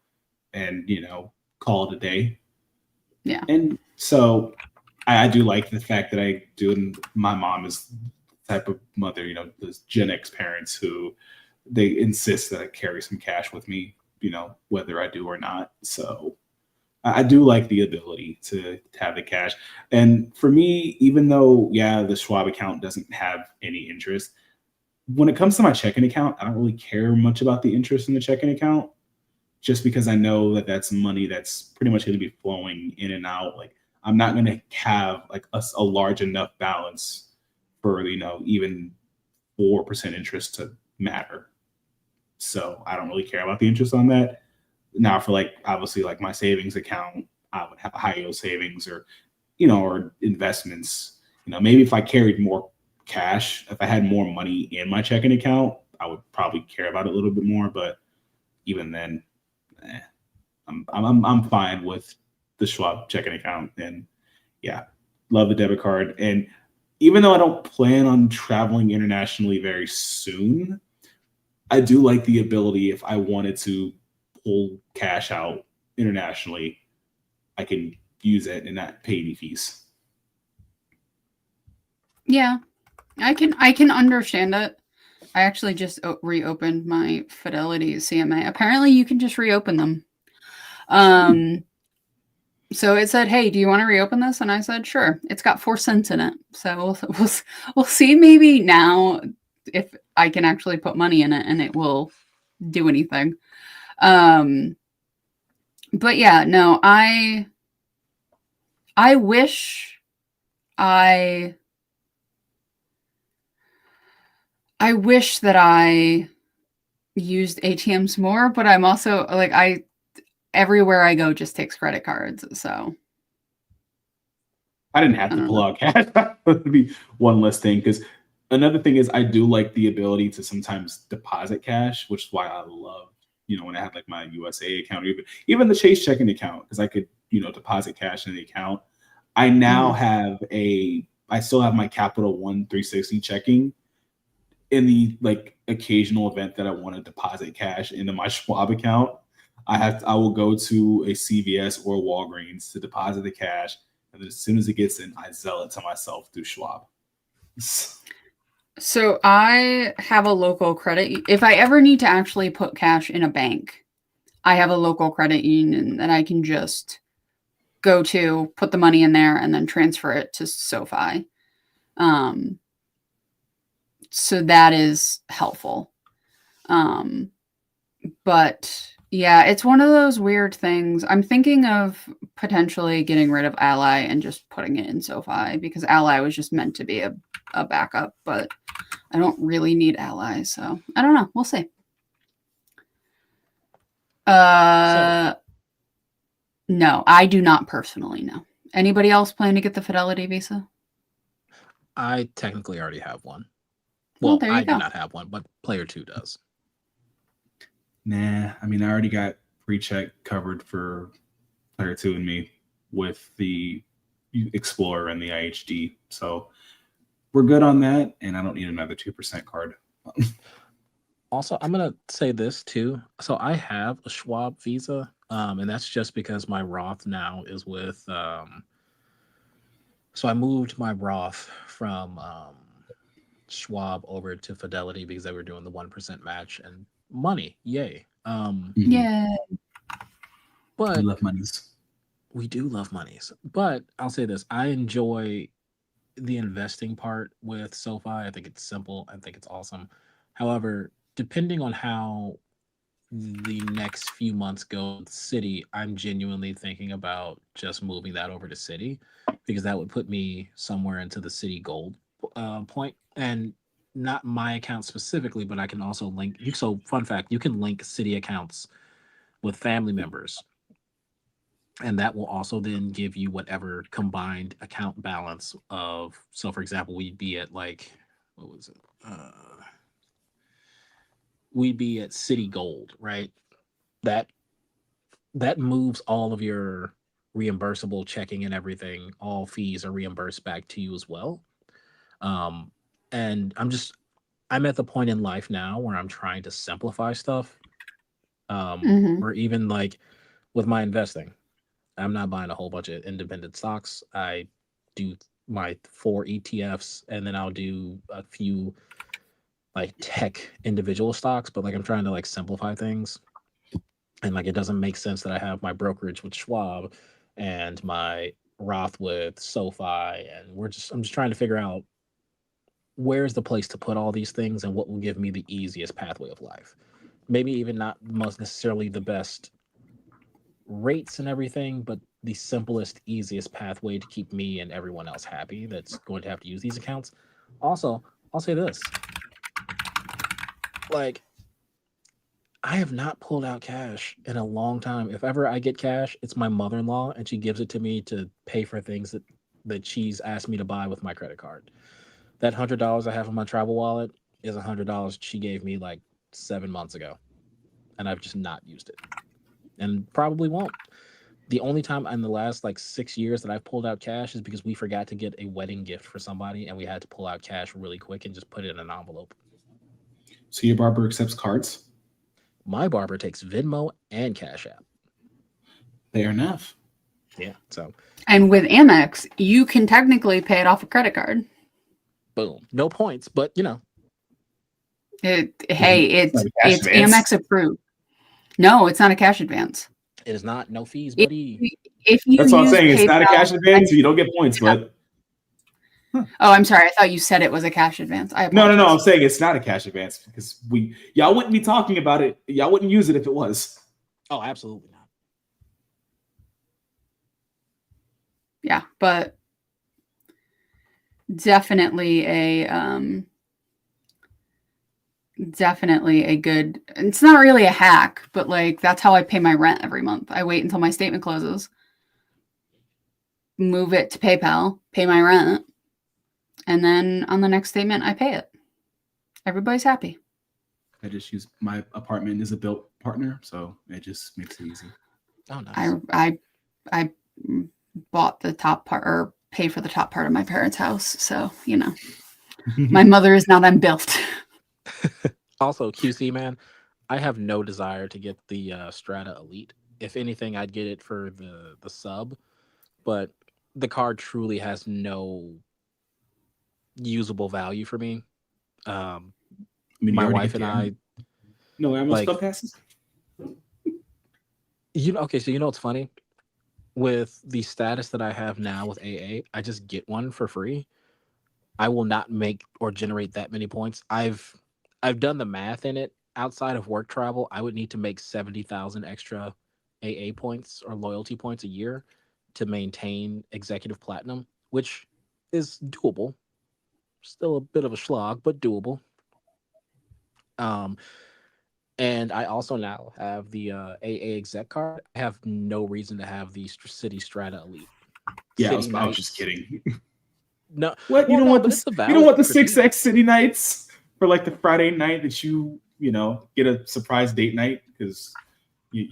and, call it a day. Yeah. And so I do like the fact that I do, and my mom is the type of mother, those Gen X parents who they insist that I carry some cash with me, whether I do or not. So I do like the ability to have the cash. And for me, even though, yeah, the Schwab account doesn't have any interest, when it comes to my checking account, I don't really care much about the interest in the checking account, just because I know that that's money that's pretty much going to be flowing in and out. Like, I'm not going to have like a large enough balance for, even 4% interest to matter. So I don't really care about the interest on that. Now, for like obviously like my savings account, I would have a high yield savings, or or investments. Maybe if I carried more cash, if I had more money in my checking account, I would probably care about it a little bit more. But even then, I'm fine with the Schwab checking account. And yeah, love the debit card. And even though I don't plan on traveling internationally very soon, I do like the ability, if I wanted to pull cash out internationally, I can use it and not pay any fees. Yeah, I can understand it. I actually just reopened my Fidelity CMA. Apparently, you can just reopen them. So it said, "Hey, do you want to reopen this?" And I said, "Sure." It's got 4 cents in it, so we'll see maybe now if I can actually put money in it and it will do anything. But yeah, no, I wish I wish that I used ATMs more, but I'm also like everywhere I go just takes credit cards. So I didn't have to pull out cash. That would be one less thing. Because another thing is, I do like the ability to sometimes deposit cash, which is why I love, when I had like my USA account, or even the Chase checking account, because I could, deposit cash in the account. I now I still have my Capital One 360 checking. In the like occasional event that I want to deposit cash into my Schwab account, I will go to a CVS or a Walgreens to deposit the cash, and then as soon as it gets in, I sell it to myself through Schwab. So I have a local credit. If I ever need to actually put cash in a bank, I have a local credit union that I can just go to, put the money in there, and then transfer it to SoFi. So that is helpful. But yeah, it's one of those weird things. I'm thinking of potentially getting rid of Ally and just putting it in SoFi, because Ally was just meant to be a backup, but I don't really need Ally, so I don't know. We'll see. No, I do not personally know. Anybody else plan to get the Fidelity Visa? I technically already have one. Well, Well, there you I go. do not have one, but player 2 does. Nah, I mean, I already got pre-check covered for player 2 and me with the Explorer and the IHD. So we're good on that, and I don't need another 2% card. Also, I'm gonna say this too. So I have a Schwab Visa, and that's just because my Roth now is with. So I moved my Roth from Schwab over to Fidelity because they were doing the 1% match and money. Yay! Yeah. But I love monies. we do love monies. But I'll say this: I enjoy the investing part with SoFi. I think it's simple. I think it's awesome. However, depending on how the next few months go with City, I'm genuinely thinking about just moving that over to City, because that would put me somewhere into the City Gold point. And not my account specifically, but I can also link. So, fun fact: you can link City accounts with family members, and that will also then give you whatever combined account balance of. So, for example, we'd be at like, what was it? We'd be at City Gold, right? That moves all of your reimbursable checking and everything. All fees are reimbursed back to you as well. And I'm at the point in life now where I'm trying to simplify stuff. Or even like with my investing, I'm not buying a whole bunch of independent stocks. I do my 4 ETFs, and then I'll do a few like tech individual stocks, but like I'm trying to like simplify things. And like it doesn't make sense that I have my brokerage with Schwab and my Roth with SoFi, and I'm just trying to figure out where's the place to put all these things and what will give me the easiest pathway of life. Maybe even not most necessarily the best rates and everything, but the simplest, easiest pathway to keep me and everyone else happy that's going to have to use these accounts. Also, I'll say this. Like, I have not pulled out cash in a long time. If ever I get cash, it's my mother-in-law, and she gives it to me to pay for things that she's asked me to buy with my credit card. That $100 I have in my travel wallet is $100 she gave me like 7 months ago, and I've just not used it, and probably won't. The only time in the last like 6 years that I've pulled out cash is because we forgot to get a wedding gift for somebody, and we had to pull out cash really quick and just put it in an envelope. So your barber accepts cards? My barber takes Venmo and Cash App. Fair enough. Yeah. So And with Amex, you can technically pay it off a credit card. boom, no points, but you know, It's not a cash advance. Amex approved. No, it's not a cash advance. it is not no fees, buddy. If you That's what I'm use saying. It's not a PayPal- cash advance, so you don't get points, but Oh, I'm sorry. I thought you said it was a cash advance. I no. I'm apologize. saying it's not a cash advance because y'all wouldn't be talking about it. Y'all wouldn't use it if it was. Oh, absolutely not. Yeah, but definitely a good. It's not really a hack, but like that's how I pay my rent every month. I wait until my statement closes, move it to PayPal, pay my rent, and then on the next statement I pay it. Everybody's happy. I just use my apartment as a built partner, so it just makes it easy. Oh, nice. I bought the top part or paid for the top part of my parents' house, so you know my mother is not unbuilt. Also, QC man, I have no desire to get the Strata Elite. If anything, I'd get it for the sub, but the card truly has no usable value for me. I mean, My you already wife get and the- I, No ammo like- spell passes. okay, so you know what's funny? With the status that I have now with AA, I just get one for free. I will not make or generate that many points. I've done the math in it. Outside of work travel, I would need to make 70,000 extra AA points or loyalty points a year to maintain executive platinum, which is doable. Still a bit of a slog, but doable. And I also now have the AA exec card. I have no reason to have the City Strata Elite. Yeah, I City was Knights- just kidding. No, What well, you don't no, want but the it's a you don't want the valid 6x City Nights for like the Friday night that you get a surprise date night because you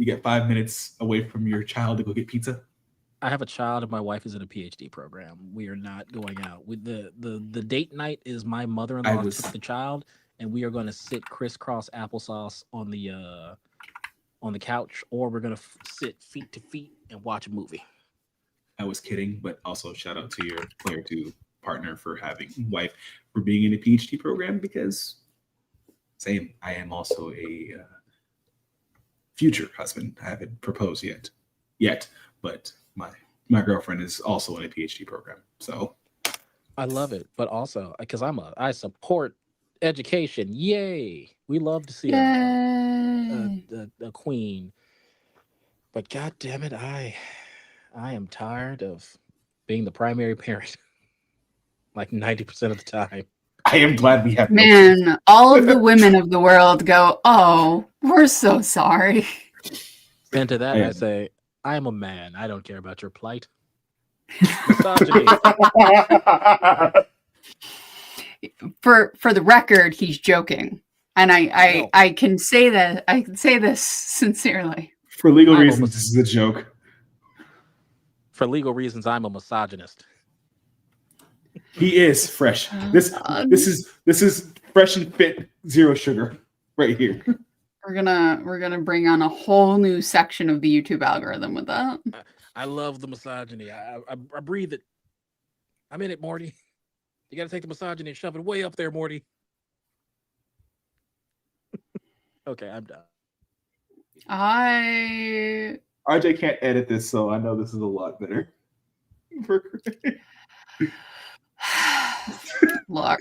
get 5 minutes away from your child to go get pizza. I have a child and my wife is in a PhD program. We are not going out. With the date night is my mother-in-law took the child, and we are going to sit crisscross applesauce on the couch, or we're going to sit feet to feet and watch a movie. I was kidding, but also shout out to your player 2 partner for having wife for being in a PhD program because same. I am also a future husband. I haven't proposed yet, but my girlfriend is also in a PhD program. So I love it, but also because I support education. Yay! We love to see a queen, but god damn it, I am tired of being the primary parent. Like 90% of the time. I am glad we have Man, all of the women of the world go, "Oh, we're so sorry." And to that, I I am. say, I am a man. I don't care about your plight. Misogyny. For the record, he's joking, and No. I can say that I can say this sincerely. For legal I'm reasons, almost- this is a joke. For legal reasons, I'm a misogynist. He is fresh. This is fresh and fit, zero sugar, right here. We're gonna bring on a whole new section of the YouTube algorithm with that. I love the misogyny. I breathe it. I'm in it, Morty. You got to take the misogyny and shove it way up there, Morty. Okay, I'm done. RJ can't edit this, so I know this is a lot better. For Craig. Look.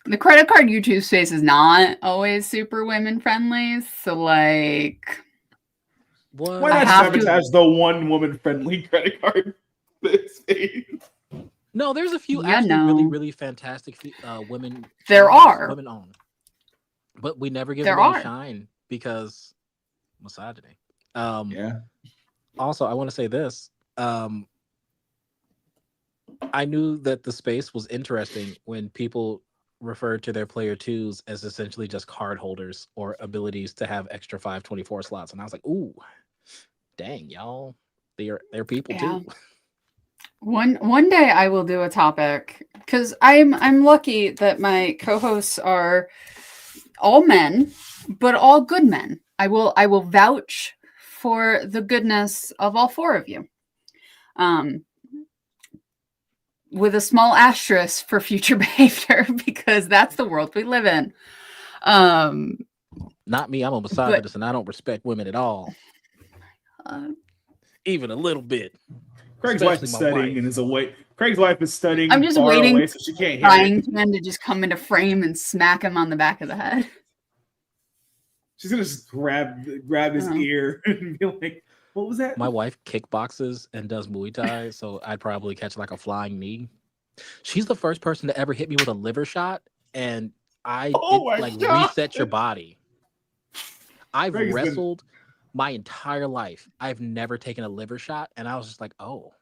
The credit card YouTube space is not always super women friendly. So like What? Why I not have to- sabotage the one woman friendly credit card space? No, there's a few Yeah, actually no. really, really fantastic women. There are. Women owned. But we never give There them any are. shine because misogyny. Yeah. Also, I want to say this. I knew that the space was interesting when people referred to their player twos as essentially just card holders or abilities to have extra 524 slots. And I was like, ooh, dang, y'all. They're people Yeah. too. One day I will do a topic because I'm lucky that my co-hosts are all men, but all good men. I will vouch for the goodness of all four of you. With a small asterisk for future behavior because that's the world we live in. Not me. I'm a misogynist and I don't respect women at all. Even a little bit. Craig's wife is Especially my studying wife. and is away. Craig's wife is studying. I'm just far waiting, away, so she can't hear Frying it. pan to just come into frame and smack him on the back of the head. She's gonna just grab his Oh. ear and be like, "What was that?" My wife kickboxes and does Muay Thai, so I'd probably catch like a flying knee. She's the first person to ever hit me with a liver shot, and Oh my God. reset your body. I've Craig's been- wrestled my entire life. I've never taken a liver shot, and I was just like, oh.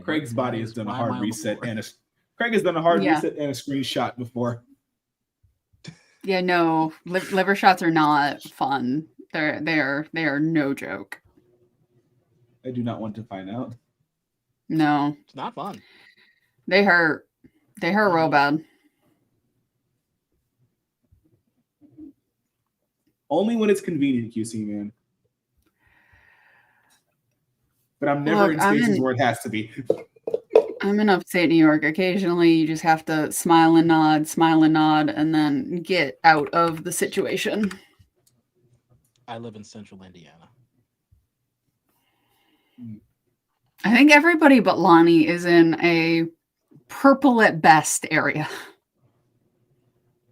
Craig's body has done a why am I hard on the reset board? and Craig has done a hard Yeah. reset and a screenshot before. Yeah, no, liver shots are not fun. They are no joke. I do not want to find out. No, It's not fun. they hurt. They hurt real bad. Only when it's convenient, QC man. But I'm never Look, in I'm spaces in- where it has to be. I'm in upstate New York. Occasionally, you just have to smile and nod, and then get out of the situation. I live in central Indiana. I think everybody but Lonnie is in a purple at best area.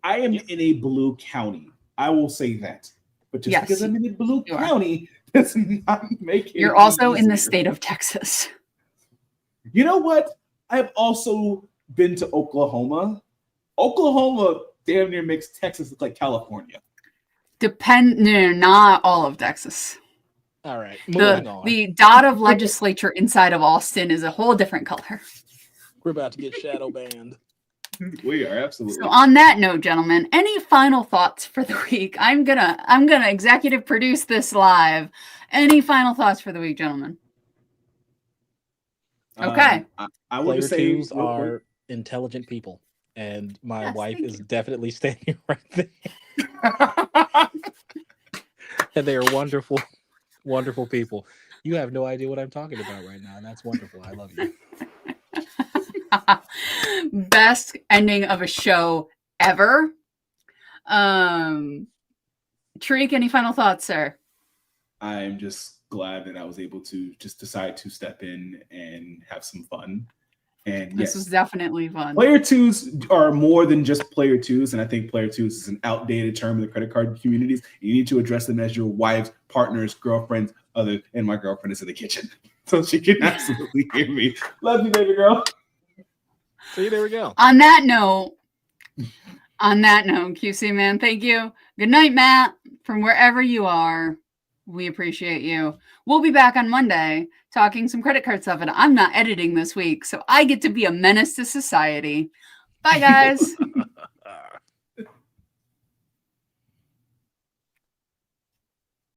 I am in a blue county. I will say that. But just Yes, because I'm in a blue you are. county does not make it. You're also in the easier. state of Texas. You know what? I've also been to Oklahoma. Oklahoma damn near makes Texas look like California. No, not all of Texas. All right, moving on. The dot of legislature inside of Austin is a whole different color. We're about to get shadow banned. We are absolutely. So on that note, gentlemen, any final thoughts for the week? I'm gonna executive produce this live. Any final thoughts for the week, gentlemen? Okay. I would Player just say twos are intelligent people, and my Yes, wife thank is you. definitely standing right there. And they are wonderful, wonderful people. You have no idea what I'm talking about right now, and that's wonderful. I love you. Best ending of a show ever. Tariq, any final thoughts, sir? I'm just glad that I was able to just decide to step in and have some fun. And This yes, was definitely fun. player twos are more than just player twos, and I think player twos is an outdated term in the credit card communities. You need to address them as your wives, partners, girlfriends, other. And my girlfriend is in the kitchen, so she can absolutely hear me. Love you, baby girl. See, there we go. On that note, QC man, thank you. Good night, Matt, from wherever you are. We appreciate you. We'll be back on Monday talking some credit card stuff, and I'm not editing this week, so I get to be a menace to society. Bye, guys.